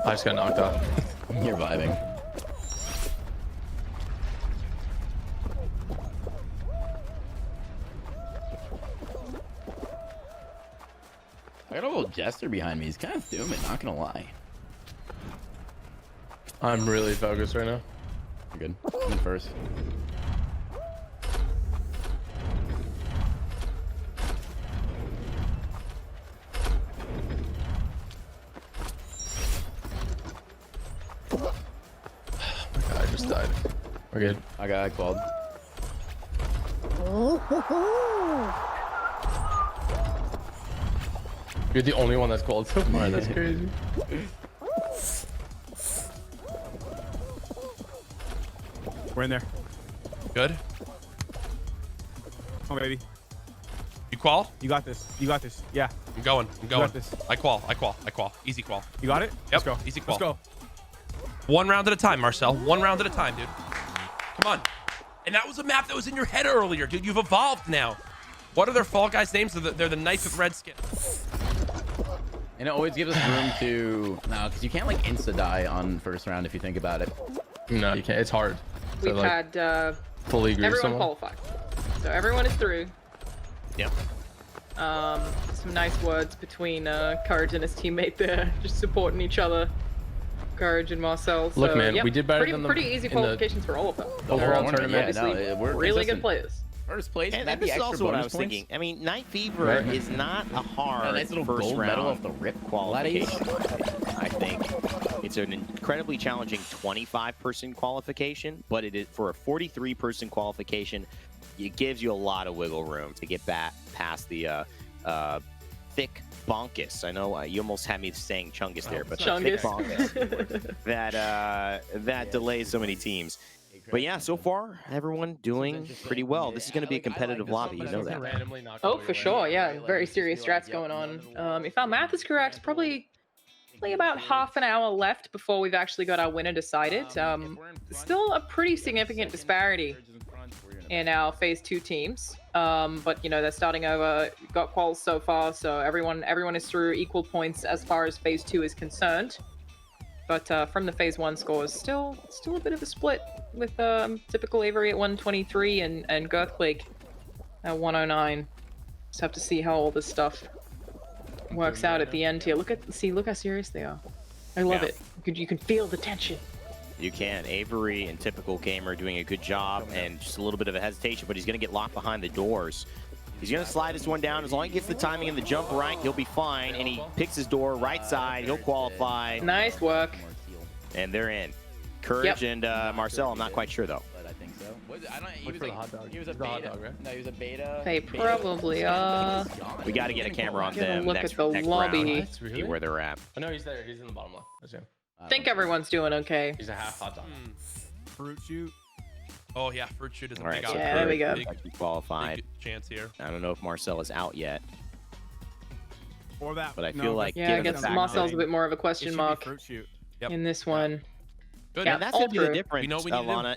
I just got knocked off. You're vibing. I got a little jester behind me. He's kind of zooming, not gonna lie. I'm really focused right now. You're good. I'm in first. I just died. We're good. I got called. You're the only one that's called so far. That's crazy. We're in there. Good. Come on, baby. You qual? You got this. You got this. Yeah. I'm going. You got this. I qual. Easy qual. You got it? Yep. Let's go. Easy qual. Let's go. One round at a time, Marcel. One round at a time, dude. Come on. And that was a map that was in your head earlier, dude. You've evolved now. What are their Fall Guys names? They're the Knights with Red Skin. And it always gives us room to... No, because you can't, like, insta-die on first round if you think about it. No, you can't. It's hard. We've had fully agree everyone qualified. So everyone is through. Yep. Some nice words between Courage and his teammate there, just supporting each other. Courage and Marcel. So, look, man, yep, we did better than them. Pretty easy qualifications for all of them. Overall They're tournament. obviously we're really good players. First place, And that'd this be is extra also what I bonus was points. thinking. I mean, Night Fever is not a hard nice little first gold round medal off the rip qualification. I think it's an incredibly challenging 25-person qualification, but it is for a 43-person qualification. It gives you a lot of wiggle room to get back past the thick bonkus. I know you almost had me saying chungus there, but the thick bonkus that delays so many teams. But yeah, so far everyone doing pretty well. This is going to be a competitive lobby, you know that. Oh, for sure. Yeah, very serious strats going on. If our math is correct, probably about half an hour left before we've actually got our winner decided. Still a pretty significant disparity in our phase 2 teams. But you know, they're starting over. Got quals so far, so everyone is through equal points as far as phase 2 is concerned. But from the phase 1 scores, still a bit of a split with typical Avery at 123 and Girthquake at 109. Just have to see how all this stuff works out at the end here. Look how serious they are. I love it. You can feel the tension. You can. Avery and Typical Gamer doing a good job, and just a little bit of a hesitation, but he's going to get locked behind the doors. He's going to slide this one down. As long as he gets the timing and the jump right, he'll be fine. And he picks his door right side. He'll qualify. Nice work. And they're in. Courage and Marcel, I'm not quite sure, though. But I think so. He was for like, the hot dog. he was a He's the hot beta. dog, right? No, he was a beta. They probably are. We got to get a camera on Get a them look next, at the next lobby. round. See where they're at. Oh, no, he's there. He's in the bottom left. That's him. I think everyone's doing okay. He's a half hot dog. Fruit shoot. Oh yeah, fruit shoot is a All right, big so Yeah, there we go. big, He qualified. big chance here. I don't know if Marcel is out yet, Or that. but I feel like Yeah, I given the guess fact Marcel's that- a bit more of a It question should be mark fruit shoot. Yep. in this one. Good. Yeah, And that's all gonna be the true. difference, We know what we need to do. Alana.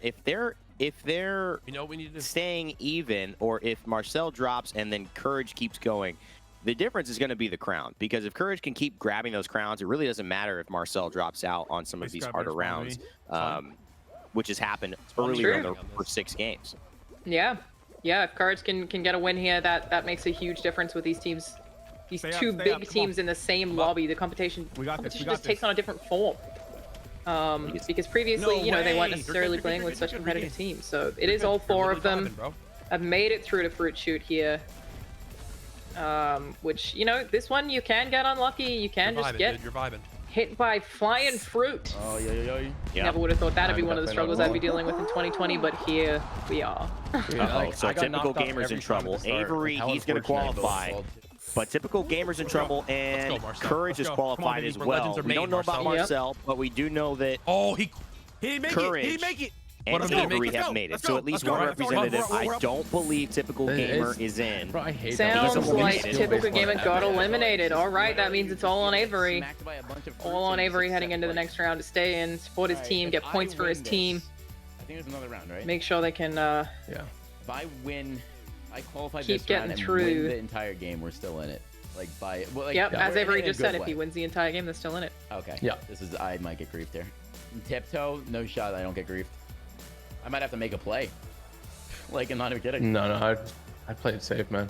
If they're You know what we need to do? staying even, or if Marcel drops and then Courage keeps going, the difference is going to be the crown. Because if Courage can keep grabbing those crowns, it really doesn't matter if Marcel drops out on some of He's these got a harder better rounds, spot which has happened fun to earlier in hear. the first 6 games. Yeah. Yeah, if Courage can get a win here, that makes a huge difference with these teams. These Stay up, two stay big up, come teams on. in the same lobby. The competition We got this, we competition got just takes this. on a different form. Because previously, No you know, they weren't way. necessarily You're good, playing you're with good, such you're good, competitive you're teams. So it is all four of them. Vibing, bro. I've made it through to fruit shoot here. Which, you know, this one you can get unlucky. You can You're just vibing, get dude. You're vibing. hit by flying fruit. Oh, yeah. Yeah. Never would have thought that'd be I'm one of the definitely struggles not I'd be dealing with in 2020, but here we are. Uh-oh, so I got Typical knocked off Gamer's in every time trouble. at the start. Avery, How he's going to unfortunate. qualify. But Typical Gamer's in trouble, and go, Marcel. Courage Let's is go. Come on, qualified baby. as Where well. legends are We made, don't know about Marcel. Marcel, but we do know that Oh, he He didn't make Courage. it. He didn't make it. and What did he Avery make? have Let's made it. go, So at let's least go, one let's go. representative. We're I up. don't believe Typical Gamer It's- is in. Bro, I hate Sounds He's like eliminated. typical gamer got eliminated. All right, that means it's all on Avery. Smacked by a bunch of All on fruits in Avery 6 heading into the plays. next round to stay in, support his Alright, team, if get I points for his win team, this- I think there's another round, right? make sure they can. Yeah. If I win, I qualify Keep this getting round and through. win the entire game. We're still in it. Like by well, like, Yep, we're as in Avery it in a just good said, if way. he wins the entire game, they're still in it. Okay. Yeah. This is I might get griefed here. Tiptoe, no shot. I don't get griefed. I might have to make a play. Like I'm not even kidding. No, I played safe, man.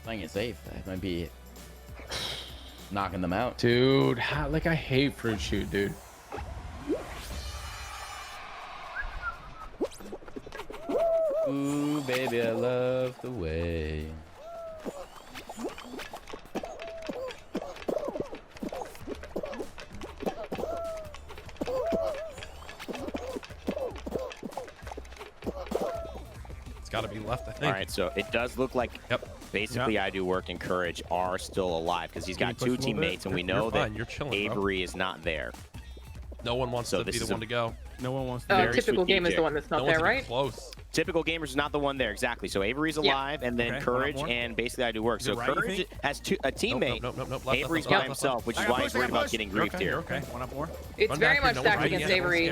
Playing it safe. I might be knocking them out. Dude, like I hate fruit shoot, dude. Ooh, baby, I love the way. It's got to be left, I think. All right, so it does look like Yep. basically I Do Work and Courage are still alive because he's Can you got push two a little bit? teammates, and we You're know that fine. You're chilling, bro. Avery is not there. No one wants So to this be the is a- one to go. No one wants to. Very Typical game is strategic. the one that's No not one's there, even right? close. Typical Gamers is not the one there, exactly. So Avery's Yeah. alive, and then Okay, Courage, one up more. and basically I Do Work. Is So it right, you Courage think? has a teammate. Nope. Left, Avery's left, by left, himself, which is I got why pushed, he's I worried got about pushed. getting griefed Okay, here. okay, one up more. It's Run very back much here, no one's stacked right against yet, everyone's Avery,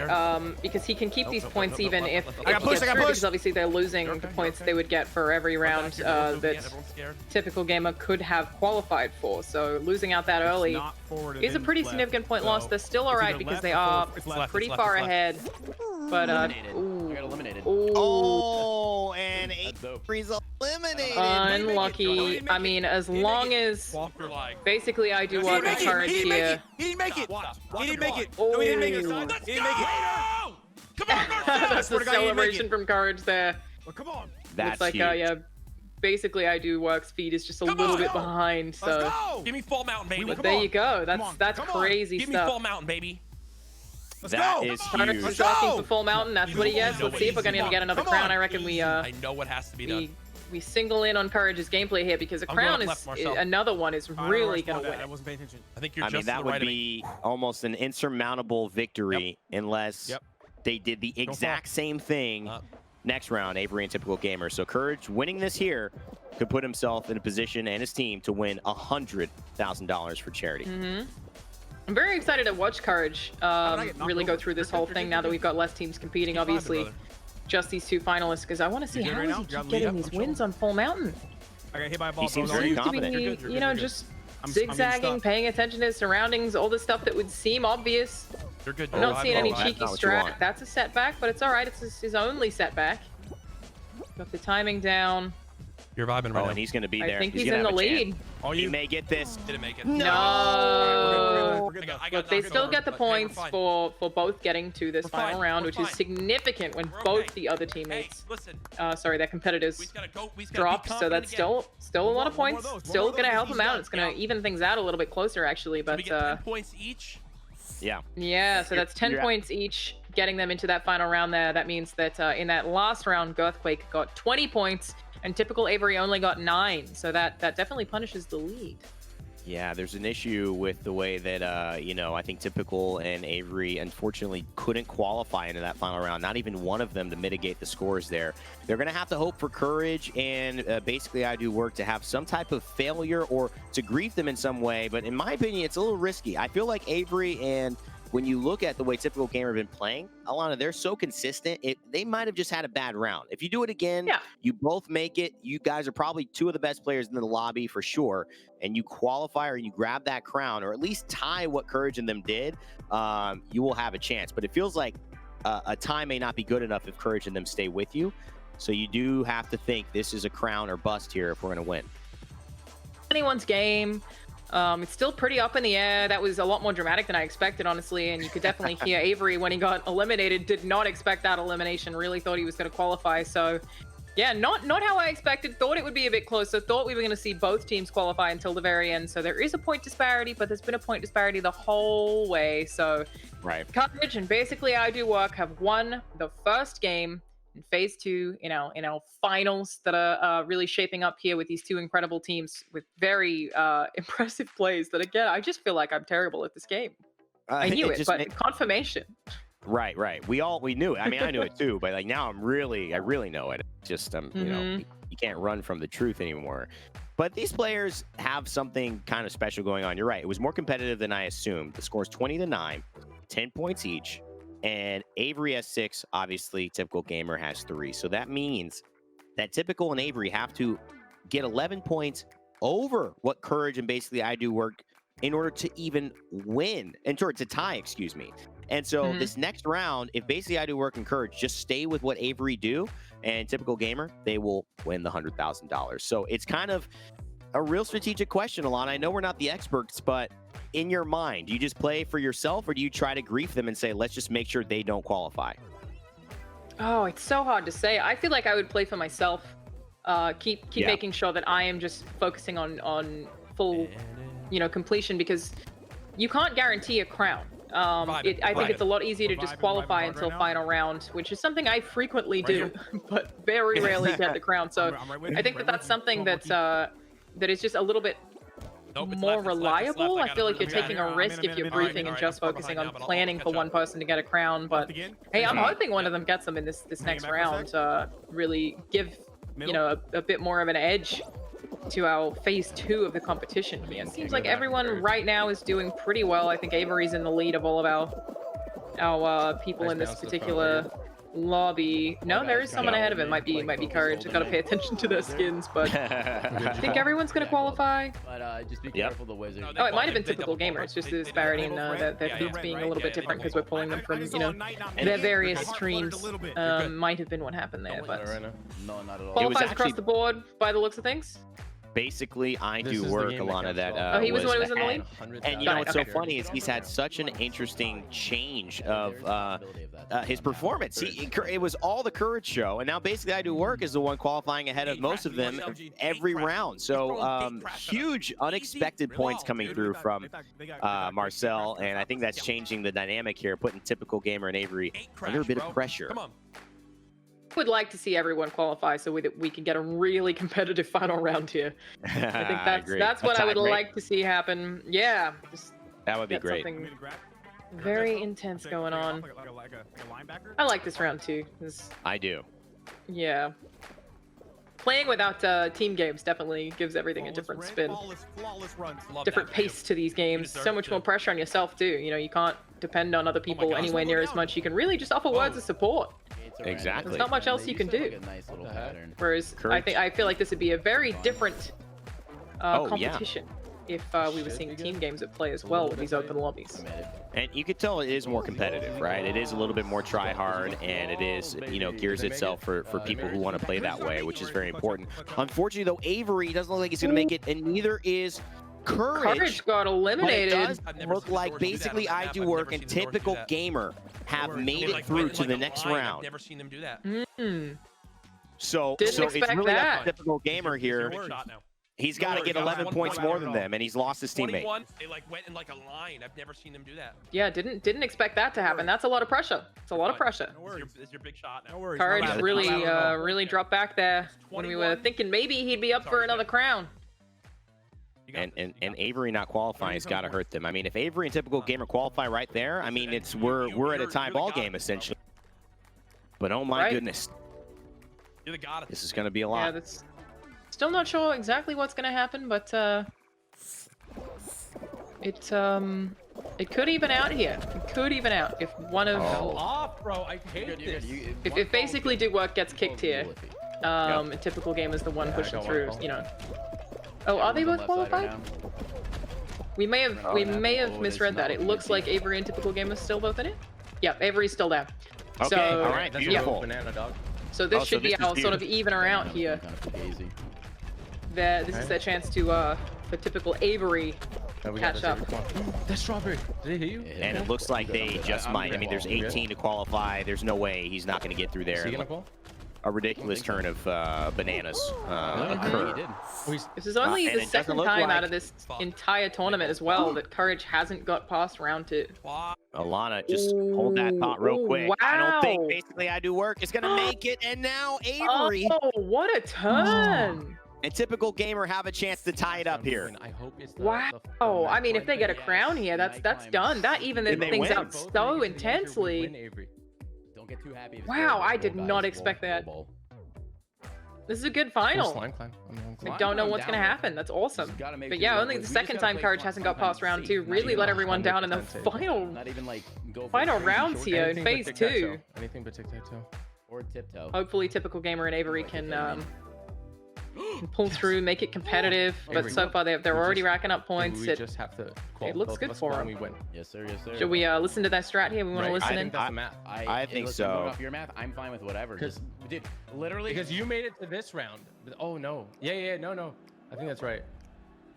scared. because he can keep these points even if I he got gets pushed, I got through, because pushed. obviously they're losing You're the okay, points you're they would get for every round Back here, everyone's moving that in, everyone's scared. typical gamer could have qualified for. So losing out that early Not forward and is a then pretty left. significant point So, loss. They're still it's alright either because left they or are forward. It's left, pretty it's left, far it's left. ahead. But Eliminated. I ooh, got eliminated. ooh, Oh, and That's dope. Avery's eliminated. unlucky. I mean, as long as Walker like. basically I Do He Work didn't and make it. Courage He didn't make here. it. He didn't make it. Watch. He didn't make it. Oh. No, he didn't make it. Son. Let's He didn't make it. Come on, Marcel! That's swear the to God, he didn't make celebration it. from Courage there. Well, come on. That's Looks like huge. yeah. Basically, I Do Work's feed is just a Come little on, bit go. behind. Let's So go. Give me Fall Mountain, baby. Come there on. you go. Come on. That's Come on. crazy Give me stuff. Fall Mountain, baby. Let's That go. is Courage huge. is asking go. for full mountain. That's what he gets. Let's see if we're gonna Come on. get another Come crown. on. I reckon I know what has to be done. we single in on Courage's gameplay here because a I'm going crown up left, is Marcel. another one is I don't know really where I gonna spawned at. win. I wasn't paying attention. I think you're I just mean, to that the would right of me. be almost an insurmountable victory unless Yep. they did the exact far. same thing next round, Avery and Typical Gamer. So Courage winning this here could put himself in a position and his team to win $100,000 for charity. I'm very excited to watch Courage I get knocked really go over? through this You're whole good, thing you're now good, that we've got less teams competing. Keep vibing, Obviously, brother. just these two finalists because I want to see You good how right is now? he You got keep lead getting up? these I'm wins on full mountain. I got hit by a ball. He seems so I was very on. Seems to confident. be, You're good, you're you good, know, you're good. just I'm zigzagging, stuck. paying attention to his surroundings, all the stuff that would seem obvious. You're good. I'm You're not vibing, seeing any you're vibing. cheeky not what you strat. want. That's a setback, but it's all right. It's his only setback. Got the timing down. You're vibing right Oh, now. and he's going to be there. I think he's gonna in the have a chance. lead. He may get this. Didn't make it. No. We're good, though. Look, they still get the points fine. for both getting to this We're final fine, round, we're which is fine. significant when We're both okay. the other teammates, Hey, listen. sorry, their competitors We just gotta go. We just gotta be dropped. So confident that's again. still a lot of One more points. of those, one Still more of gonna those, help he's them out. done. It's gonna even things out a little bit closer actually. So But we get 10 points each. Yeah. yeah, so that's 10 you're- points each, getting them into that final round there. That means that in that last round, Girthquake got 20 points, and typical Avery only got 9. So that definitely punishes the lead. Yeah, there's an issue with the way that, I think Typical and Avery unfortunately couldn't qualify into that final round. Not even one of them to mitigate the scores there. They're going to have to hope for courage and basically I do work to have some type of failure or to grief them in some way. But in my opinion, it's a little risky. I feel like Avery and when you look at the way Typical Gamer have been playing, Alana, they're so consistent. They might have just had a bad round. If you do it again, you both make it. You guys are probably two of the best players in the lobby for sure. And you qualify or you grab that crown or at least tie what Courage and them did, you will have a chance. But it feels like a tie may not be good enough if Courage and them stay with you. So you do have to think this is a crown or bust here if we're going to win. Anyone's game. It's still pretty up in the air. That was a lot more dramatic than I expected, honestly. And you could definitely hear Avery when he got eliminated, did not expect that elimination, really thought he was going to qualify. So yeah, not how I expected. Thought it would be a bit closer. Thought we were going to see both teams qualify until the very end. So there is a point disparity, but there's been a point disparity the whole way. So Courage and basically I Do Work have won the first game in phase 2 in our finals that are really shaping up here with these two incredible teams with very impressive plays that, again, I just feel like I'm terrible at this game. I knew it, but confirmation. Right. We knew it. I mean, I knew it too, but like now I really know it. Just you can't run from the truth anymore. But these players have something kind of special going on. You're right. It was more competitive than I assumed. The score's 20-9, 10 points each. And Avery has 6. Obviously, Typical Gamer has 3. So that means that Typical and Avery have to get 11 points over what Courage and basically I Do Work in order to even win, and to tie, excuse me. And so this next round, if basically I Do Work and Courage just stay with what Avery do and Typical Gamer, they will win the $100,000. So it's kind of a real strategic question, Alana. I know we're not the experts, but in your mind, do you just play for yourself or do you try to grief them and say, let's just make sure they don't qualify? Oh, it's so hard to say. I feel like I would play for myself. Keep making sure that I am just focusing on full, completion, because you can't guarantee a crown. I think it's a lot easier to just qualify until final round, which is something I frequently do, but very rarely get the crown. So I think that's something that is just a little bit more reliable. I feel like you're taking a risk if you're briefing and just focusing on planning for one person to get a crown. But hey, I'm hoping one of them gets them in this next round. Really give a bit more of an edge to our phase 2 of the competition here. It seems like everyone right now is doing pretty well. I think Avery's in the lead of all of our people in this particular lobby. No, there is someone ahead of him. Might be Courage. I've got to pay attention to their skins, but I think everyone's going to qualify. But just be careful the wizard. Oh, it might have been Typical Gamer. It's just the disparity in their feeds being a little bit different because we're pulling them from their various streams. Might have been what happened there, but No, not at all. qualifies across the board by the looks of things. Basically, I Do Work, Alana, that he was the one who was in the lead? And what's so funny is he's had such an interesting change of his performance. It was all the Courage show, and now basically I Do Work is the one qualifying ahead of most of them every round. So huge unexpected points coming through from Marcel, and I think that's changing the dynamic here, putting Typical Gamer and Avery under a bit of pressure. I would like to see everyone qualify so we can get a really competitive final round here. I think that's what I would like to see happen. Yeah, that would be great. Something very intense going on. I like this round too. I do. Yeah. Playing without team games definitely gives everything a different spin. Different pace to these games. So much more pressure on yourself too. You can't depend on other people anywhere near as much. You can really just offer words of support. Exactly. There's not much else you can do. Whereas I feel like this would be a very different competition. if we were seeing team games at play as well with these open lobbies. And you could tell it is more competitive, right? It is a little bit more try hard, and it is, you know, gears itself for people who want to play that way, which is very important. Unfortunately, though, Avery doesn't look like he's going to make it, and neither is Courage. Got eliminated. But it does look like basically I Do Work and Typical Gamer have made it through to the next round. I've never seen them do that. So it's really up to Typical Gamer here. He's got to get 11 points more than them, and he's lost his teammate. They like went in like a line. I've never seen them do that. Yeah, didn't expect that to happen. That's a lot of pressure. It's a lot of pressure. It's your big shot now. Courage really dropped back there when we were thinking maybe he'd be up for another crown. And Avery not qualifying has got to hurt them. I mean, if Avery and Typical Gamer qualify right there, I mean, we're at a tie ball game essentially. But oh my goodness, You're the god. This is going to be a lot. Yeah, that's still not sure exactly what's going to happen, but it could even out here. It could even out if one of off, bro. I hate this. If basically Do Work gets kicked here, and Typical Gamer is the one pushing through, you know. Oh, are they both qualified? We may have misread that. It looks like Avery and Typical Gamer still both in it. Yep, Avery's still there. Okay, so, all right, beautiful. Banana dog. So this should be our sort of evener out here. This is their chance to for Typical Avery catch up. That's Strawberry. Did he hit you? And it looks like they just might. I mean, there's 18 to qualify. There's no way he's not going to get through there. A ridiculous turn of bananas occurred. This is only the second time out of this entire tournament as well that Courage hasn't got past round 2. Alana, just hold that thought real quick. Wow. I don't think basically I Do Work is going to make it, and now Avery. Oh, what a turn! And Typical Gamer have a chance to tie it up here. I hope it's wow. I mean, if they get a crown here, that's done. That evens things out so intensely. Don't get too happy. Wow, I did not expect that. This is a good final. I don't know what's going to happen. That's awesome. But yeah, only the second time Courage hasn't got past round 2. Really let everyone down in the final rounds here in phase 2. Anything but tic-tac-toe. Or tiptoe. Hopefully Typical Gamer and Avery can pull through, make it competitive. But so far they're already racking up points. We just have to it looks good for them. Yes, sir. Yes, sir. Should we listen to that strat here? We want to listen in. I think so. Off your math, I'm fine with whatever. Just, dude, literally. Because you made it to this round. Oh no. Yeah. No. I think that's right.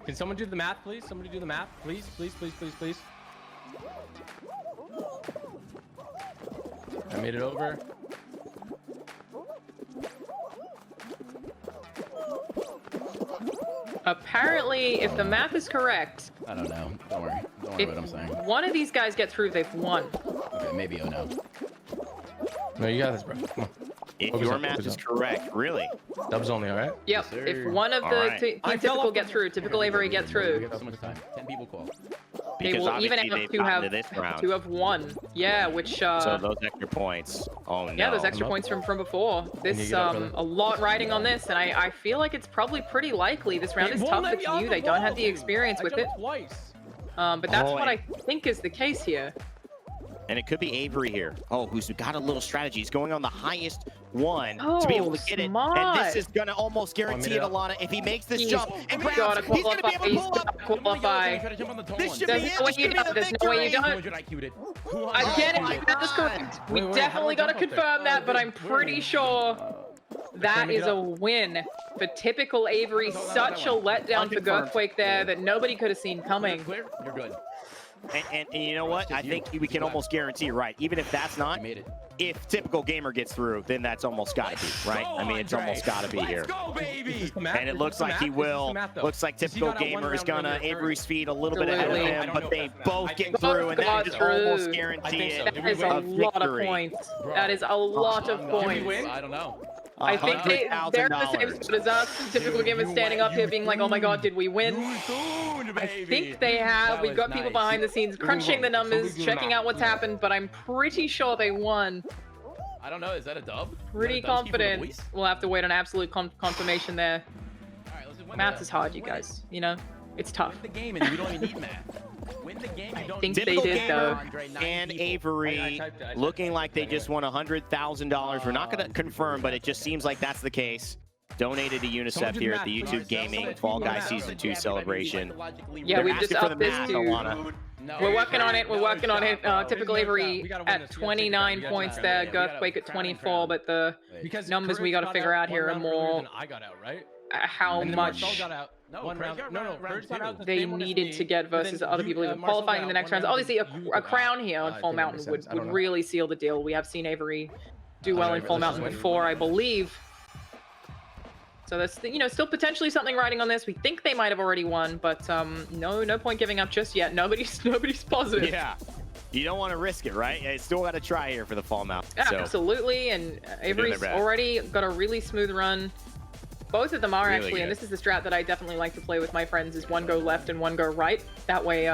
Can someone do the math, please? Somebody do the math, please. I made it over. Apparently, if the math is correct, I don't know. Don't worry. Don't worry what I'm saying. One of these guys get through, they've won. Okay, maybe oh no. No, you got this, bro. Come on. If your math is correct, really. Dubs only, all right? Yep. Yes, if one of the Typical get through, Typical Avery get through. We got so much time. 10 people call. They will even out to have won. Yeah, which so those extra points. Oh no. Yeah, those extra points from before. This a lot riding on this, and I feel like it's probably pretty likely this round is tough for TU. They don't have the experience with it. But that's what I think is the case here. And it could be Avery here. Oh, who's got a little strategy. He's going on the highest one to be able to get it. And this is going to almost guarantee it, Alana. If he makes this jump and grabs, he's going to be able to pull up. Qualify. This should be it. This should be the victory. I get it. That is correct. We definitely got to confirm that, but I'm pretty sure that is a win for Typical Avery. Such a letdown for Girthquake there that nobody could have seen coming. You're good. And you know what? I think we can almost guarantee, right? Even if that's not, if Typical Gamer gets through, then that's almost got to be, right? I mean, it's almost got to be here. And it looks like he will. Looks like Typical Gamer is going to Avery's feet a little bit ahead of him, but they both get through, and that is almost guaranteed. That is a lot of points. That is a lot of points. I don't know. I think they're the same spot as us. Typical Gamer standing up here being like, oh my god, did we win? I think they have. We've got people behind the scenes crunching the numbers, checking out what's happened, but I'm pretty sure they won. I don't know. Is that a dub? Pretty confident. We'll have to wait on absolute confirmation there. Math is hard, you guys. You know, it's tough. Win the game and we don't even need math. Win the game. I think they did, though. And Avery looking like they just won $100,000. We're not going to confirm, but it just seems like that's the case. donated to UNICEF here at the YouTube Gaming Fall Guys Season 2 celebration. Yeah, we've just upped this to. Alana. We're working on it. We're working on it. Typical Avery at 29 points there. Girthquake at 24, but the numbers we got to figure out here are more I got out, right? how much they needed to get versus other people even qualifying in the next rounds. Obviously, a crown here on Full Mountain would really seal the deal. We have seen Avery do well in Full Mountain before, I believe. So that's, you know, still potentially something riding on this. We think they might have already won, but no point giving up just yet. Nobody's positive. Yeah, you don't want to risk it, right? You still got to try here for the Fall Mountain. Yeah, so. absolutely. And Avery's already got a really smooth run. Both of them are really actually, good. and this is the strat that I definitely like to play with my friends, is one go left and one go right. That way,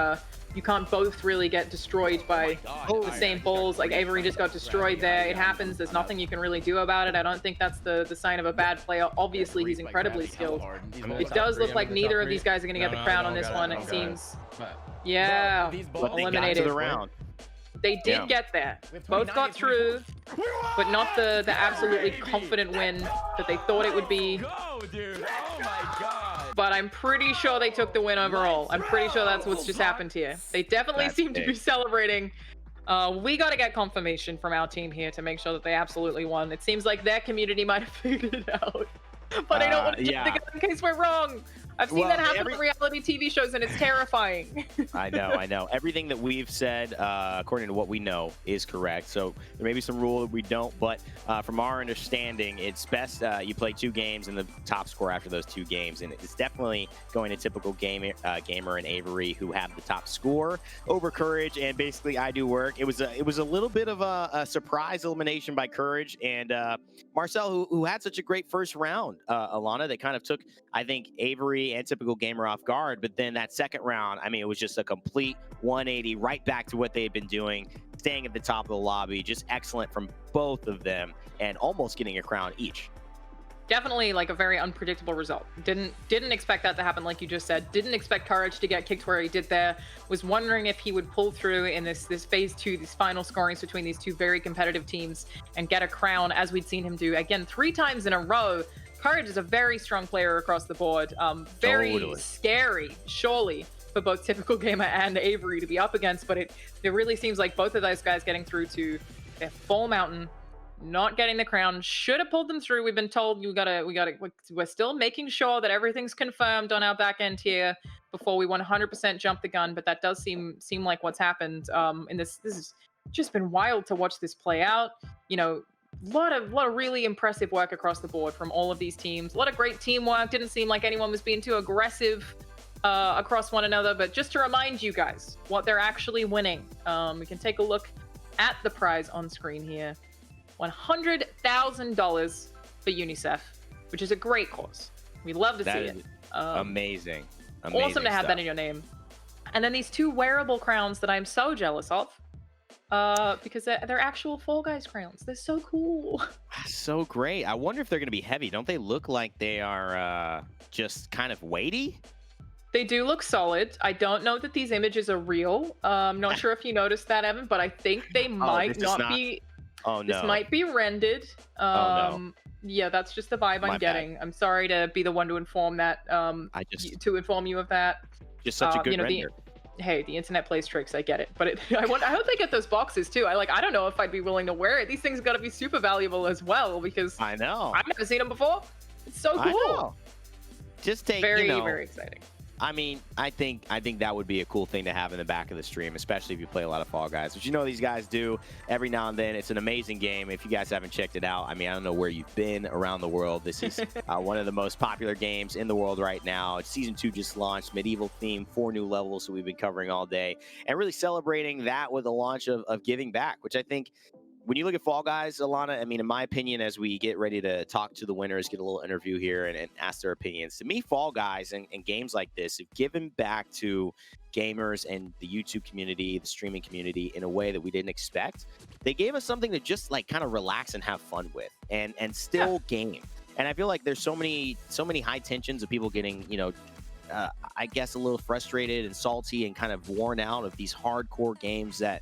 you can't both really get destroyed by the same balls. Like Avery just got destroyed there. It happens. There's nothing you can really do about it. I don't think that's the sign of a bad player. Obviously, he's incredibly skilled. It does look like neither of these guys are going to get the crown on this one. It seems. Yeah, eliminated. The round. They did get there. Both got through, but not the absolutely confident win that they thought it would be. But I'm pretty sure they took the win overall. I'm pretty sure that's what's just happened here. They definitely seem to be celebrating. We got to get confirmation from our team here to make sure that they absolutely won. It seems like their community might have figured it out. But I don't want to jump the gun in case we're wrong. I've seen that happen in reality TV shows, and it's terrifying. I know. Everything that we've said, according to what we know, is correct. So there may be some rule that we don't, but from our understanding, it's best you play 2 games and the top score after those 2 games. And it's definitely going to typical gamer and Avery, who have the top score over Courage. And basically, I do work. It was a little bit of a surprise elimination by Courage and Marcel, who had such a great first round. Alana, that kind of took, I think, Avery and typical gamer off guard, but then that second round, I mean, it was just a complete 180 right back to what they had been doing, staying at the top of the lobby. Just excellent from both of them, and almost getting a crown each. Definitely like a very unpredictable result. Didn't expect that to happen, like you just said. Didn't expect Courage to get kicked where he did there. Was wondering if he would pull through in this phase 2, these final scorings between these 2 very competitive teams, and get a crown, as we'd seen him do again 3 times in a row. Courage is a very strong player across the board. Very scary, surely, for both Typical Gamer and Avery to be up against. But it really seems like both of those guys getting through to their Full Mountain, not getting the crown, should have pulled them through. We've been told we're still making sure that everything's confirmed on our back end here before we 100% jump the gun. But that does seem like what's happened. And this has just been wild to watch this play out. You know. A lot of really impressive work across the board from all of these teams. A lot of great teamwork. Didn't seem like anyone was being too aggressive across one another. But just to remind you guys what they're actually winning, we can take a look at the prize on screen here. $100,000 for UNICEF, which is a great cause. We love to see it. Amazing. Awesome to have that in your name. And then these 2 wearable crowns that I'm so jealous of. Because they're actual Fall Guys crowns. They're so cool. So great. I wonder if they're going to be heavy. Don't they look like they are just kind of weighty? They do look solid. I don't know that these images are real. Not sure if you noticed that, Evan, but I think they might not be. Oh, no. This might be rendered. Yeah, that's just the vibe I'm getting. I'm sorry to be the one to inform that. To inform you of that. Just such a good render. Hey, the internet plays tricks. I get it, but I hope they get those boxes too. I don't know if I'd be willing to wear it. These things got to be super valuable as well, because I know I've never seen them before. It's so cool. I know. Just take very exciting. I mean, I think that would be a cool thing to have in the back of the stream, especially if you play a lot of Fall Guys, which you know these guys do every now and then. It's an amazing game. If you guys haven't checked it out, I mean, I don't know where you've been around the world. This is one of the most popular games in the world right now. Season 2 just launched, medieval theme, 4 new levels, so we've been covering all day, and really celebrating that with the launch of Giving Back, which I think, when you look at Fall Guys, Alana, I mean, in my opinion, as we get ready to talk to the winners, get a little interview here and ask their opinions, to me, Fall Guys and games like this have given back to gamers and the YouTube community, the streaming community, in a way that we didn't expect. They gave us something to just like kind of relax and have fun with, and still game. And I feel like there's so many high tensions of people getting, you know, I guess a little frustrated and salty and kind of worn out of these hardcore games that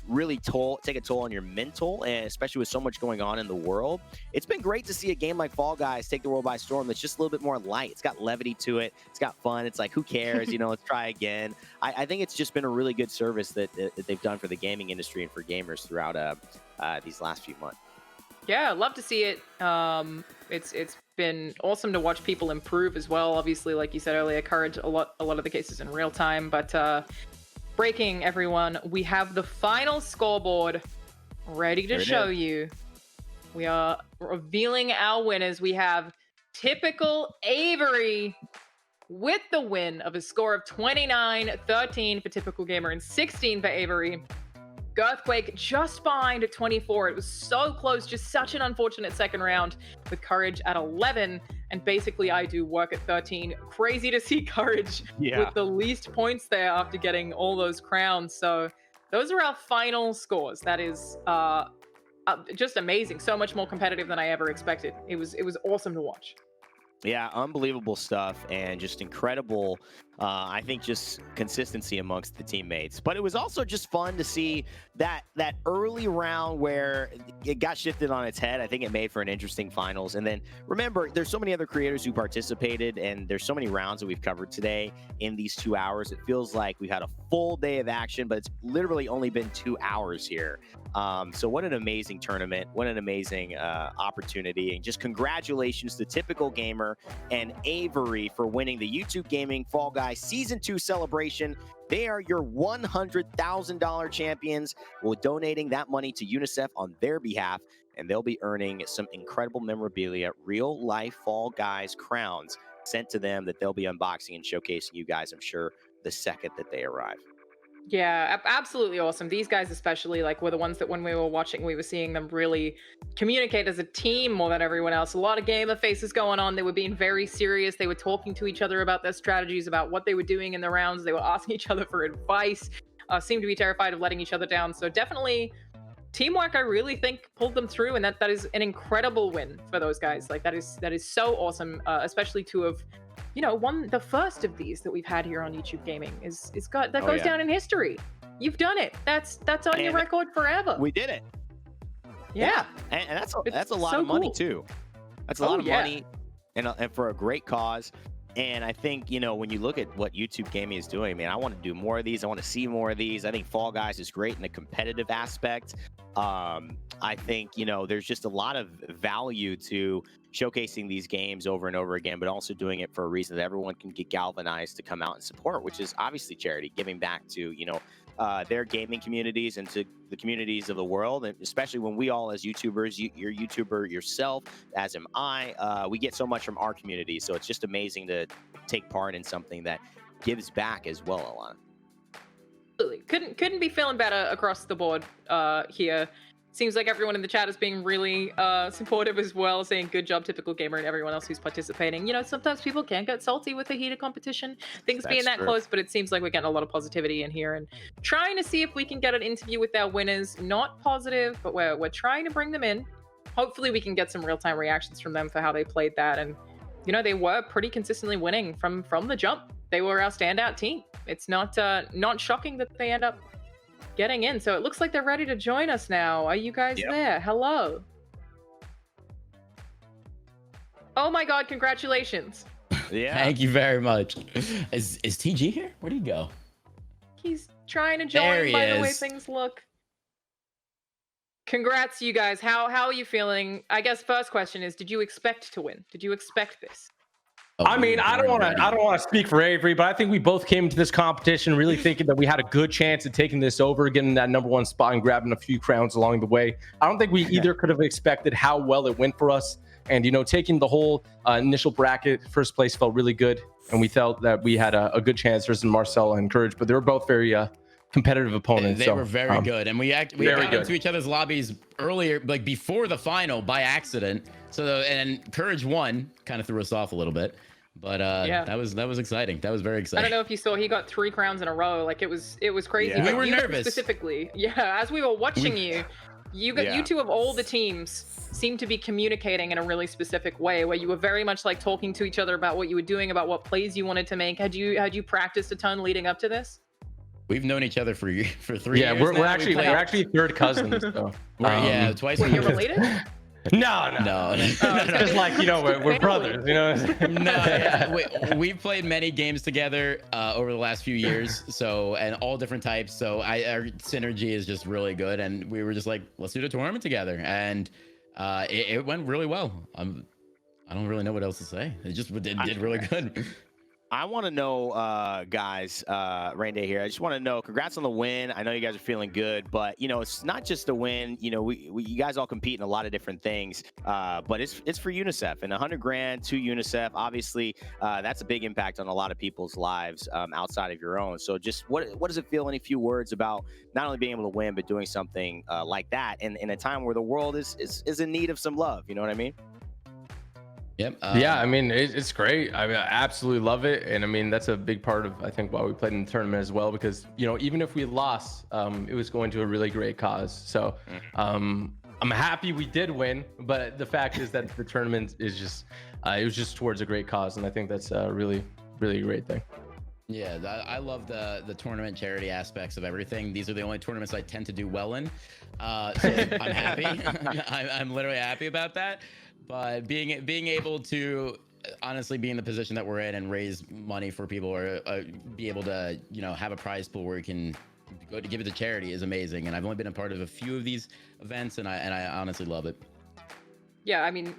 really take a toll on your mental, and especially with so much going on in the world. It's been great to see a game like Fall Guys take the world by storm that's just a little bit more light. It's got levity to it. It's got fun. It's like, who cares? Let's try again. I think it's just been a really good service that they've done for the gaming industry and for gamers throughout these last few months. Yeah, love to see it. It's been awesome to watch people improve as well. Obviously, like you said earlier, Courage, a lot of the cases in real time. But breaking, everyone, we have the final scoreboard ready to show you. We are revealing our winners. We have Typical Avery with the win of a score of 29-13 for Typical Gamer and 16 for Avery. Girthquake just behind at 24. It was so close, just such an unfortunate second round with Courage at 11. And basically, I do work at 13. Crazy to see Courage with the least points there after getting all those crowns. So those are our final scores. That is just amazing. So much more competitive than I ever expected. It was awesome to watch. Yeah, unbelievable stuff and just incredible, I think, just consistency amongst the teammates. But it was also just fun to see that early round where it got shifted on its head. I think it made for an interesting finals. And then remember, there's so many other creators who participated, and there's so many rounds that we've covered today in these 2 hours. It feels like we've had a full day of action, but it's literally only been 2 hours here. So what an amazing tournament. What an amazing opportunity. And just congratulations to Typical Gamer and Avery for winning the YouTube Gaming Fall Guys Season 2 celebration. They are your $100,000 champions. We're donating that money to UNICEF on their behalf, and they'll be earning some incredible memorabilia, real-life Fall Guys crowns sent to them that they'll be unboxing and showcasing you guys, I'm sure, the second that they arrive. Yeah, absolutely awesome. These guys especially, were the ones that when we were watching, we were seeing them really communicate as a team more than everyone else. A lot of gamer faces going on. They were being very serious. They were talking to each other about their strategies, about what they were doing in the rounds. They were asking each other for advice, seemed to be terrified of letting each other down. So definitely teamwork, I really think, pulled them through, and that is an incredible win for those guys. That is so awesome, especially to have won the first of these that we've had here on YouTube Gaming. Goes down in history. You've done it. That's on your record forever. We did it. Yeah. And that's a lot of money too. That's a lot of money and for a great cause. And I think, when you look at what YouTube Gaming is doing, man, I want to do more of these. I want to see more of these. I think Fall Guys is great in the competitive aspect. I think, there's just a lot of value to showcasing these games over and over again, but also doing it for a reason that everyone can get galvanized to come out and support, which is obviously charity, giving back to, their gaming communities and to the communities of the world. And especially when we all, as YouTubers, you're a YouTuber yourself, as am I, we get so much from our community. So it's just amazing to take part in something that gives back as well, Alana. Absolutely. Couldn't be feeling better across the board here. Seems like everyone in the chat is being really supportive as well, saying good job, Typical Gamer, and everyone else who's participating. Sometimes people can get salty with a heated competition, things being that close, but it seems like we're getting a lot of positivity in here and trying to see if we can get an interview with our winners. Not positive, but we're trying to bring them in. Hopefully we can get some real-time reactions from them for how they played that. And, they were pretty consistently winning from the jump. They were our standout team. It's not shocking that they end up getting in. So it looks like they're ready to join us now. Are you guys there? Hello. Oh my God, congratulations. Yeah. Thank you very much. Is TG here? Where'd he go? He's trying to join by the way things look. Congrats, you guys. How are you feeling? I guess first question is, did you expect to win? Did you expect this? I mean, I don't want to speak for Avery, but I think we both came into this competition really thinking that we had a good chance at taking this over, getting that #1 spot and grabbing a few crowns along the way. I don't think we either could have expected how well it went for us. And, taking the whole initial bracket, first place felt really good. And we felt that we had a good chance versus Marcel and Courage, but they were both very competitive opponents. They were very good. And we got into each other's lobbies earlier, before the final by accident. And Courage won, kind of threw us off a little bit. But that was exciting. That was very exciting. I don't know if you saw, he got 3 crowns in a row. It was crazy. Yeah. We were nervous. Specifically. Yeah, as we were watching you two of all the teams seemed to be communicating in a really specific way, where you were very much talking to each other about what you were doing, about what plays you wanted to make. Had you practiced a ton leading up to this? We've known each other for 3 years. Yeah, we're actually third cousins. So. Yeah, twice. Wait, you're related? No. Just like we're brothers. No, yeah. We've played many games together over the last few years. So and all different types. So our synergy is just really good, and we were just like, let's do the tournament together, and it went really well. I don't really know what else to say. It did really good. I want to know, guys, Rain Day here. I just want to know, congrats on the win. I know you guys are feeling good, but it's not just a win. You guys all compete in a lot of different things, but it's for UNICEF, and 100 grand to UNICEF. Obviously, that's a big impact on a lot of people's lives outside of your own. So, just what does it feel? Any few words about not only being able to win, but doing something like that in a time where the world is in need of some love. You know what I mean? Yep. Yeah, I mean, it's great. I absolutely love it. And I mean, that's a big part of, I think, why we played in the tournament as well, because, even if we lost, it was going to a really great cause. So I'm happy we did win, but the fact is that the tournament is just, it was just towards a great cause. And I think that's a really, really great thing. Yeah, I love the tournament charity aspects of everything. These are the only tournaments I tend to do well in. So I'm happy. I'm literally happy about that. But being able to honestly be in the position that we're in and raise money for people, or be able to have a prize pool where you can go to give it to charity is amazing. And I've only been a part of a few of these events, and I honestly love it. Yeah, I mean,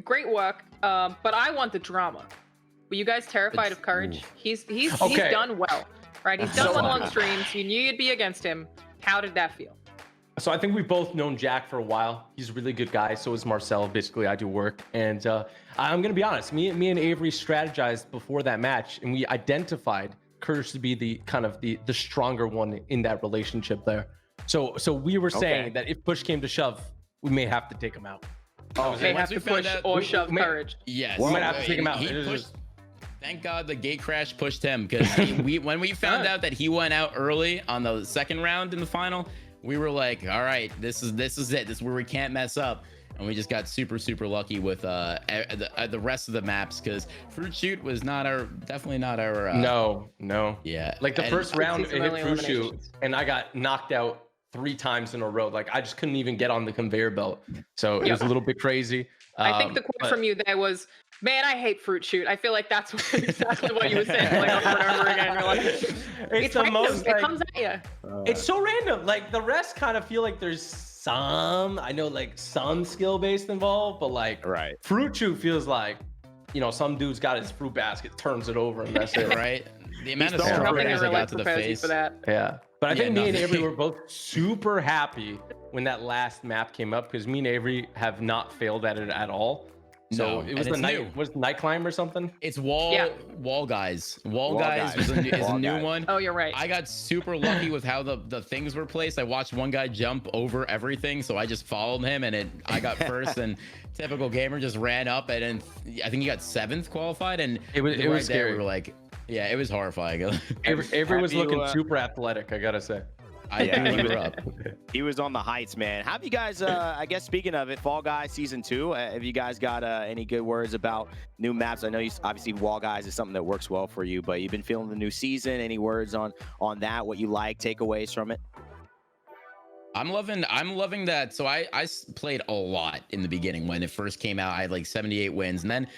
great work. But I want the drama. Were you guys terrified of Courage? He's done well, right? He's done well on streams. You knew you'd be against him. How did that feel? So I think we've both known Jack for a while. He's a really good guy. So is Marcel. Basically, I do work. And I'm going to be honest. Me and Avery strategized before that match, and we identified Courage to be the kind of the stronger one in that relationship there. So we were saying that if push came to shove, we may have to take him out. May have to push or shove Courage. Yes. We might have to take him out. Thank God the gate crash pushed him, because when we found out that he went out early on the second round in the final, we were like, all right, this is it. This is where we can't mess up. And we just got super lucky with the rest of the maps, because Fruit Shoot was definitely not our. No. Yeah. Like the first round, it hit Fruit Shoot, and I got knocked out 3 times in a row. Like I just couldn't even get on the conveyor belt. So it was a little bit crazy. I think the quote from you there was, "Man, I hate Fruit Shoot." I feel like that's exactly what you were saying, like over and over again. You're like, it's the most. It comes at you. It's so random. Like the rest kind of feel like there's some skill based involved, but like Fruit Shoot feels like, some dude's got his fruit basket, turns it over, and that's it. Right. The amount of sprayers I got to the face. For that. Yeah. But I think me and Avery were both super happy when that last map came up, because me and Avery have not failed at it at all. So it was night climb or something. It's wall guys. Wall guys is a new one. Oh, you're right. I got super lucky with how the things were placed. I watched one guy jump over everything, so I just followed him, and I got first. And typical gamer just ran up, and I think he got 7th qualified, and it was scary. We were like, yeah, it was horrifying. Avery was looking super athletic, I gotta say. He was on the heights, man. Have you guys, I guess speaking of it, Fall Guys Season 2, have you guys got any good words about new maps? I know obviously Wall Guys is something that works well for you, but you've been feeling the new season. Any words on that, what you like, takeaways from it? I'm loving that. So I played a lot in the beginning when it first came out. I had like 78 wins, and then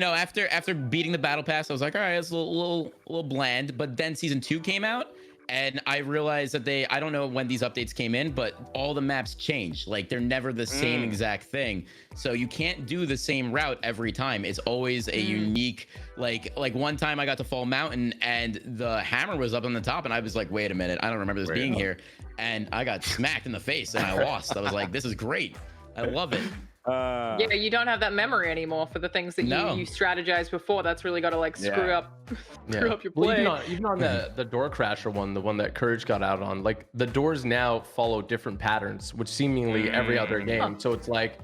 after beating the battle pass, I was like, all right, it's a little bland. But then Season 2 came out, and I realized that I don't know when these updates came in, but all the maps change. Like they're never the same exact thing. So you can't do the same route every time. It's always a unique, like one time I got to Fall Mountain and the hammer was up on the top, and I was like, wait a minute, I don't remember this being here. And I got smacked in the face and I lost. I was like, this is great. I love it. Yeah, you don't have that memory anymore for the things that you strategized before. That's really got to like screw up your play. Well, even on the door crasher one, the one that Courage got out on, like the doors now follow different patterns, which seemingly every other game. So it's like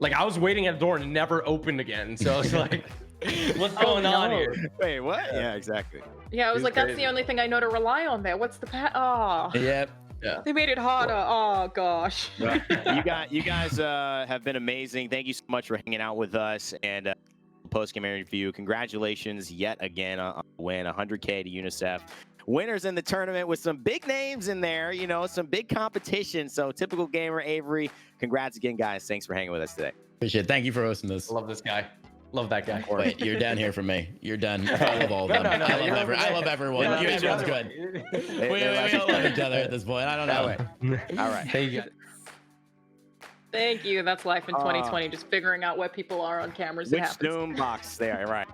I was waiting at a door and it never opened again. So it's like, what's going on here? Wait, what? Yeah, exactly. Yeah, I was like, that's the only thing I know to rely on there. What's the Yep. Yeah. They made it harder. Oh gosh. You guys have been amazing. Thank you so much for hanging out with us and post-game interview. Congratulations yet again on the win, 100K to UNICEF. winners in the tournament with some big names in there, you know, some big competition. So typical gamer Avery, congrats again, guys. Thanks for hanging with us today. Appreciate it. Thank you for hosting this. I love this guy. Love that guy. Wait, you're down here for me. You're done. I love all of them. I love everyone. Everyone's good. We all love each other at this point. I don't know. All right. Thank you guys. Thank you. That's life in 2020. Just figuring out where people are on cameras. Which Zoom box there, right?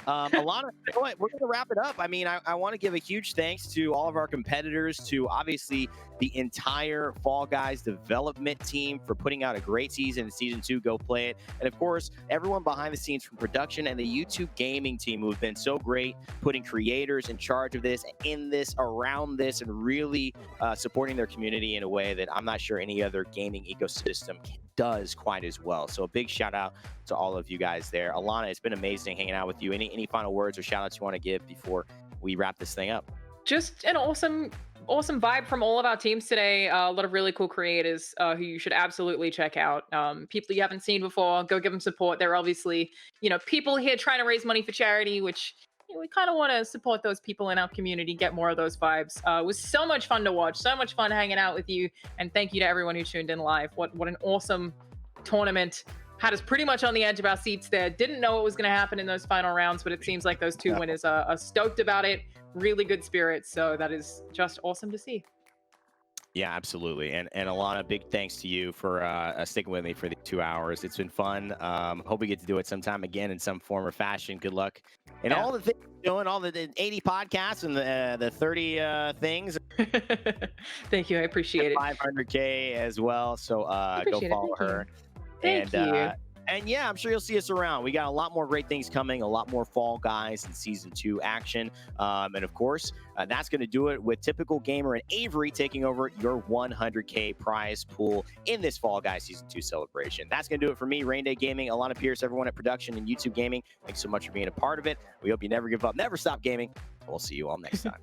Alana, you know what? We're going to wrap it up. I mean, I want to give a huge thanks to all of our competitors, to obviously the entire Fall Guys development team for putting out a great season in Season 2. Go play it. And of course, everyone behind the scenes from production and the YouTube gaming team who have been so great, putting creators in charge of this, in this, around this, and really supporting their community in a way that I'm not sure any other gaming ecosystem does quite as well. So a big shout out to all of you guys there. Alana, it's been amazing hanging out with you. Any final words or shout outs you want to give before we wrap this thing up? Just an awesome vibe from all of our teams today. A lot of really cool creators who you should absolutely check out. People you haven't seen before, go give them support. They're obviously, you know, people here trying to raise money for charity, which we kind of want to support those people in our community, get more of those vibes. It was so much fun to watch, so much fun hanging out with you, and thank you to everyone who tuned in live. What an awesome tournament. Had us pretty much on the edge of our seats there. Didn't know what was going to happen in those final rounds, but it seems like those two winners are stoked about it. Really good spirits, so that is just awesome to see. Yeah, absolutely. And Alana, big thanks to you for sticking with me for the 2 hours. It's been fun. Hope we get to do it sometime again in some form or fashion. Good luck. And all the things you're doing, all the 80 podcasts and the 30 things. Thank you. I appreciate it. 500K as well. So go follow her. Thank you. And yeah, I'm sure you'll see us around. We got a lot more great things coming, a lot more Fall Guys and Season 2 action. And of course, that's going to do it with Typical Gamer and Avery taking over your 100K prize pool in this Fall Guys Season 2 celebration. That's going to do it for me, Rain Day Gaming, Alana Pierce, everyone at production and YouTube Gaming. Thanks so much for being a part of it. We hope you never give up, never stop gaming. We'll see you all next time.